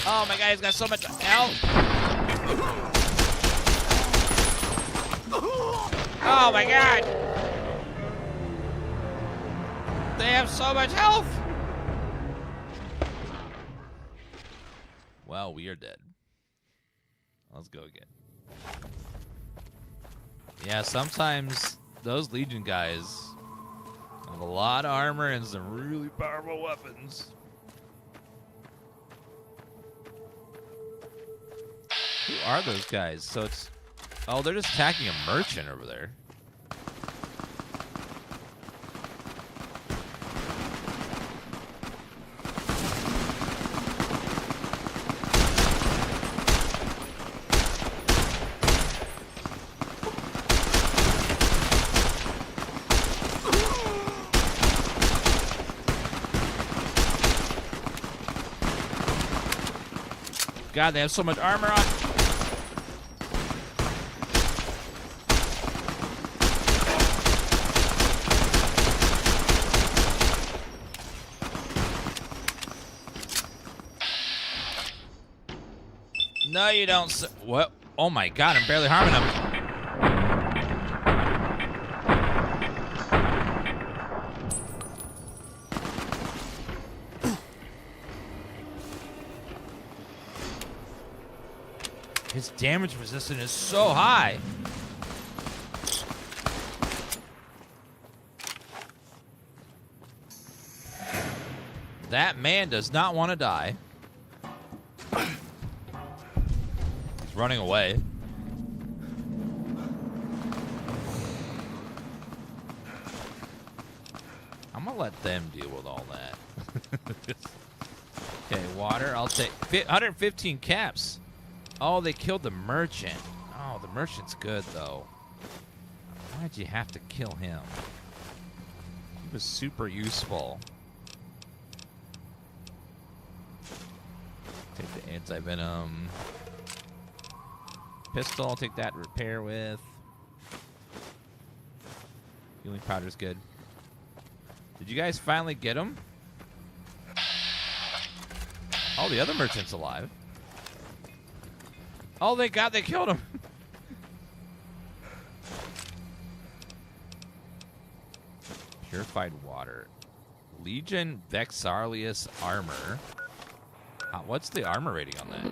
Speaker 1: Oh my God, he's got so much health. Oh my God. They have so much health. Well, we are dead. Let's go again. Yeah, sometimes those Legion guys have a lot of armor and some really powerful weapons. Who are those guys? So it's... Oh, they're just attacking a merchant over there. God, they have so much armor on. No, you don't. What? Oh my God, I'm barely harming him. His damage resistance is so high. That man does not want to die. Running away. I'm gonna let them deal with all that. Okay, water. I'll take 115 caps. Oh, they killed the merchant. Oh, the merchant's good though. Why'd you have to kill him? He was super useful. Take the anti-venom. Pistol, I'll take that to repair with. Healing powder's good. Did you guys finally get him? Oh, the other merchant's alive. Oh, thank God they killed him. Purified water. Legion Vexarlius armor. What's the armor rating on that?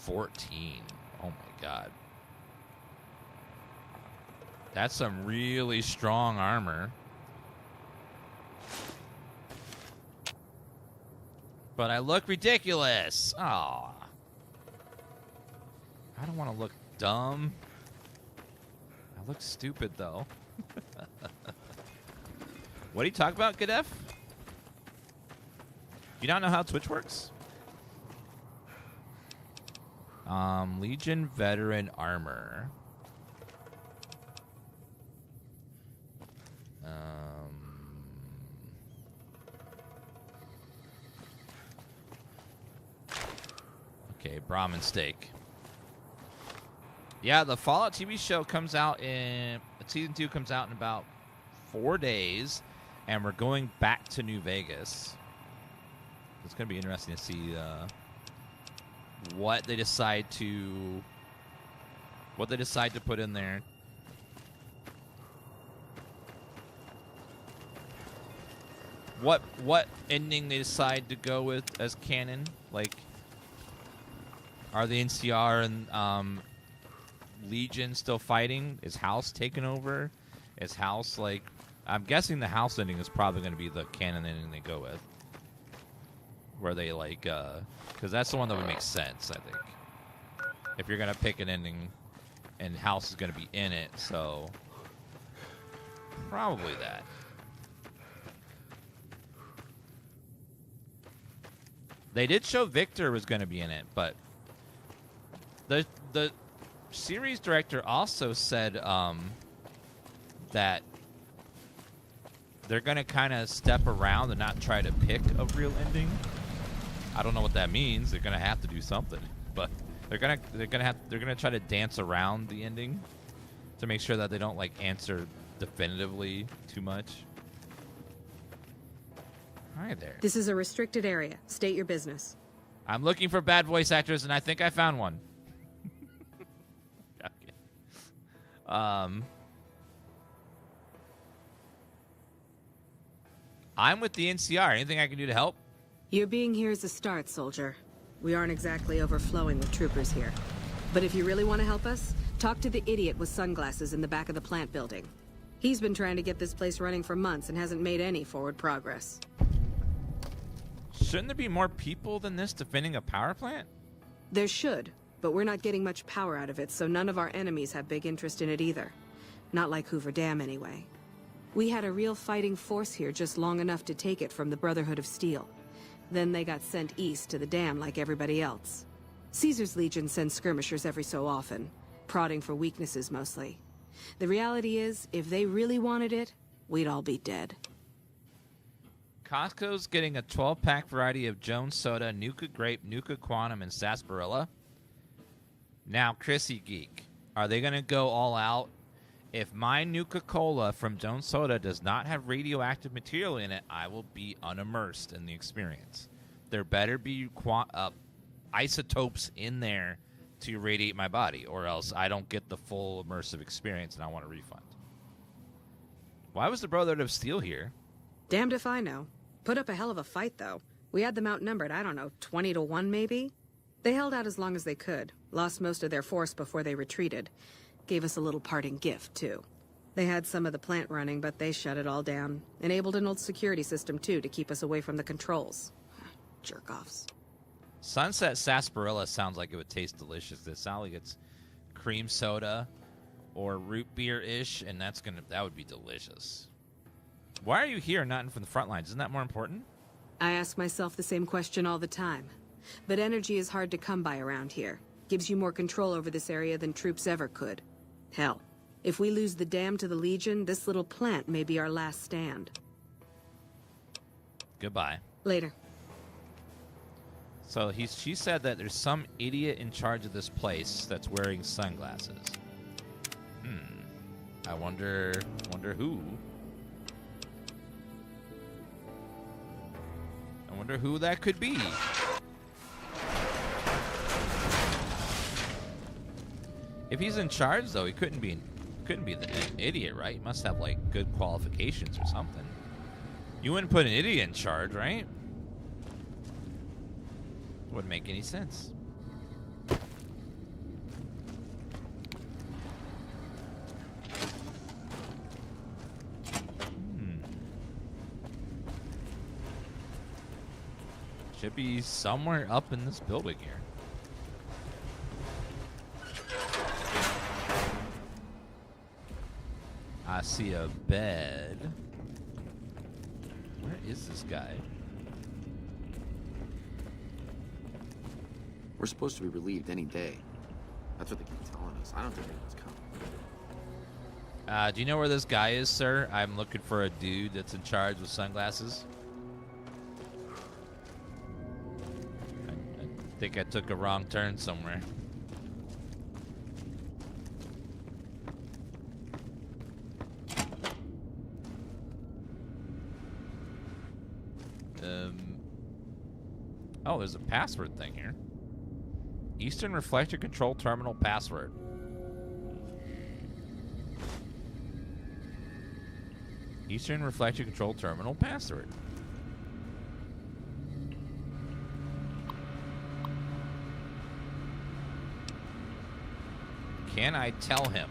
Speaker 1: 14. Oh my God. That's some really strong armor. But I look ridiculous. Aw. I don't want to look dumb. I look stupid though. What do you talk about, Gadef? You don't know how Twitch works? Legion Veteran Armor. Okay, Brahmin Steak. Yeah, the Fallout TV show comes out in... Season 2 comes out in about 4 days, and we're going back to New Vegas. It's going to be interesting to see what they decide to put in there. What ending they decide to go with as canon, like Are the NCR and Legion still fighting? Is House taken over? Is House like... I'm guessing the House ending is probably going to be the canon ending they go with. Where they like... Because that's the one that would make sense, I think. If you're going to pick an ending and House is going to be in it, so... Probably that. They did show Victor was going to be in it, but... The series director also said that they're going to kind of step around and not try to pick a real ending. I don't know what that means. They're going to have to do something, but they're going to try to dance around the ending to make sure that they don't like answer definitively too much. Hi there.
Speaker 17: This is a restricted area. State your business.
Speaker 1: I'm looking for bad voice actors, and I think I found one. Okay. I'm with the NCR. Anything I can do to help?
Speaker 17: Your being here is a start, soldier. We aren't exactly overflowing with troopers here. But if you really want to help us, talk to the idiot with sunglasses in the back of the plant building. He's been trying to get this place running for months and hasn't made any forward progress.
Speaker 1: Shouldn't there be more people than this defending a power plant?
Speaker 17: There should, but we're not getting much power out of it, so none of our enemies have big interest in it either. Not like Hoover Dam, anyway. We had a real fighting force here just long enough to take it from the Brotherhood of Steel. Then they got sent east to the dam like everybody else. Caesar's Legion sends skirmishers every so often, prodding for weaknesses mostly. The reality is, if they really wanted it, we'd all be dead.
Speaker 1: Costco's getting a 12-pack variety of Jones Soda, Nuka Grape, Nuka Quantum, and Sarsaparilla. Now, Chrissy Geek, are they going to go all out? If my Nuka-Cola from Jones Soda does not have radioactive material in it, I will be unimmersed in the experience. There better be isotopes in there to irradiate my body, or else I don't get the full immersive experience and I want a refund. Why was the Brotherhood of Steel here?
Speaker 17: Damned if I know. Put up a hell of a fight, though. We had them outnumbered, I don't know, 20-1 maybe? They held out as long as they could, lost most of their force before they retreated. Gave us a little parting gift, too. They had some of the plant running, but they shut it all down. Enabled an old security system, too, to keep us away from the controls. Jerk-offs.
Speaker 1: Sunset Sarsaparilla sounds like it would taste delicious. It sounds like it's cream soda or root beer-ish, and that would be delicious. Why are you here, not from the front lines? Isn't that more important?
Speaker 17: I ask myself the same question all the time. But energy is hard to come by around here. Gives you more control over this area than troops ever could. Hell, if we lose the dam to the Legion, this little plant may be our last stand.
Speaker 1: Goodbye.
Speaker 17: Later.
Speaker 1: So she said that there's some idiot in charge of this place that's wearing sunglasses. I wonder who. I wonder who that could be. If he's in charge, though, he couldn't be an idiot, right? He must have like good qualifications or something. You wouldn't put an idiot in charge, right? Wouldn't make any sense. Should be somewhere up in this building here. I see a bed. Where is this guy?
Speaker 18: We're supposed to be relieved any day. That's what they keep telling us. I don't think anyone's coming.
Speaker 1: Do you know where this guy is, sir? I'm looking for a dude that's in charge with sunglasses. I think I took a wrong turn somewhere. Oh, there's a password thing here. Eastern Reflector Control Terminal password. Eastern Reflector Control Terminal password. Can I tell him?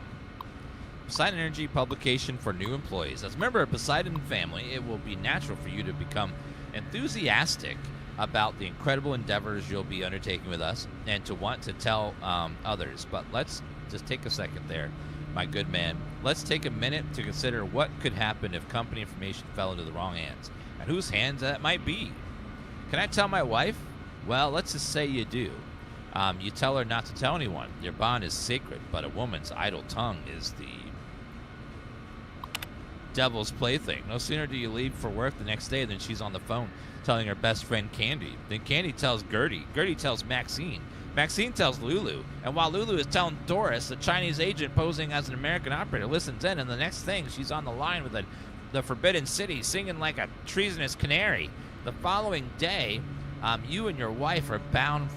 Speaker 1: Poseidon Energy publication for new employees. As a member of Poseidon family, it will be natural for you to become enthusiastic about the incredible endeavors you'll be undertaking with us and to want to tell others. But let's just take a second there, my good man. Let's take a minute to consider what could happen if company information fell into the wrong hands, and whose hands that might be. Can I tell my wife? Well, let's just say you do. You tell her not to tell anyone. Your bond is sacred, but a woman's idle tongue is the devil's plaything. No sooner do you leave for work the next day than she's on the phone telling her best friend Candy. Then Candy tells Gertie. Gertie tells Maxine. Maxine tells Lulu. And while Lulu is telling Doris, the Chinese agent posing as an American operator listens in, and the next thing, she's on the line with the Forbidden City singing like a treasonous canary. The following day, you and your wife are bound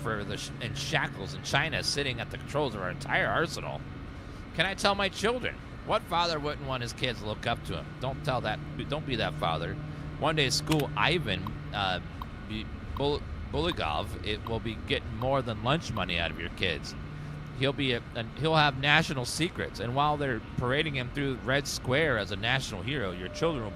Speaker 1: in shackles in China, sitting at the controls of our entire arsenal. Can I tell my children? What father wouldn't want his kids to look up to him? Don't be that father. One day at school, Ivan Buligov, it will be getting more than lunch money out of your kids. He'll have national secrets, and while they're parading him through Red Square as a national hero, your children will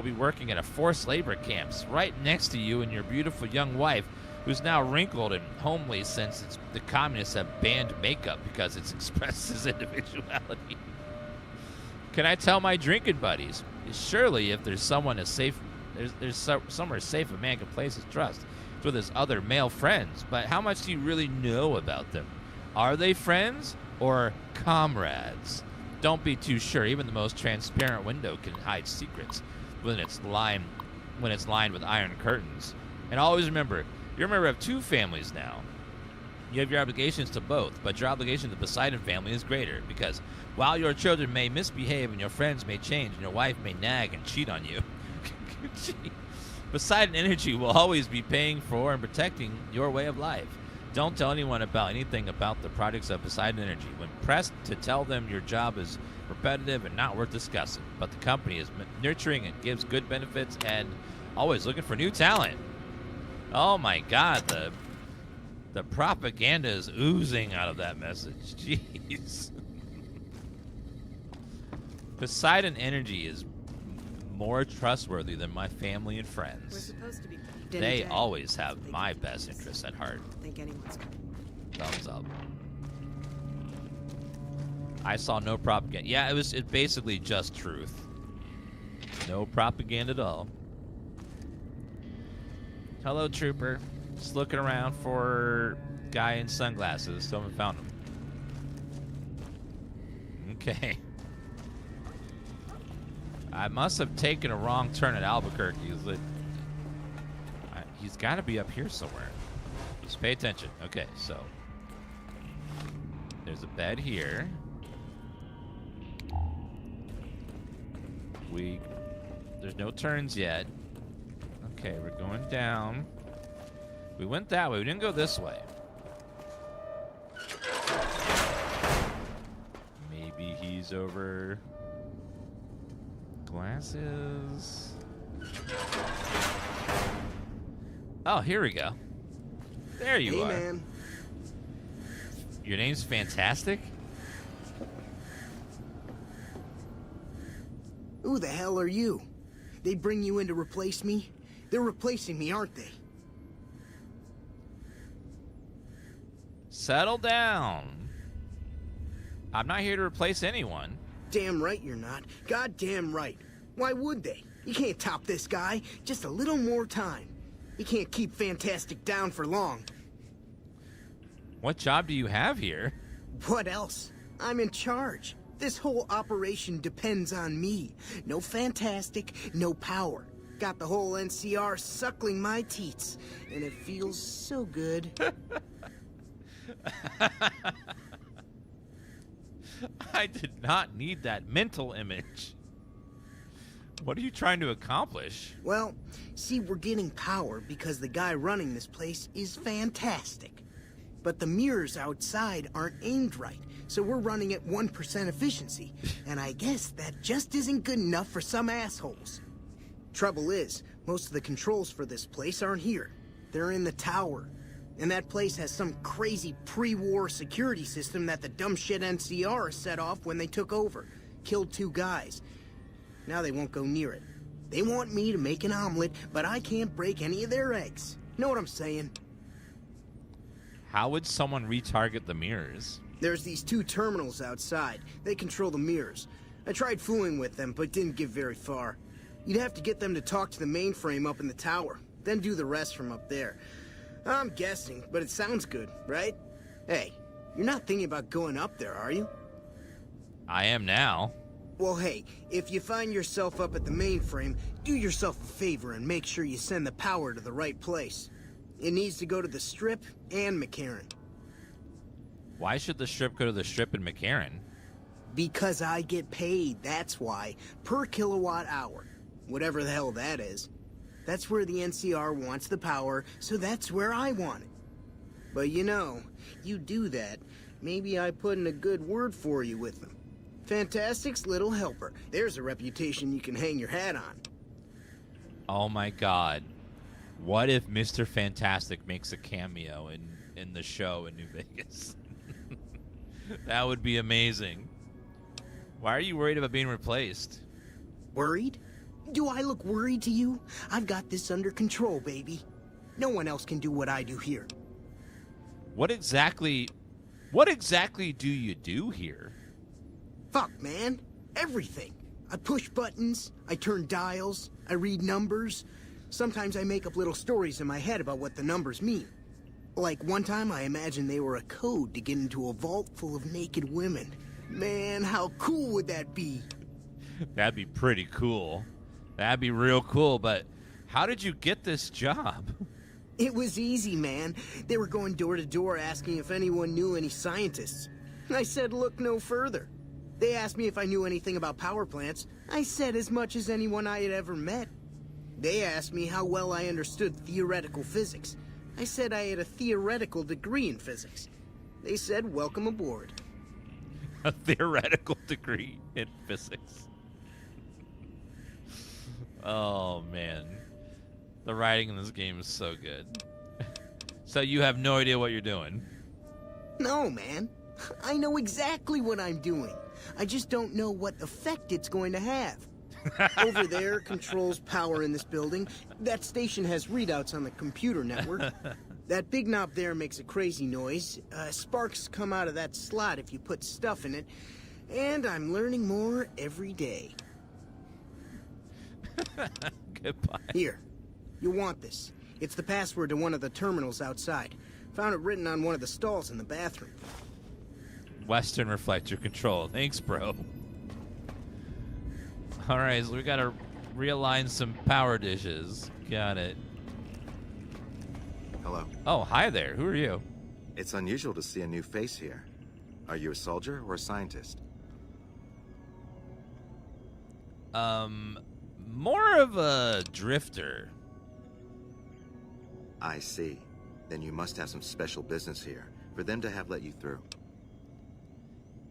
Speaker 1: be working at a forced labor camps right next to you and your beautiful young wife, who's now wrinkled and homely since the communists have banned makeup because it expresses individuality. Can I tell my drinking buddies? Surely, if there's somewhere safe a man can place his trust, it's with his other male friends. But how much do you really know about them? Are they friends or comrades? Don't be too sure. Even the most transparent window can hide secrets when it's lined with iron curtains. And always remember, you're a member of two families now. You have your obligations to both, but your obligation to the Poseidon family is greater, because while your children may misbehave and your friends may change and your wife may nag and cheat on you, Poseidon Energy will always be paying for and protecting your way of life. Don't tell anyone about anything about the products of Poseidon Energy. When pressed to tell them, your job is repetitive and not worth discussing, but the company is nurturing and gives good benefits and always looking for new talent. Oh my God, the propaganda is oozing out of that message. Jeez. Poseidon Energy is more trustworthy than my family and friends.
Speaker 17: We're supposed to be.
Speaker 1: They always have my best interests at heart.
Speaker 17: I think anyone's coming.
Speaker 1: Thumbs up. I saw no propaganda. Yeah, it's basically just truth. No propaganda at all. Hello, trooper. Just looking around for guy in sunglasses. Someone found him. Okay. I must have taken a wrong turn at Albuquerque. He's got to be up here somewhere. Just pay attention. Okay, so there's a bed here. There's no turns yet. Okay, we're going down. We went that way. We didn't go this way. Maybe he's over. Glasses. Oh, here we go. There you are. Hey, man. Your name's Fantastic?
Speaker 19: Who the hell are you? They bring you in to replace me? They're replacing me, aren't they?
Speaker 1: Settle down. I'm not here to replace anyone.
Speaker 19: Damn right you're not. Goddamn right. Why would they? You can't top this guy. Just a little more time. You can't keep Fantastic down for long.
Speaker 1: What job do you have here?
Speaker 19: What else? I'm in charge. This whole operation depends on me. No Fantastic, no power. Got the whole NCR suckling my teats, and it feels so good.
Speaker 1: I did not need that mental image. What are you trying to accomplish?
Speaker 19: Well, see, we're getting power because the guy running this place is fantastic. But the mirrors outside aren't aimed right, so we're running at 1% efficiency. And I guess that just isn't good enough for some assholes. Trouble is, most of the controls for this place aren't here. They're in the tower. And that place has some crazy pre-war security system that the dumb shit NCR set off when they took over. Killed 2 guys. Now they won't go near it. They want me to make an omelet, but I can't break any of their eggs. Know what I'm saying?
Speaker 1: How would someone retarget the mirrors?
Speaker 19: There's these 2 terminals outside. They control the mirrors. I tried fooling with them, but didn't get very far. You'd have to get them to talk to the mainframe up in the tower, then do the rest from up there. I'm guessing, but it sounds good, right? Hey, you're not thinking about going up there, are you?
Speaker 1: I am now.
Speaker 19: Well, hey, if you find yourself up at the mainframe, do yourself a favor and make sure you send the power to the right place. It needs to go to the Strip and McCarran.
Speaker 1: Why should the Strip go to the Strip and McCarran?
Speaker 19: Because I get paid, that's why. Per kilowatt hour. Whatever the hell that is. That's where the NCR wants the power, so that's where I want it. But you know, you do that, maybe I put in a good word for you with them. Fantastic's little helper. There's a reputation you can hang your hat on.
Speaker 1: Oh my god. What if Mr. Fantastic makes a cameo in the show in New Vegas? That would be amazing. Why are you worried about being replaced?
Speaker 19: Worried? Do I look worried to you? I've got this under control, baby. No one else can do what I do here.
Speaker 1: What exactly do you do here?
Speaker 19: Fuck, man. Everything. I push buttons, I turn dials, I read numbers. Sometimes I make up little stories in my head about what the numbers mean. Like one time I imagined they were a code to get into a vault full of naked women. Man, how cool would that be?
Speaker 1: That'd be pretty cool. That'd be real cool, but how did you get this job?
Speaker 19: It was easy, man. They were going door to door asking if anyone knew any scientists. I said look no further. They asked me if I knew anything about power plants. I said as much as anyone I had ever met. They asked me how well I understood theoretical physics. I said I had a theoretical degree in physics. They said welcome aboard.
Speaker 1: A theoretical degree in physics. Oh, man. The writing in this game is so good. So you have no idea what you're doing?
Speaker 19: No, man. I know exactly what I'm doing. I just don't know what effect it's going to have. Over there controls power in this building. That station has readouts on the computer network. That big knob there makes a crazy noise. Sparks come out of that slot if you put stuff in it. And I'm learning more every day.
Speaker 1: Goodbye.
Speaker 19: Here. You'll want this. It's the password to one of the terminals outside. Found it written on one of the stalls in the bathroom.
Speaker 1: Western reflector control. Thanks, bro. All right, so we got to realign some power dishes. Got it.
Speaker 16: Hello.
Speaker 1: Oh, hi there. Who are you?
Speaker 16: It's unusual to see a new face here. Are you a soldier or a scientist?
Speaker 1: More of a drifter.
Speaker 16: I see. Then you must have some special business here for them to have let you through.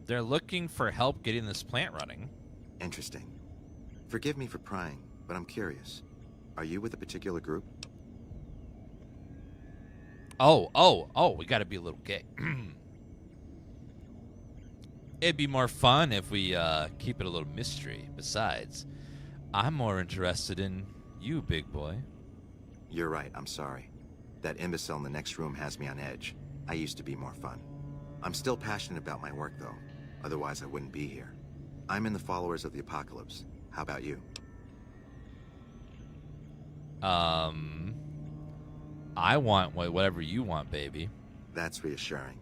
Speaker 1: They're looking for help getting this plant running.
Speaker 16: Interesting. Forgive me for prying, but I'm curious. Are you with a particular group?
Speaker 1: Oh, we gotta be a little gay. It'd be more fun if we keep it a little mystery. Besides, I'm more interested in you, big boy.
Speaker 16: You're right, I'm sorry. That imbecile in the next room has me on edge. I used to be more fun. I'm still passionate about my work, though. Otherwise, I wouldn't be here. I'm in the Followers of the Apocalypse. How about you?
Speaker 1: I want whatever you want, baby.
Speaker 16: That's reassuring.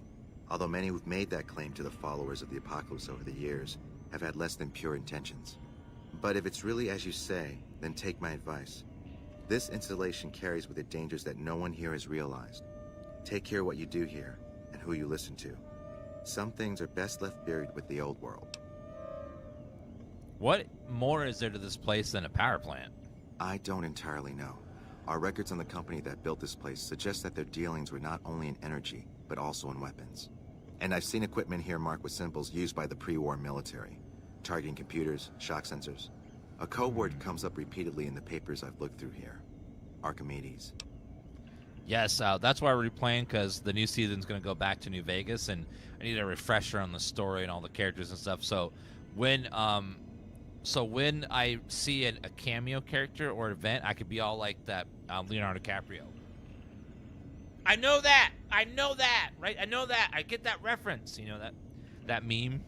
Speaker 16: Although many who've made that claim to the Followers of the Apocalypse over the years have had less than pure intentions. But if it's really as you say, then take my advice. This installation carries with it dangers that no one here has realized. Take care what you do here, and who you listen to. Some things are best left buried with the old world.
Speaker 1: What more is there to this place than a power plant?
Speaker 16: I don't entirely know. Our records on the company that built this place suggest that their dealings were not only in energy, but also in weapons. And I've seen equipment here marked with symbols used by the pre-war military. Targeting computers, shock sensors. A code word comes up repeatedly in the papers I've looked through here. Archimedes.
Speaker 1: Yes, that's why we're replaying, because the new season's going to go back to New Vegas, and I need a refresher on the story and all the characters and stuff. So when I see a cameo character or event, I could be all like that Leonardo DiCaprio. I know that, right? I know that. I get that reference. You know that meme.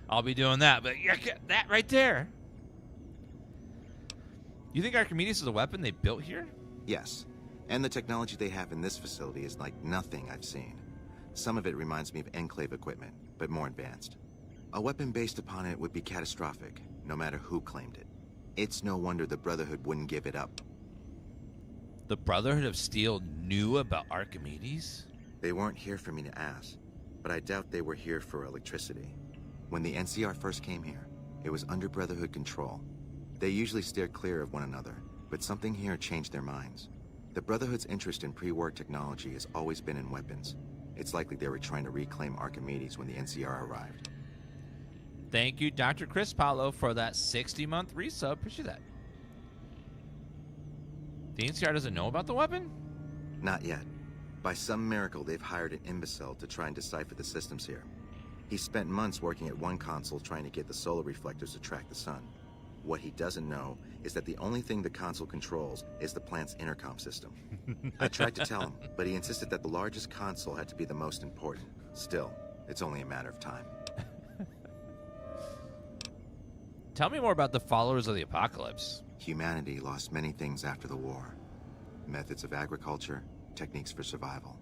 Speaker 1: I'll be doing that, but yeah, that right there. You think Archimedes is a weapon they built here?
Speaker 16: Yes, and the technology they have in this facility is like nothing I've seen. Some of it reminds me of Enclave equipment, but more advanced. A weapon based upon it would be catastrophic, no matter who claimed it. It's no wonder the Brotherhood wouldn't give it up.
Speaker 1: The Brotherhood of Steel knew about Archimedes?
Speaker 16: They weren't here for me to ask, but I doubt they were here for electricity. When the NCR first came here, it was under Brotherhood control. They usually steer clear of one another, but something here changed their minds. The Brotherhood's interest in pre-war technology has always been in weapons. It's likely they were trying to reclaim Archimedes when the NCR arrived.
Speaker 1: Thank you, Dr. Chris Paulo, for that 60-month resub. Appreciate that. The NCR doesn't know about the weapon?
Speaker 16: Not yet. By some miracle, they've hired an imbecile to try and decipher the systems here. He spent months working at one console trying to get the solar reflectors to track the sun. What he doesn't know is that the only thing the console controls is the plant's intercom system. I tried to tell him, but he insisted that the largest console had to be the most important. Still, it's only a matter of time.
Speaker 1: Tell me more about the followers of the apocalypse.
Speaker 16: Humanity lost many things after the war. Methods of agriculture, techniques for survival.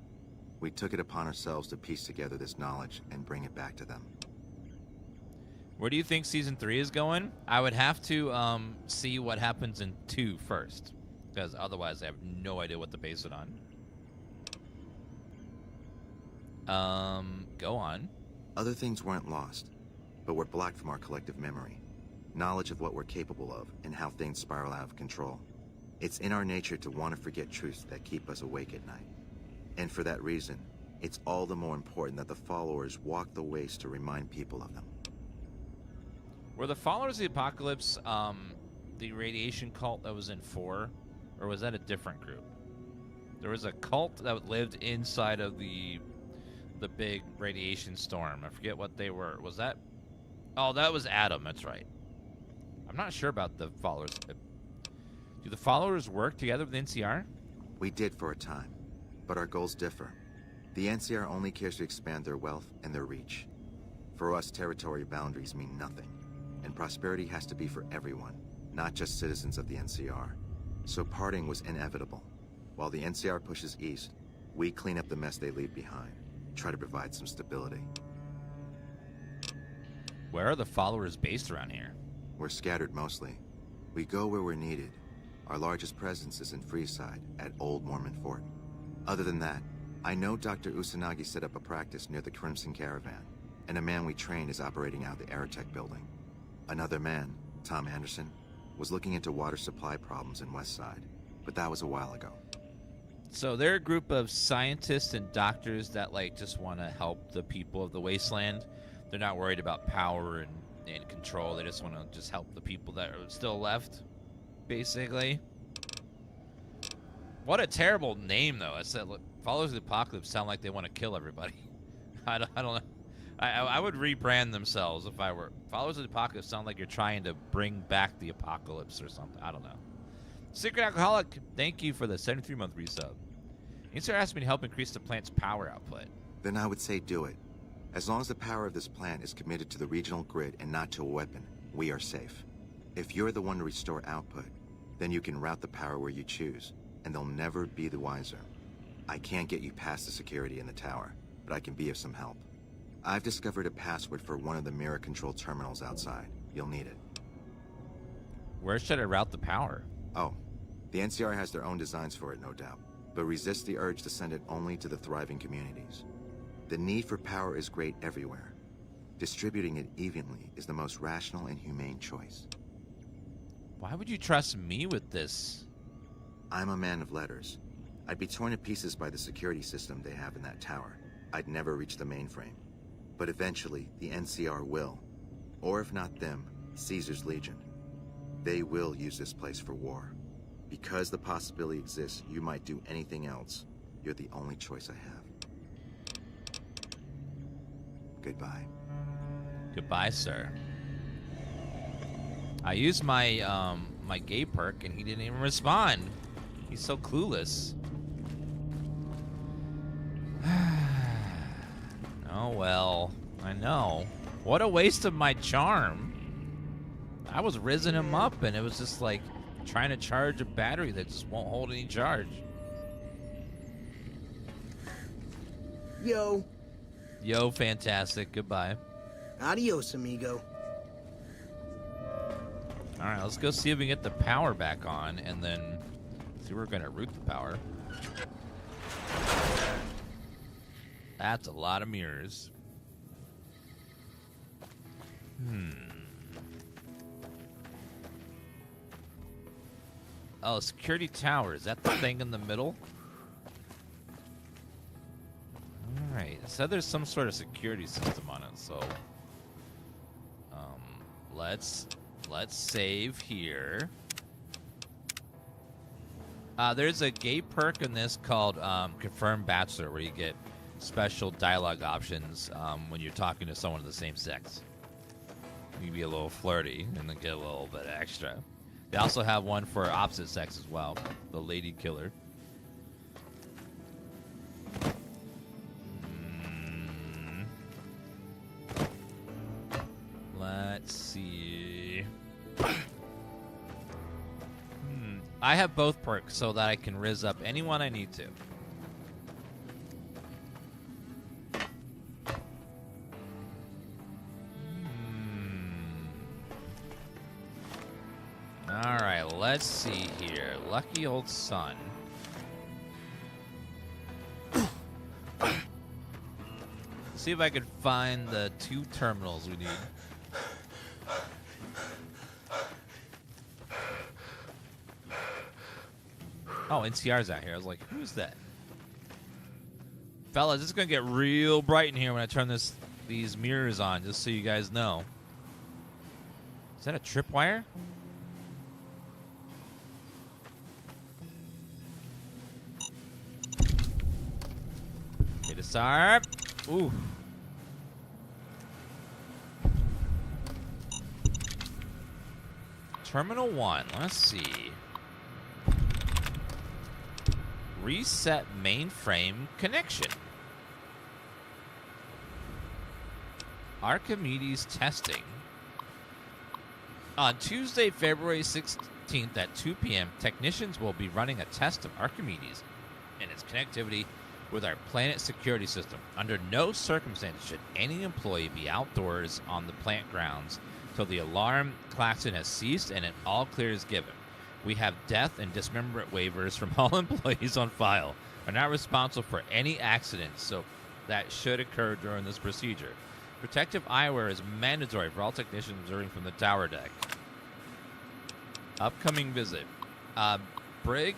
Speaker 16: We took it upon ourselves to piece together this knowledge and bring it back to them.
Speaker 1: Where do you think Season 3 is going? I would have to see what happens in 2 first, because otherwise I have no idea what to base it on. Go on.
Speaker 16: Other things weren't lost, but were blocked from our collective memory. Knowledge of what we're capable of and how things spiral out of control. It's in our nature to want to forget truths that keep us awake at night. And for that reason, it's all the more important that the followers walk the ways to remind people of them.
Speaker 1: Were the followers of the apocalypse the radiation cult that was in 4, or was that a different group? There was a cult that lived inside of the big radiation storm. I forget what they were. Was that? Oh, that was Adam. That's right. I'm not sure about the followers. Do the followers work together with the NCR?
Speaker 16: We did for a time, but our goals differ. The NCR only cares to expand their wealth and their reach. For us, territory boundaries mean nothing, and prosperity has to be for everyone, not just citizens of the NCR. So parting was inevitable. While the NCR pushes east, we clean up the mess they leave behind, try to provide some stability.
Speaker 1: Where are the followers based around here?
Speaker 16: We're scattered mostly. We go where we're needed. Our largest presence is in Freeside, at Old Mormon Fort. Other than that, I know Dr. Usanagi set up a practice near the Crimson Caravan, and a man we trained is operating out of the Aerotech building. Another man, Tom Anderson, was looking into water supply problems in Westside, but that was a while ago.
Speaker 1: So they're a group of scientists and doctors that just want to help the people of the wasteland. They're not worried about power and control. They just want to help the people that are still left, basically. What a terrible name, though. I said, look, Followers of the Apocalypse sound like they want to kill everybody. I don't know. I would rebrand themselves if I were. Followers of the Apocalypse sound like you're trying to bring back the apocalypse or something. I don't know. Secret Alcoholic, thank you for the 73-month resub. Instar asked me to help increase the plant's power output.
Speaker 16: Then I would say do it. As long as the power of this plant is committed to the regional grid and not to a weapon, we are safe. If you're the one to restore output, then you can route the power where you choose, and they'll never be the wiser. I can't get you past the security in the tower, but I can be of some help. I've discovered a password for one of the mirror control terminals outside. You'll need it.
Speaker 1: Where should I route the power?
Speaker 16: Oh, the NCR has their own designs for it, no doubt, but resist the urge to send it only to the thriving communities. The need for power is great everywhere. Distributing it evenly is the most rational and humane choice.
Speaker 1: Why would you trust me with this?
Speaker 16: I'm a man of letters. I'd be torn to pieces by the security system they have in that tower. I'd never reach the mainframe. But eventually, the NCR will. Or if not them, Caesar's Legion. They will use this place for war. Because the possibility exists you might do anything else, you're the only choice I have. Goodbye.
Speaker 1: Goodbye, sir. I used my my gay perk and he didn't even respond. He's so clueless. Oh well, I know. What a waste of my charm. I was rizzing him up and it was just like trying to charge a battery that just won't hold any charge.
Speaker 19: Yo.
Speaker 1: Yo, fantastic. Goodbye.
Speaker 19: Adios, amigo.
Speaker 1: All right, let's go see if we can get the power back on and then see if we're going to root the power. That's a lot of mirrors. Oh, security tower. Is that the thing in the middle? Alright. It said there's some sort of security system on it, so let's save here. There's a gay perk in this called Confirmed Bachelor where you get special dialogue options when you're talking to someone of the same sex. You can be a little flirty and then get a little bit extra. They also have one for opposite sex as well, the Lady Killer. Let's see. I have both perks so that I can rizz up anyone I need to. Alright, let's see here. Lucky old son. See if I can find the 2 terminals we need. Oh, NCR's out here. I was like, who's that? Fellas, it's going to get real bright in here when I turn these mirrors on, just so you guys know. Is that a tripwire? Okay, disarm. Ooh. Terminal 1. Let's see. Reset mainframe connection. Archimedes testing. On Tuesday, February 16th at 2 p.m., technicians will be running a test of Archimedes and its connectivity with our planet security system. Under no circumstances should any employee be outdoors on the plant grounds till the alarm klaxon has ceased and an all clear is given. We have death and dismemberment waivers from all employees on file. Are not responsible for any accidents so that should occur during this procedure. Protective eyewear is mandatory for all technicians observing from the tower deck. Upcoming visit. Brig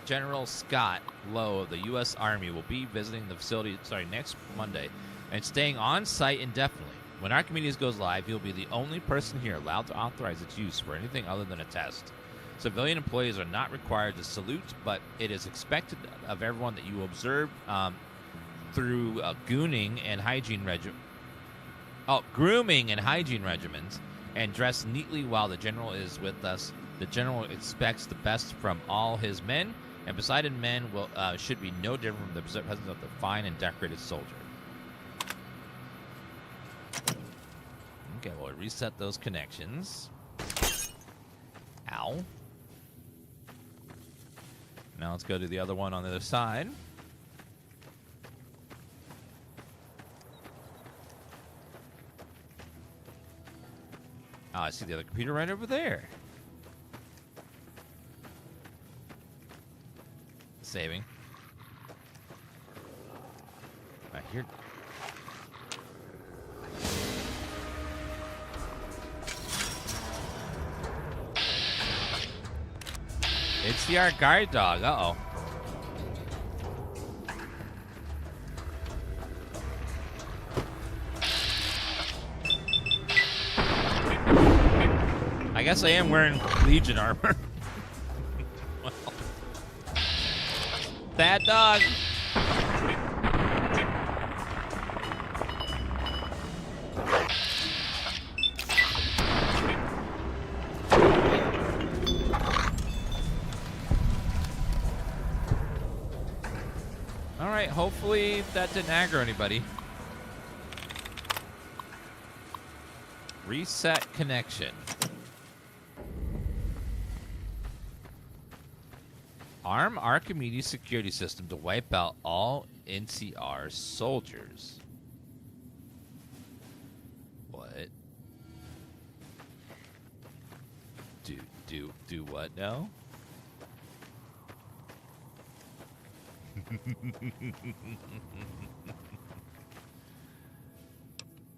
Speaker 1: General Scott Lowe of the U.S. Army will be visiting the facility next Monday and staying on site indefinitely. When Archimedes goes live, he'll be the only person here allowed to authorize its use for anything other than a test. Civilian employees are not required to salute, but it is expected of everyone that you observe through grooming and hygiene regimens and dress neatly while the general is with us. The general expects the best from all his men, and beside men should be no different from the presence of the fine and decorated soldier. Okay, we'll reset those connections. Ow. Now let's go to the other one on the other side. Oh, I see the other computer right over there. Saving. I hear. It's the art guide dog. Uh-oh. I guess I am wearing Legion armor. What? Bad dog. All right, hopefully that didn't aggro anybody. Reset connection. Arm Archimedes security system to wipe out all NCR soldiers. What? Do what now?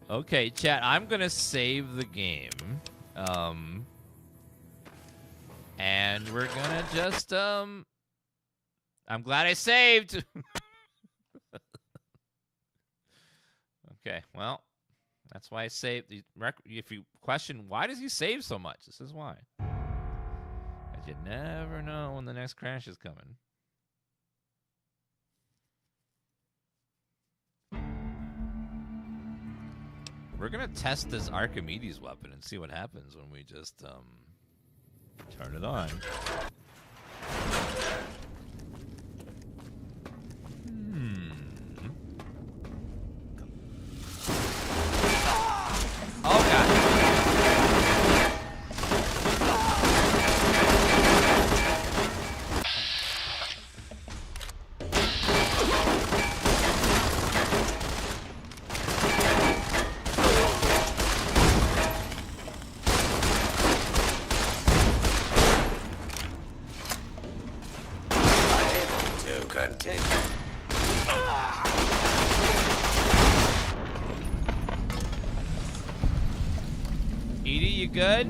Speaker 1: Okay, chat, I'm gonna save the game. And we're gonna just I'm glad I saved. Okay, well, that's why I saved. If you question why does he save so much, this is why. Because you never know when the next crash is coming. We're gonna test this Archimedes weapon and see what happens when we just turn it on. Oh god. Edie, you good?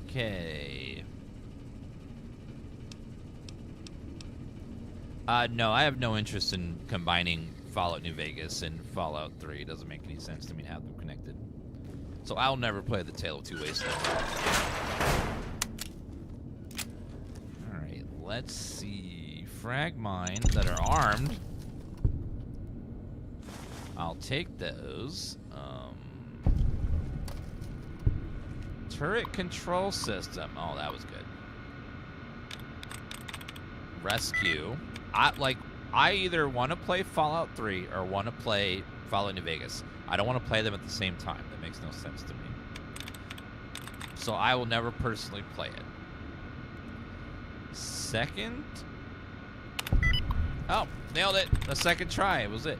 Speaker 1: Okay. No, I have no interest in combining Fallout New Vegas and Fallout 3. It doesn't make any sense to me to have them connected. So I'll never play the Tale of Two Wasteland. Alright, let's see. Frag mines that are armed. I'll take those. Turret control system. Oh, that was good. Rescue. I either want to play Fallout 3 or want to play Fallout New Vegas. I don't want to play them at the same time. That makes no sense to me. So I will never personally play it. Second. Oh, nailed it. The second try. It was it.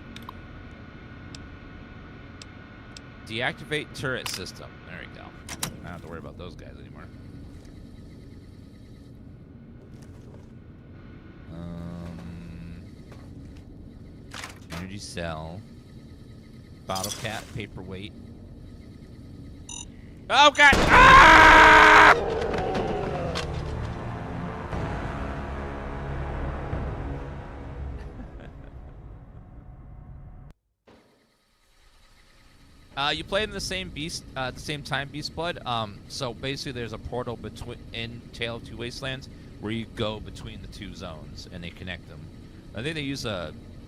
Speaker 1: Deactivate turret system. There we go. I don't have to worry about those guys anymore. Energy cell. Bottle cap, paperweight. Oh god! Ah! You play in the same at the same time, Beast Blood. So basically, there's a portal in Tale of Two Wastelands where you go between the two zones and they connect them. I think they use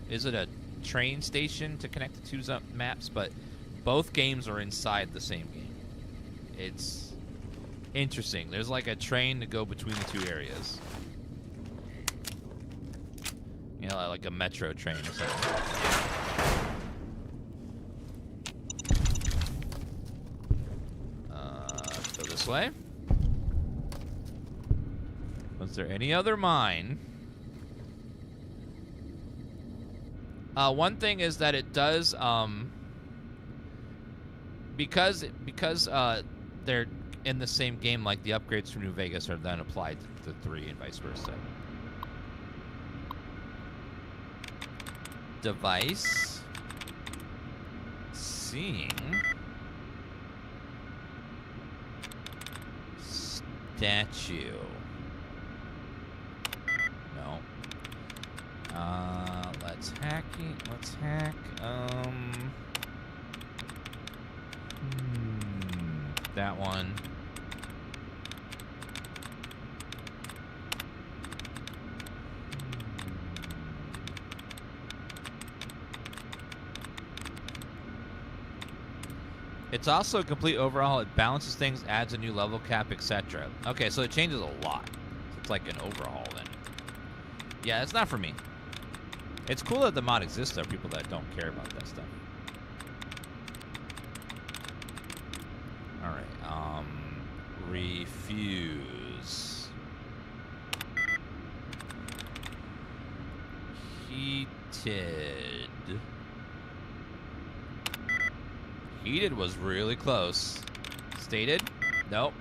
Speaker 1: is it a train station to connect the two maps? But both games are inside the same game. It's interesting. There's like a train to go between the two areas. You know, like a metro train or something. Go this way. Was there any other mine? One thing is that it does, because they're in the same game, like the upgrades from New Vegas are then applied to 3 and vice versa. Device. Seeing. Statue. No. Let's hack it. Let's hack. that one. It's also a complete overhaul. It balances things, adds a new level cap, etc. Okay, so it changes a lot. It's like an overhaul then. Yeah, it's not for me. It's cool that the mod exists. There are people that don't care about that stuff. Alright, refuse. Heated. Heated was really close. Stated? Nope.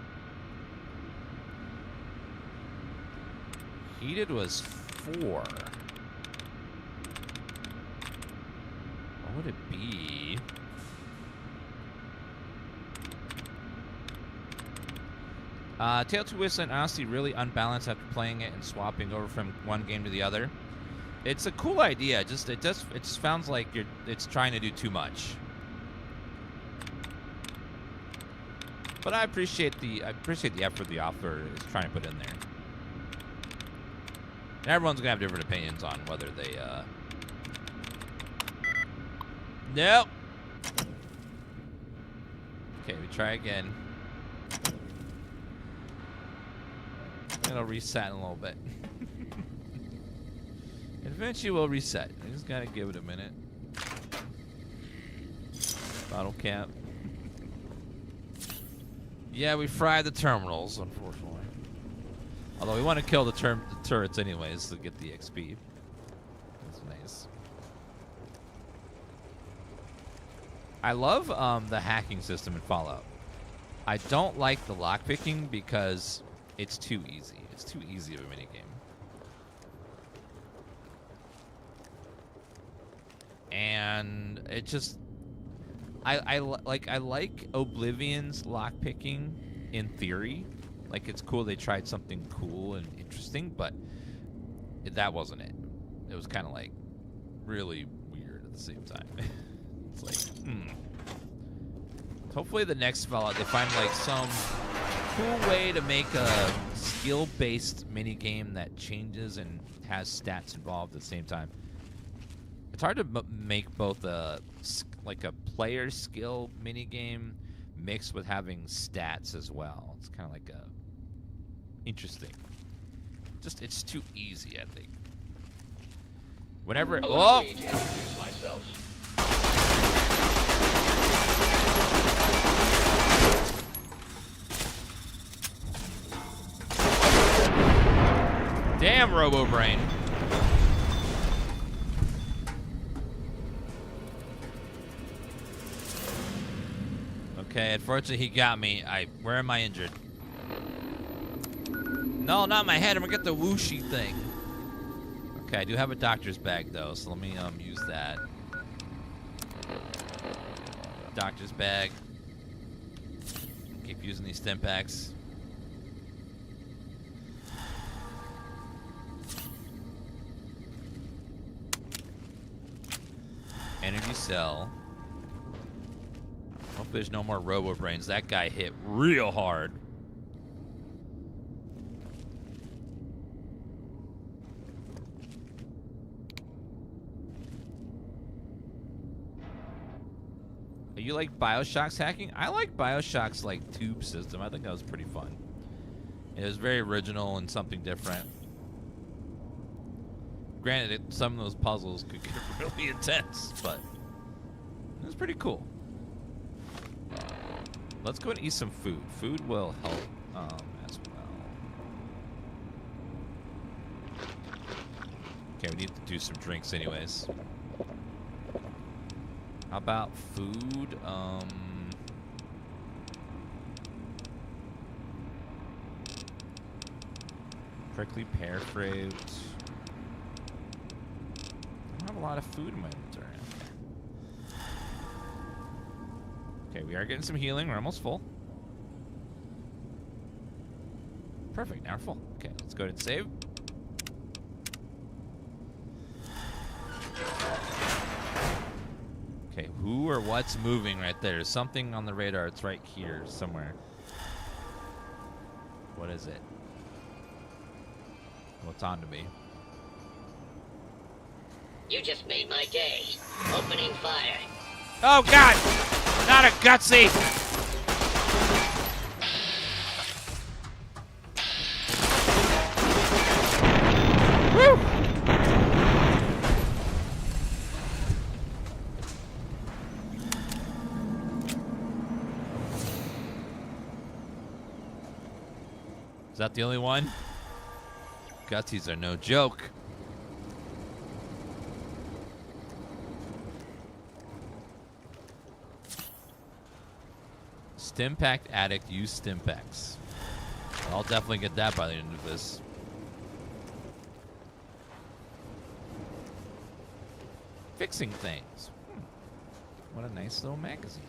Speaker 1: Heated was 4. What would it be? Tale 2 Wasteland honestly really unbalanced after playing it and swapping over from one game to the other. It's a cool idea. It just sounds like it's trying to do too much. But I appreciate the effort the author is trying to put in there. And everyone's gonna have different opinions on whether they Nope. Okay, we try again. It'll reset in a little bit. Eventually we'll reset. I just gotta give it a minute. Bottle cap. Yeah, we fried the terminals, unfortunately. Although we want to kill the turrets anyways to get the XP. That's nice. I love the hacking system in Fallout. I don't like the lockpicking because it's too easy. It's too easy of a minigame. And it just... I like Oblivion's lockpicking in theory. Like, it's cool they tried something cool and interesting, but that wasn't it. It was kind of like really weird at the same time. It's like, Hopefully the next Fallout they find like some cool way to make a skill-based minigame that changes and has stats involved at the same time. It's hard to make both a player skill minigame mixed with having stats as well. It's kind of like a interesting. Just it's too easy, I think. Whenever Damn, Robo-Brain. Okay, unfortunately he got me. Where am I injured? No, not my head. I'm gonna get the whooshy thing. Okay, I do have a doctor's bag though, so let me use that. Doctor's bag. Keep using these stim packs. Energy cell. Hope there's no more Robo-Brains. That guy hit real hard. You like Bioshock's hacking? I like Bioshock's like tube system. I think that was pretty fun. It was very original and something different. Granted, some of those puzzles could get really intense, but it was pretty cool. Let's go and eat some food. Food will help as well. Okay, we need to do some drinks anyways. How about food? Prickly pear fruit. I don't have a lot of food in my inventory. Okay, we are getting some healing. We're almost full. Perfect, now we're full. Okay, let's go ahead and save. Okay, who or what's moving right there? There's something on the radar. It's right here somewhere. What is it? Well, it's on to me.
Speaker 20: You just made my day. Opening fire.
Speaker 1: Oh, God! Not a gutsy! Woo! Is that the only one? Gutsies are no joke. Stimpack addict, use Stimpaks. I'll definitely get that by the end of this. Fixing things. What a nice little magazine.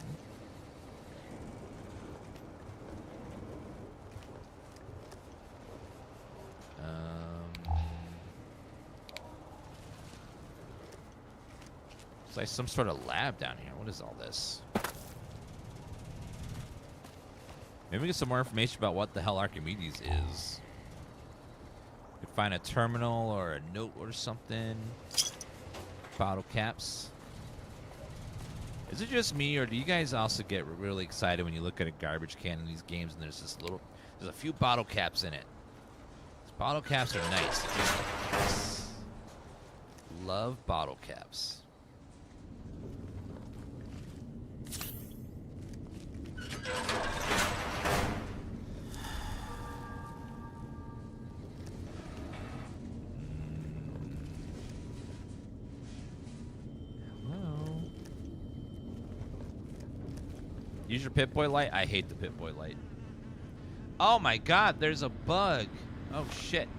Speaker 1: It's like some sort of lab down here. What is all this? Maybe we get some more information about what the hell Archimedes is. Could find a terminal or a note or something. Bottle caps. Is it just me, or do you guys also get really excited when you look at a garbage can in these games and there's a few bottle caps in it? These bottle caps are nice. Love bottle caps. Use your Pip-Boy light? I hate the Pip-Boy light. Oh my god, there's a bug. Oh shit.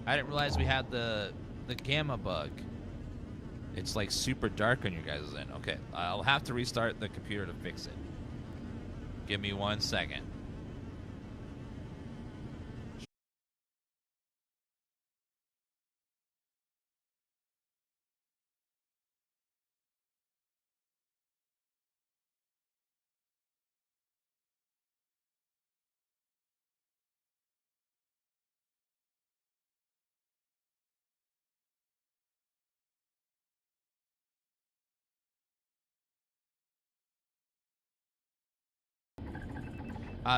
Speaker 1: I didn't realize we had the gamma bug. It's like super dark on your guys' end. Okay, I'll have to restart the computer to fix it. Give me 1 second.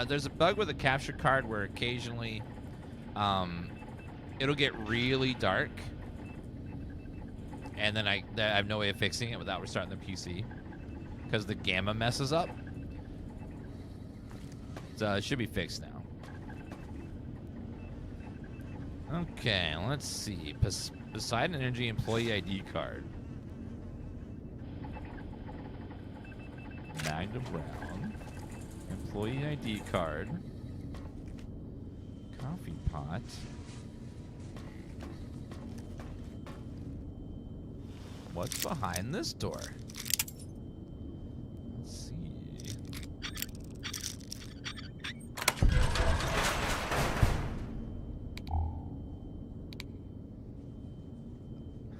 Speaker 1: There's a bug with a capture card where occasionally it'll get really dark, and then I have no way of fixing it without restarting the PC because the gamma messes up. So it should be fixed now. Okay, let's see. Poseidon Energy Employee ID card. Magnum Brown. Employee ID card. Coffee pot. What's behind this door? Let's see.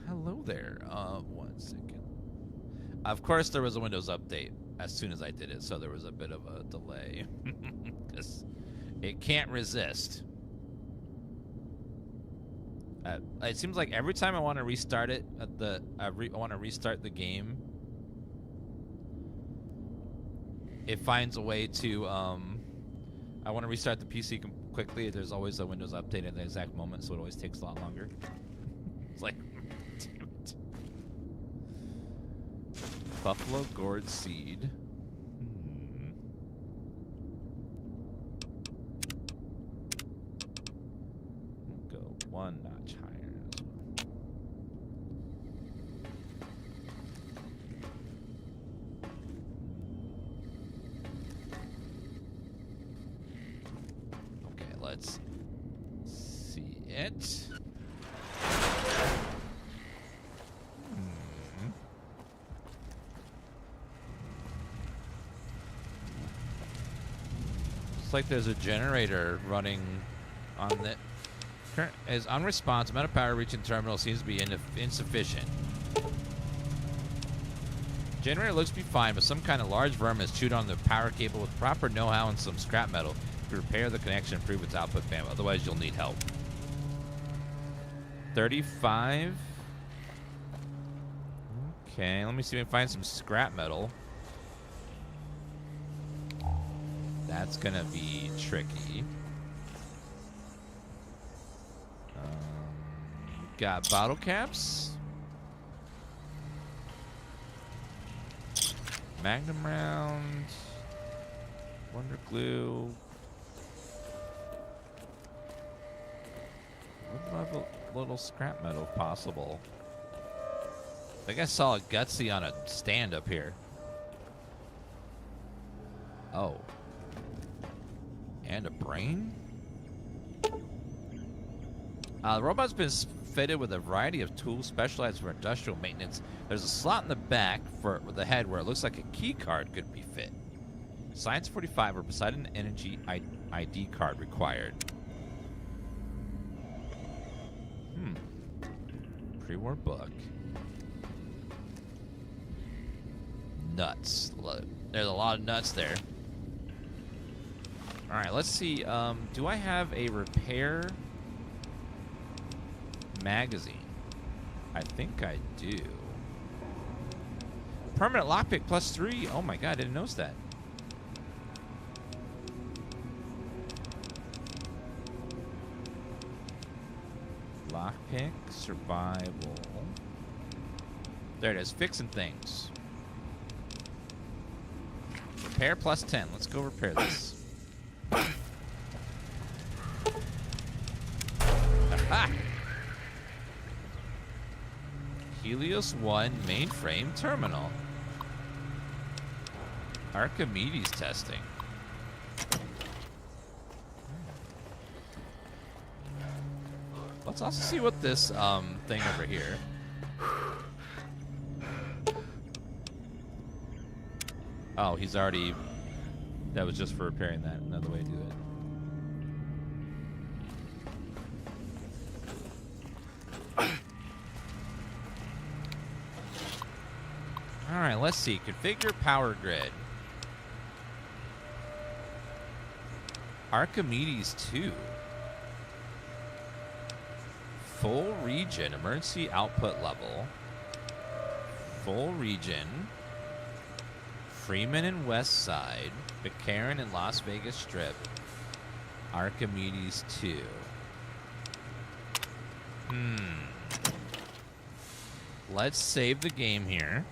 Speaker 1: Hello there. 1 second. Of course, there was a Windows update as soon as I did it, so there was a bit of a delay. Because it can't resist. It seems like every time I want to restart it, I want to restart the game, it finds a way to. I want to restart the PC quickly. There's always a Windows update at the exact moment, so it always takes a lot longer. It's like, damn it. Buffalo gourd seed. Go one notch higher as well. Okay, let's see it. Looks like there's a generator running on the current is unresponsive. Amount of power reaching terminal seems to be insufficient. Generator looks to be fine, but some kind of large vermin has chewed on the power cable. With proper know-how and some scrap metal to repair the connection and improve its output bandwidth. Otherwise, you'll need help. 35. Okay, let me see if I can find some scrap metal. That's gonna be tricky. Got bottle caps. Magnum round. Wonder glue. Would love a little scrap metal if possible. I think I saw a Gutsy on a stand up here. Oh. And a brain? The robot's been fitted with a variety of tools specialized for industrial maintenance. There's a slot in the back for the head where it looks like a key card could be fit. Science 45 or Poseidon Energy ID card required. Pre-war book. Nuts. There's a lot of nuts there. Alright, let's see. Do I have a repair magazine? I think I do. Permanent lockpick +3. Oh my god, I didn't notice that. Lockpick, survival. There it is, fixing things. Repair +10. Let's go repair this. Aha! Helios 1 mainframe terminal. Archimedes testing. Let's also see what this thing over here. Oh, he's already... That was just for repairing that. Another way to do it. Alright, let's see. Configure power grid. Archimedes 2. Full region. Emergency output level. Full region. Freeman and West Side. McCarran and Las Vegas Strip. Archimedes 2. Let's save the game here.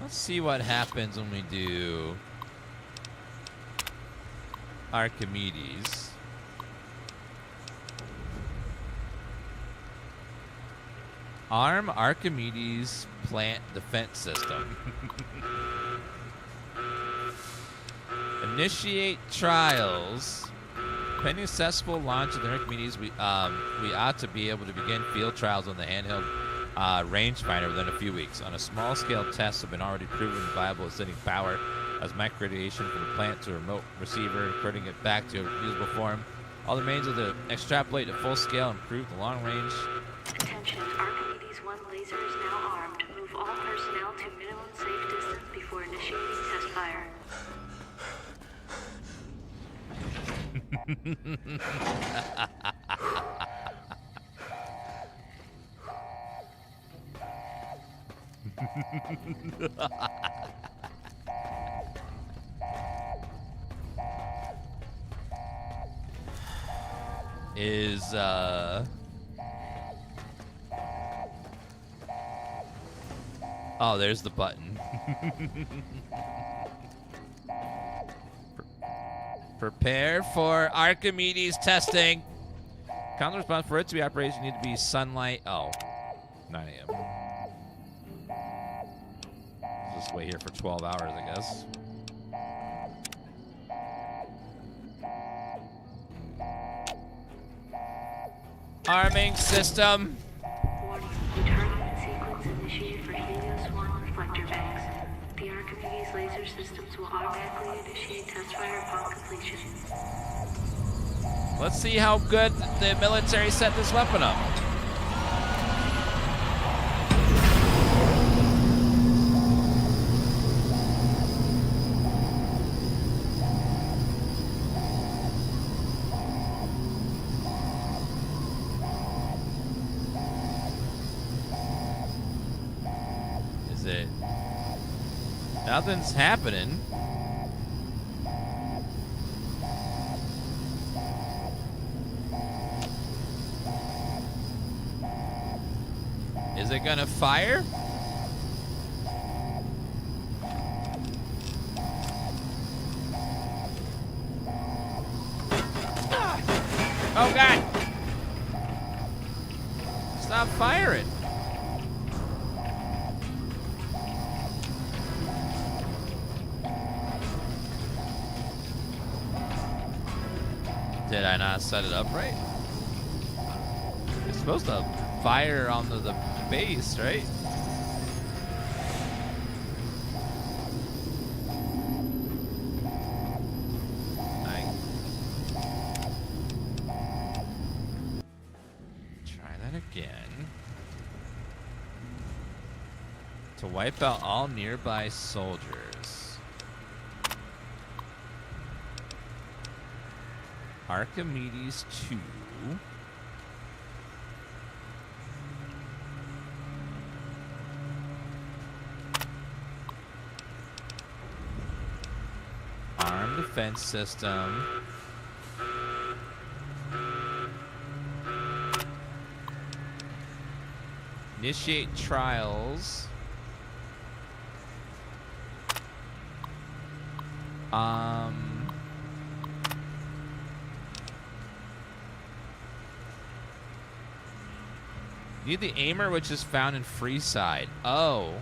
Speaker 1: Let's see what happens when we do Archimedes. Arm Archimedes plant defense system. Initiate trials. Pending successful launch of the Archimedes, we ought to be able to begin field trials on the handheld rangefinder within a few weeks. On a small-scale tests have been already proven viable at sending power as microradiation from the plant to a remote receiver, converting it back to a usable form. All the remains of the extrapolate to full scale, improve the long range.
Speaker 21: Attention, Archimedes 1 laser is now armed. Move all personnel to minimum safe distance before initiating test fire.
Speaker 1: Oh, there's the button. Prepare for Archimedes testing. Counter response for it to be operated, you need to be sunlight. Oh, 9 a.m. Just wait here for 12 hours, I guess. Arming system.
Speaker 21: Warning, return sequence initiated for Helios 1 reflector banks. The Archimedes laser systems will automatically initiate test fire upon completion.
Speaker 1: Let's see how good the military set this weapon up. Is it? Nothing's happening. Is it gonna fire? Oh God! Stop firing! Did I not set it up right? It's supposed to fire onto the base, right? Try that again. To wipe out all nearby soldiers. Archimedes 2. Armed defense system. Initiate trials. Need the aimer, which is found in Freeside. Oh.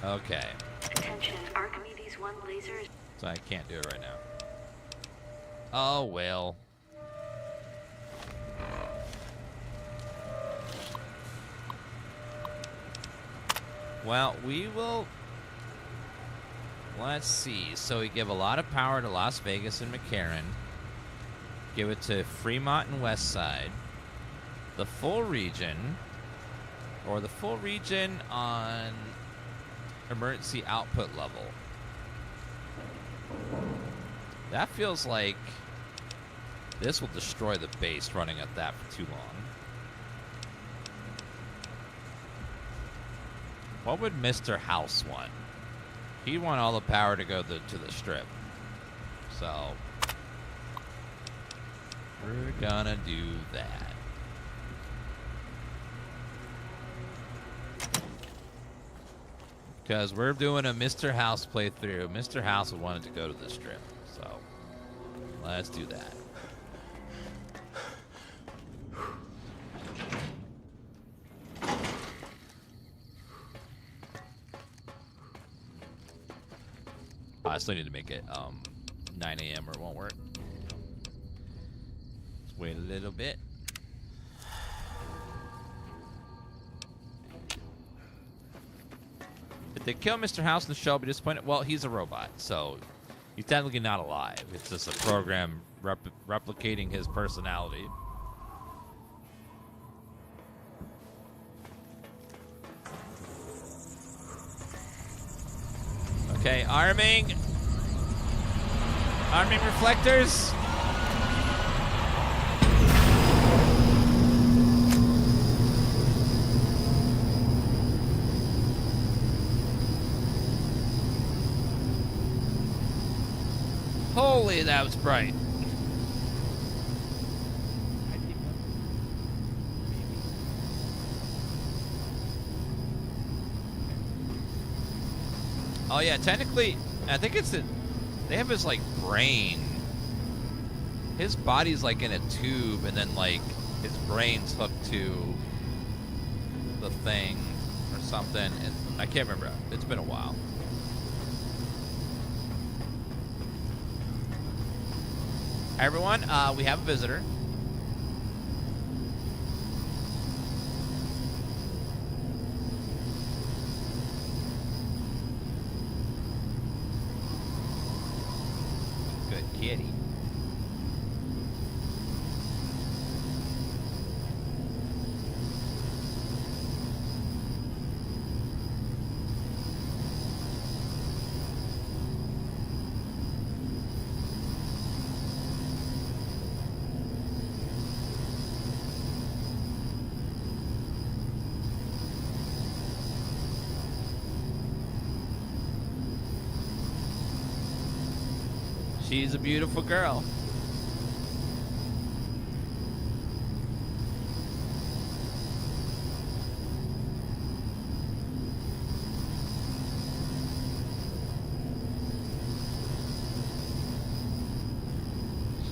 Speaker 1: Okay.
Speaker 21: Attention, Archimedes 1 laser.
Speaker 1: So I can't do it right now. Oh, well. Well, we will... Let's see. So we give a lot of power to Las Vegas and McCarran. Give it to Fremont and Westside. The full region, or the full region on emergency output level. That feels like this will destroy the base running at that for too long. What would Mr. House want? He'd want all the power to go to the strip. So, we're gonna do that. Because we're doing a Mr. House playthrough. Mr. House would want it to go to the strip. So, let's do that. I still need to make it 9 a.m. or it won't work. Let's wait a little bit. If they kill Mr. House in the show, I'll be disappointed. Well, he's a robot, so he's technically not alive. It's just a program replicating his personality. Okay, arming reflectors. Holy, that was bright. Oh yeah, technically, I think it's they have his like brain. His body's like in a tube, and then like his brain's hooked to the thing or something. And I can't remember. It's been a while. Hi everyone, we have a visitor. Good kitty. She's a beautiful girl.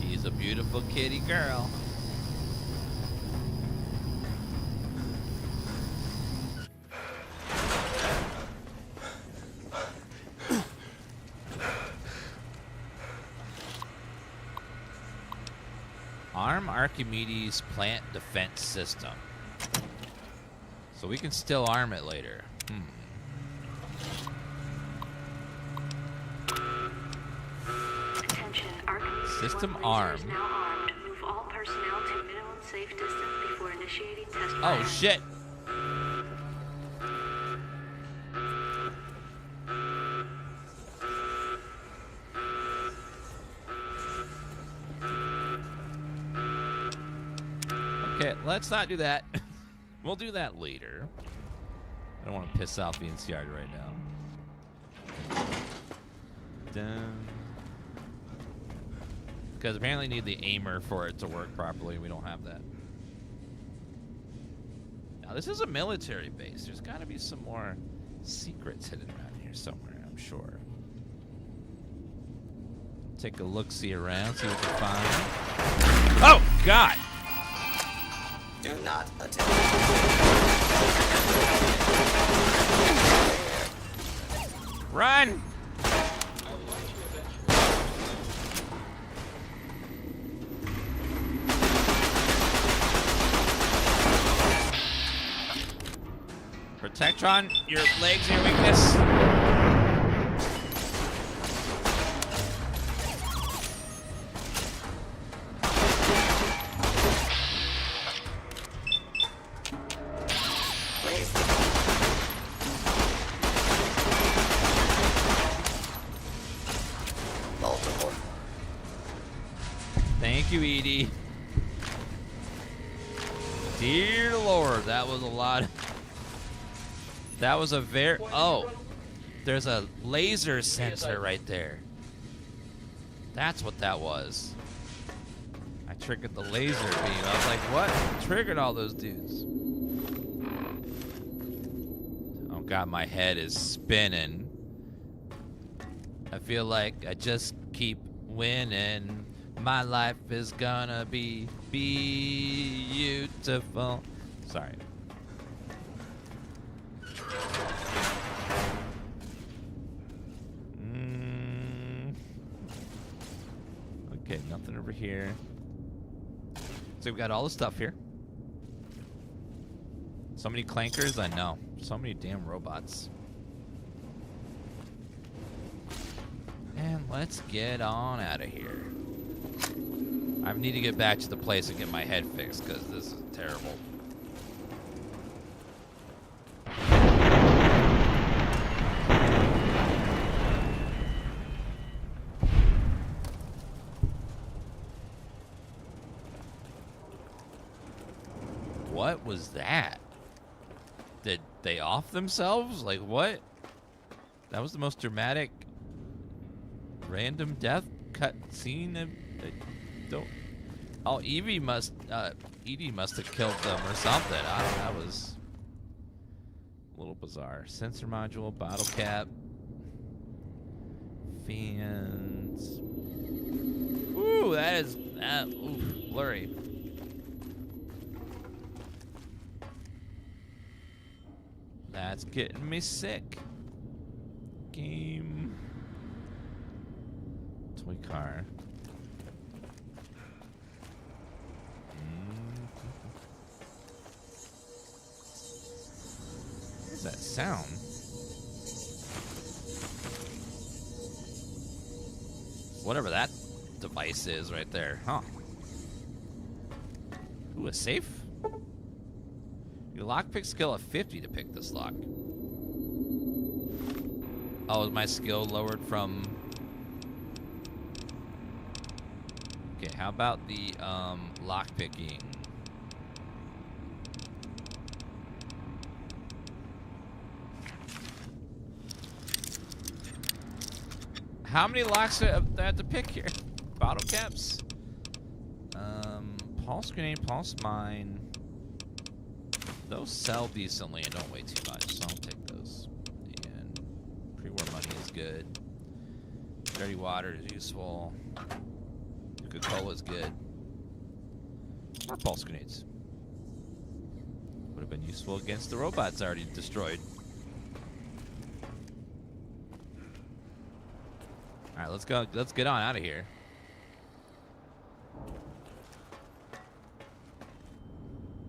Speaker 1: She's a beautiful kitty girl. Arm Archimedes plant defense system. So we can still arm it later.
Speaker 21: Attention, Archimedes
Speaker 1: System
Speaker 21: 1
Speaker 1: arm.
Speaker 21: lasers now armed. Move all personnel to minimum safe distance before initiating test
Speaker 1: Oh
Speaker 21: fire.
Speaker 1: shit. Okay, let's not do that. We'll do that later. I don't want to piss off the NCR right now. Dun. Because apparently you need the aimer for it to work properly. We don't have that. Now, this is a military base. There's got to be some more secrets hidden around here somewhere, I'm sure. Take a look-see around, see what we can find. Oh, God!
Speaker 3: Do not attack.
Speaker 1: Run! Protectron, your legs are your weakness.
Speaker 3: Multiple.
Speaker 1: Thank you, Edie. Dear Lord, that was a lot. That was a very... Oh, there's a laser sensor right there. That's what that was. I triggered the laser beam. I was like, what triggered all those dudes? Oh, God, my head is spinning. I feel like I just keep winning. My life is gonna be beautiful. Sorry. Okay, nothing over here. So we've got all the stuff here. So many clankers, I know. So many damn robots. And let's get on out of here. I need to get back to the place and get my head fixed because this is terrible. What was that? Did they off themselves? Like, what? That was the most dramatic random death cut scene. Don't. Oh, Edie must have killed them or something. That was a little bizarre. Sensor module, bottle cap, fans. Ooh, that is blurry. That's getting me sick. Game. Toy car. What is that sound? Whatever that device is right there, huh? Ooh, a safe? Your lockpick skill of 50 to pick this lock. Oh, is my skill lowered from... Okay, how about the lockpicking? How many locks do I have to pick here? Bottle caps. Pulse grenade, pulse mine. Those sell decently and don't weigh too much, so I'll take those. And pre-war money is good. Dirty water is useful. Coca-Cola is good. More pulse grenades. Would have been useful against the robots I already destroyed. Alright, let's go. Let's get on out of here.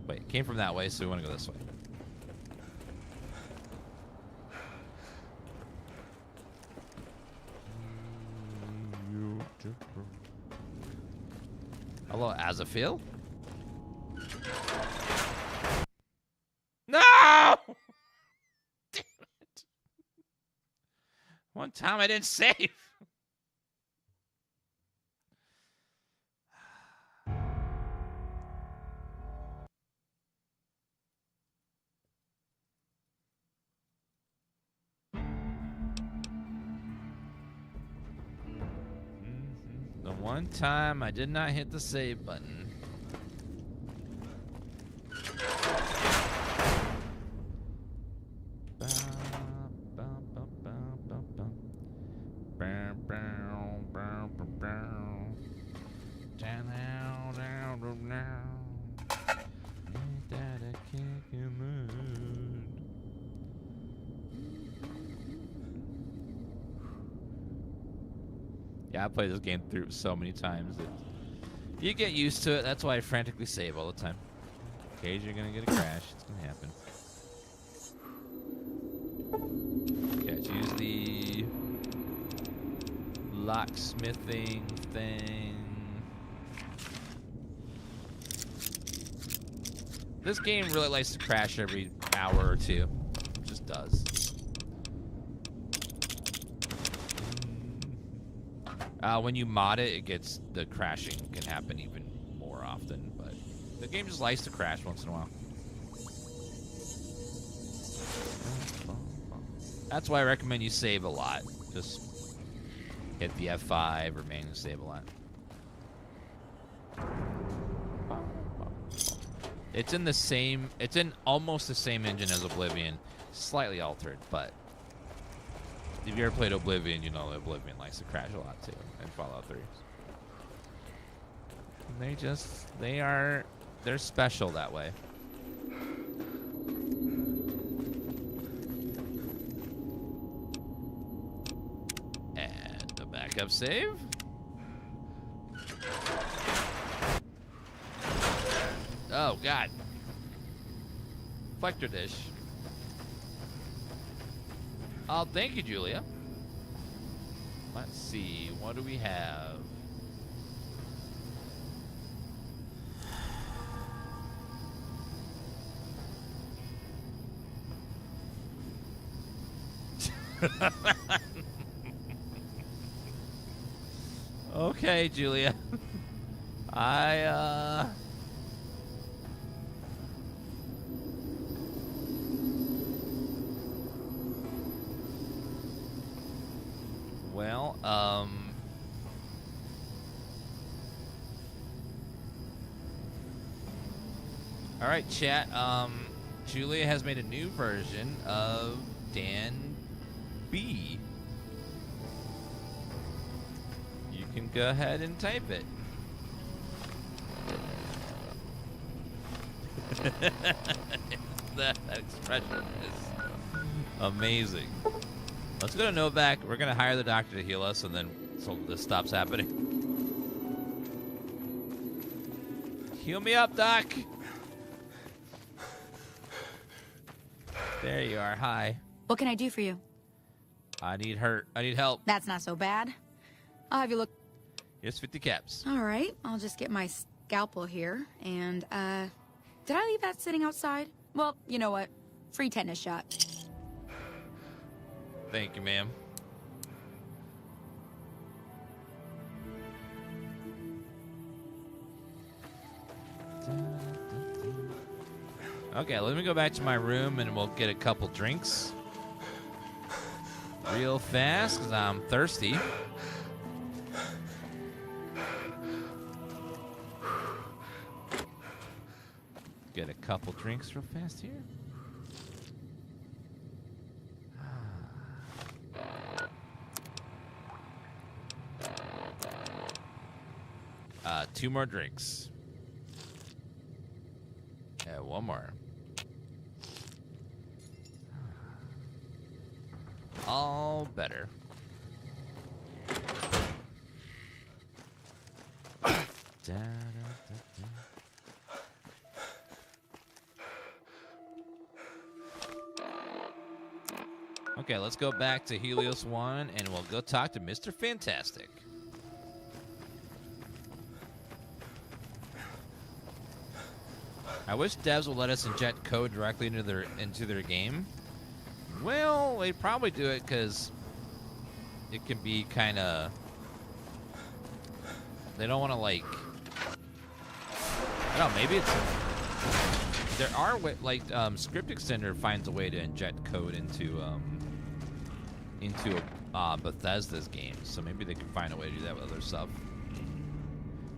Speaker 1: Wait, it came from that way, so we want to go this way. Hello, Azafil? No! Damn it. One time I didn't save. The one time I did not hit the save button. Yeah, I played this game through so many times that you get used to it. That's why I frantically save all the time. Occasionally you're gonna get a crash. It's gonna happen. Okay, let's use the locksmithing thing. This game really likes to crash every hour or two. It just does. When you mod it, it gets the crashing can happen even more often, but the game just likes to crash once in a while. That's why I recommend you save a lot. Just hit the F5 or manually save a lot. It's in the same, it's in almost the same engine as Oblivion, slightly altered, but if you ever played Oblivion, you know that Oblivion likes to crash a lot too, and Fallout 3. They're special that way. And the backup save. Oh, God. Reflector dish. Oh, thank you, Julia. Let's see. What do we have? Okay, Julia. Well, all right, chat. Julia has made a new version of Dan B. You can go ahead and type it. That expression is amazing. Let's go to Novak. We're going to hire the doctor to heal us, and then so this stops happening. Heal me up, Doc. There you are. Hi.
Speaker 8: What can I do for you?
Speaker 1: I need help.
Speaker 8: That's not so bad. I'll have you look.
Speaker 1: Here's 50 caps.
Speaker 8: All right. I'll just get my scalpel here. And, did I leave that sitting outside? Well, you know what? Free tetanus shot.
Speaker 1: Thank you, ma'am. Okay, let me go back to my room and we'll get a couple drinks. real fast because I'm thirsty. Get a couple drinks real fast here. 2 more drinks. Yeah, 1 more. All better. Okay, let's go back to Helios 1 and we'll go talk to Mr. Fantastic. I wish devs would let us inject code directly into their game. Well, they probably do it because it can be kind of. They don't want to like. I don't know. Maybe it's. There are like Script Extender finds a way to inject code into Bethesda's games, so maybe they can find a way to do that with other stuff.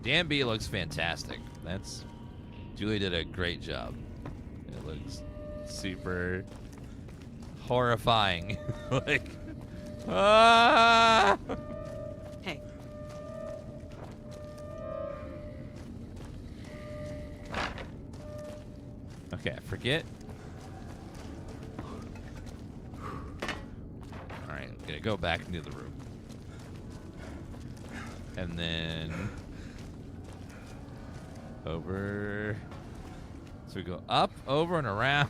Speaker 1: Dan B looks fantastic. Julie did a great job. It looks super horrifying. Like, ah!
Speaker 19: Hey.
Speaker 1: Okay, I forget. Alright, I'm gonna go back into the room. And then over. So we go up, over, and around.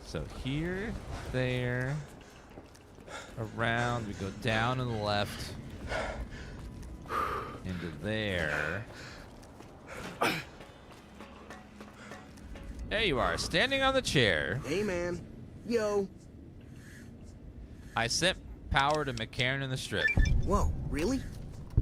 Speaker 1: So here, there, around. We go down and left into there. There you are, standing on the chair.
Speaker 19: Hey, man. Yo.
Speaker 1: I sent power to McCarran in the Strip.
Speaker 19: Whoa, really?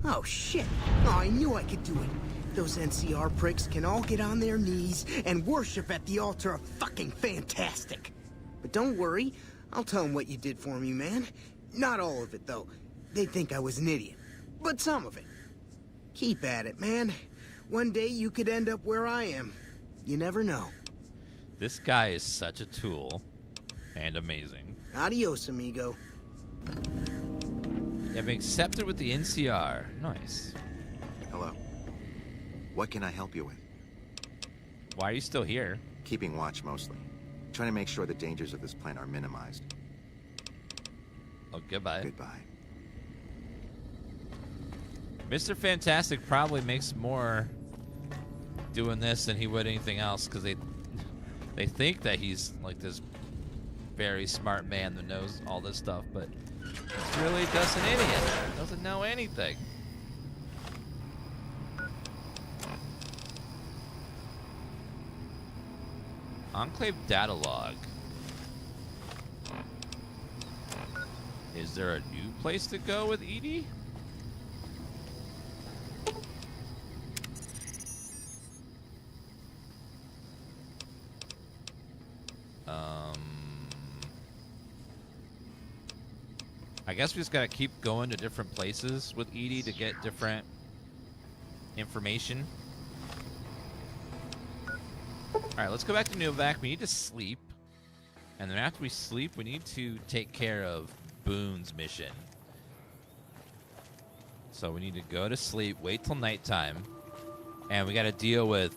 Speaker 19: Oh, shit. Oh, I knew I could do it. Those NCR pricks can all get on their knees and worship at the altar of fucking fantastic. But don't worry, I'll tell them what you did for me, man. Not all of it, though. They think I was an idiot. But some of it. Keep at it, man. One day you could end up where I am. You never know.
Speaker 1: This guy is such a tool. And amazing.
Speaker 19: Adios, amigo.
Speaker 1: You have been accepted with the NCR. Nice.
Speaker 16: Hello. What can I help you with?
Speaker 1: Why are you still here?
Speaker 16: Keeping watch, mostly. Trying to make sure the dangers of this planet are minimized.
Speaker 1: Oh, goodbye.
Speaker 16: Goodbye.
Speaker 1: Mr. Fantastic probably makes more doing this than he would anything else, because they think that he's like this very smart man that knows all this stuff, but he's really just an idiot. Doesn't know anything. Enclave data log. Is there a new place to go with Edie? I guess we just gotta keep going to different places with Edie to get different information. Alright, let's go back to Novak. We need to sleep. And then after we sleep, we need to take care of Boone's mission. So we need to go to sleep, wait till nighttime, and we gotta deal with,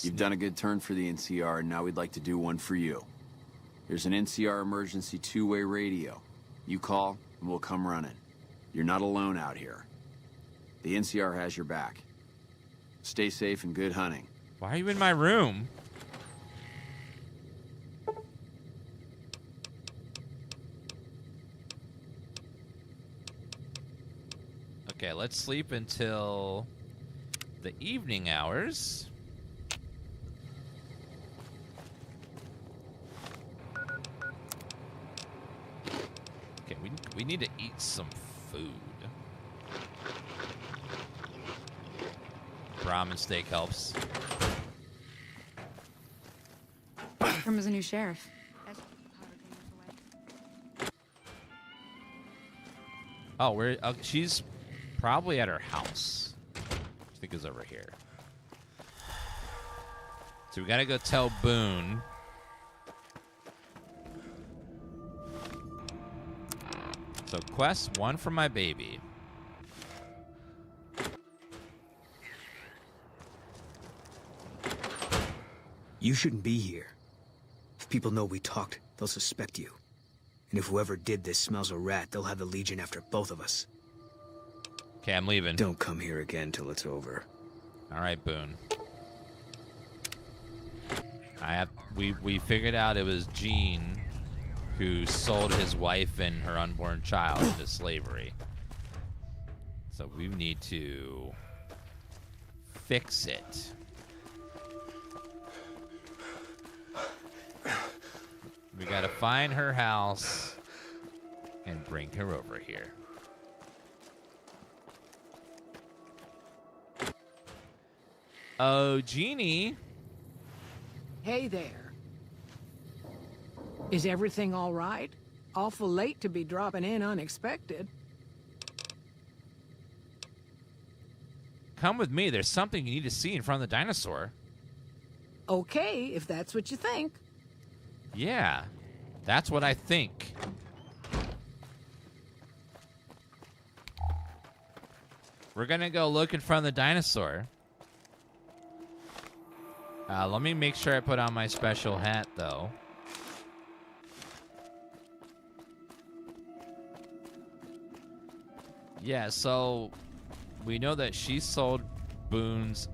Speaker 5: You've done a good turn for the NCR, and now we'd like to do one for you. There's an NCR emergency two-way radio. You call, and we'll come running. You're not alone out here. The NCR has your back. Stay safe and good hunting.
Speaker 1: Why are you in my room? Okay, let's sleep until the evening hours. Okay, we need to eat some food. Ramen steak helps.
Speaker 8: From as a new sheriff.
Speaker 1: Oh, she's probably at her house. I think it's over here. So we gotta go tell Boone. So quest 1 for my baby.
Speaker 14: You shouldn't be here. If people know we talked, they'll suspect you. And if whoever did this smells a rat, they'll have the Legion after both of us.
Speaker 1: Okay, I'm leaving.
Speaker 14: Don't come here again till it's over.
Speaker 1: All right, Boone. We figured out it was Gene who sold his wife and her unborn child into slavery. So we need to fix it. We gotta find her house and bring her over here. Oh, Jeannie.
Speaker 7: Hey there. Is everything all right? Awful late to be dropping in unexpected.
Speaker 1: Come with me. There's something you need to see in front of the dinosaur.
Speaker 7: Okay, if that's what you think.
Speaker 1: Yeah, that's what I think. We're gonna go look in front of the dinosaur. Let me make sure I put on my special hat, though. Yeah, so we know that she sold Boone's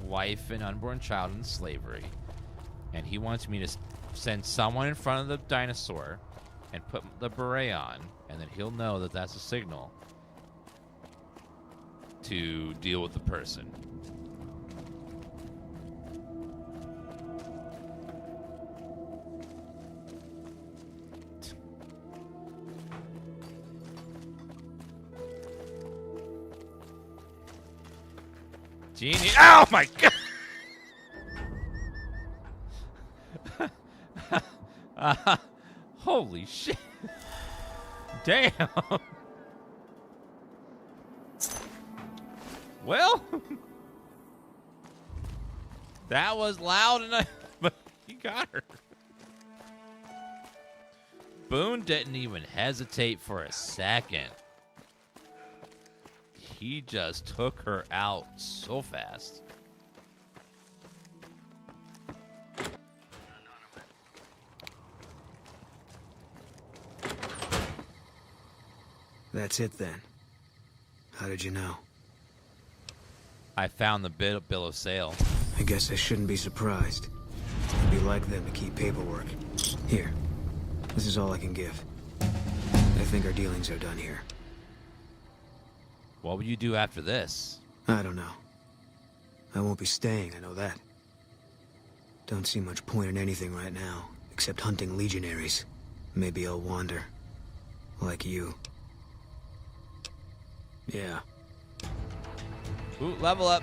Speaker 1: wife and unborn child into slavery. And he wants me to send someone in front of the dinosaur and put the beret on. And then he'll know that that's a signal to deal with the person. Genie. Oh my god! Holy shit! Damn! Well, that was loud enough, but he got her. Boone didn't even hesitate for a second. He just took her out so fast.
Speaker 14: That's it then. How did you know?
Speaker 1: I found the bill of sale.
Speaker 14: I guess I shouldn't be surprised. It'd be like them to keep paperwork. Here. This is all I can give. I think our dealings are done here.
Speaker 1: What will you do after this?
Speaker 14: I don't know. I won't be staying, I know that. Don't see much point in anything right now, except hunting legionaries. Maybe I'll wander. Like you. Yeah.
Speaker 1: Ooh, level up.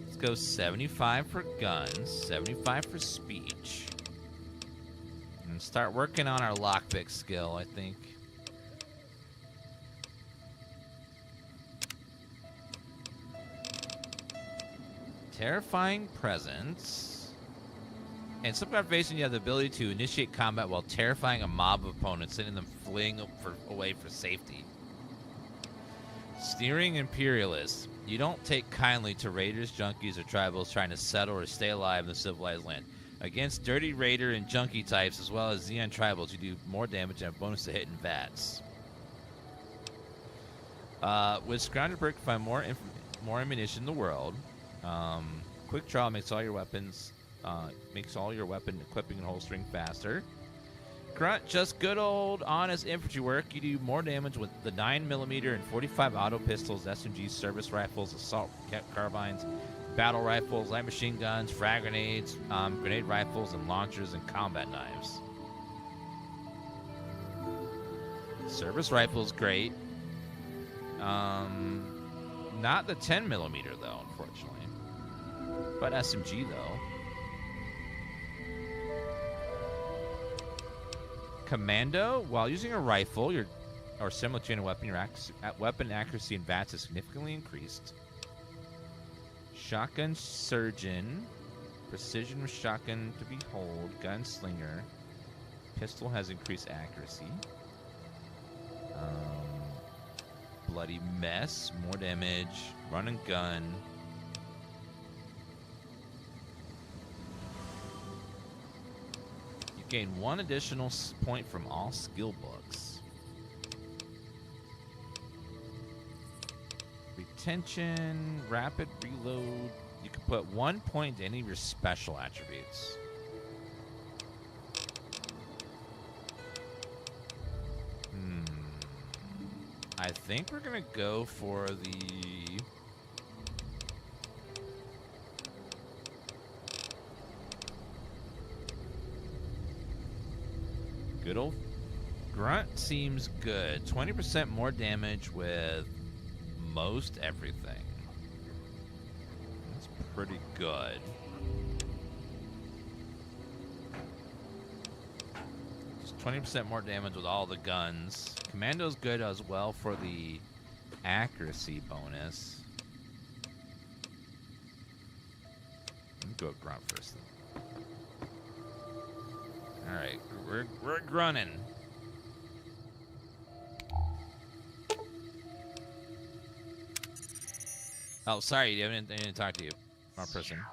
Speaker 1: Let's go 75 for guns, 75 for speech. And start working on our lockpick skill, I think. Terrifying presence. And some observation, you have the ability to initiate combat while terrifying a mob of opponents, sending them fleeing away for safety. Steering imperialists. You don't take kindly to raiders, junkies, or tribals trying to settle or stay alive in the civilized land. Against dirty raider and junkie types, as well as Xeon tribals, you do more damage and have bonus to hit and VATS. With Scrounger perk, find more ammunition in the world. Quick draw makes all your weapons, weapon equipping and holstering faster. Grunt, just good old honest infantry work. You do more damage with the 9mm and 45 auto pistols, SMGs, service rifles, assault carbines, battle rifles, light machine guns, frag grenades, grenade rifles, and launchers, and combat knives. Service rifle is great. Not the 10mm though, unfortunately. But SMG though. Commando, while using a rifle, or similar to a weapon, your weapon accuracy and VATS is significantly increased. Shotgun surgeon, precision with shotgun to behold. Gunslinger, pistol has increased accuracy. Bloody mess, more damage. Run and gun. You gain 1 additional point from all skill books. Retention, rapid reload. You can put 1 point to any of your special attributes. I think we're gonna go for the good old grunt. Seems good. 20% more damage with most everything. That's pretty good. Just 20% more damage with all the guns. Commando's good as well for the accuracy bonus. Let me go with grunt first then. Alright, we're grunting. Oh, sorry, I didn't talk to you. Wrong person.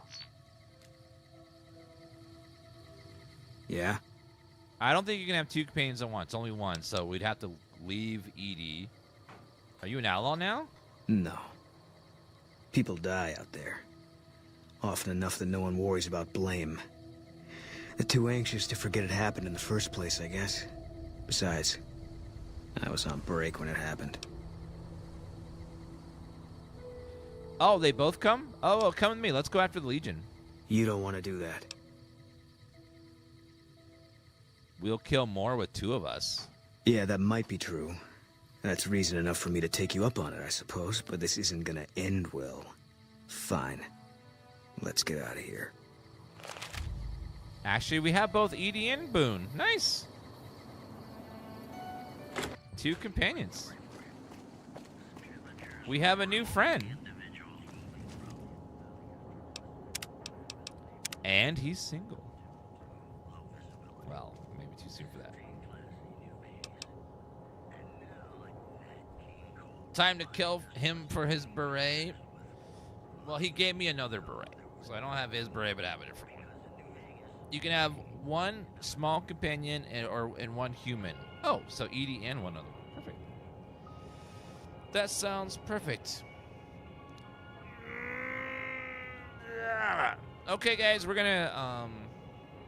Speaker 14: Yeah?
Speaker 1: I don't think you can have 2 companions at once. Only one, so we'd have to leave Edie. Are you an outlaw now?
Speaker 14: No. People die out there. Often enough that no one worries about blame. They're too anxious to forget it happened in the first place, I guess. Besides, I was on break when it happened.
Speaker 1: Oh, they both come? Oh, well, come with me. Let's go after the Legion.
Speaker 14: You don't want to do that.
Speaker 1: We'll kill more with 2 of us.
Speaker 14: Yeah, that might be true. That's reason enough for me to take you up on it, I suppose, but this isn't gonna end well. Fine. Let's get out of here.
Speaker 1: Actually, we have both Edie and Boone. Nice. 2 companions. We have a new friend. And he's single. Well, maybe too soon for that. Time to kill him for his beret. Well, he gave me another beret. So I don't have his beret, but I have a different one. You can have 1 small companion and 1 human. Oh, so Edie and 1 other one. Perfect. That sounds perfect. Okay, guys, we're gonna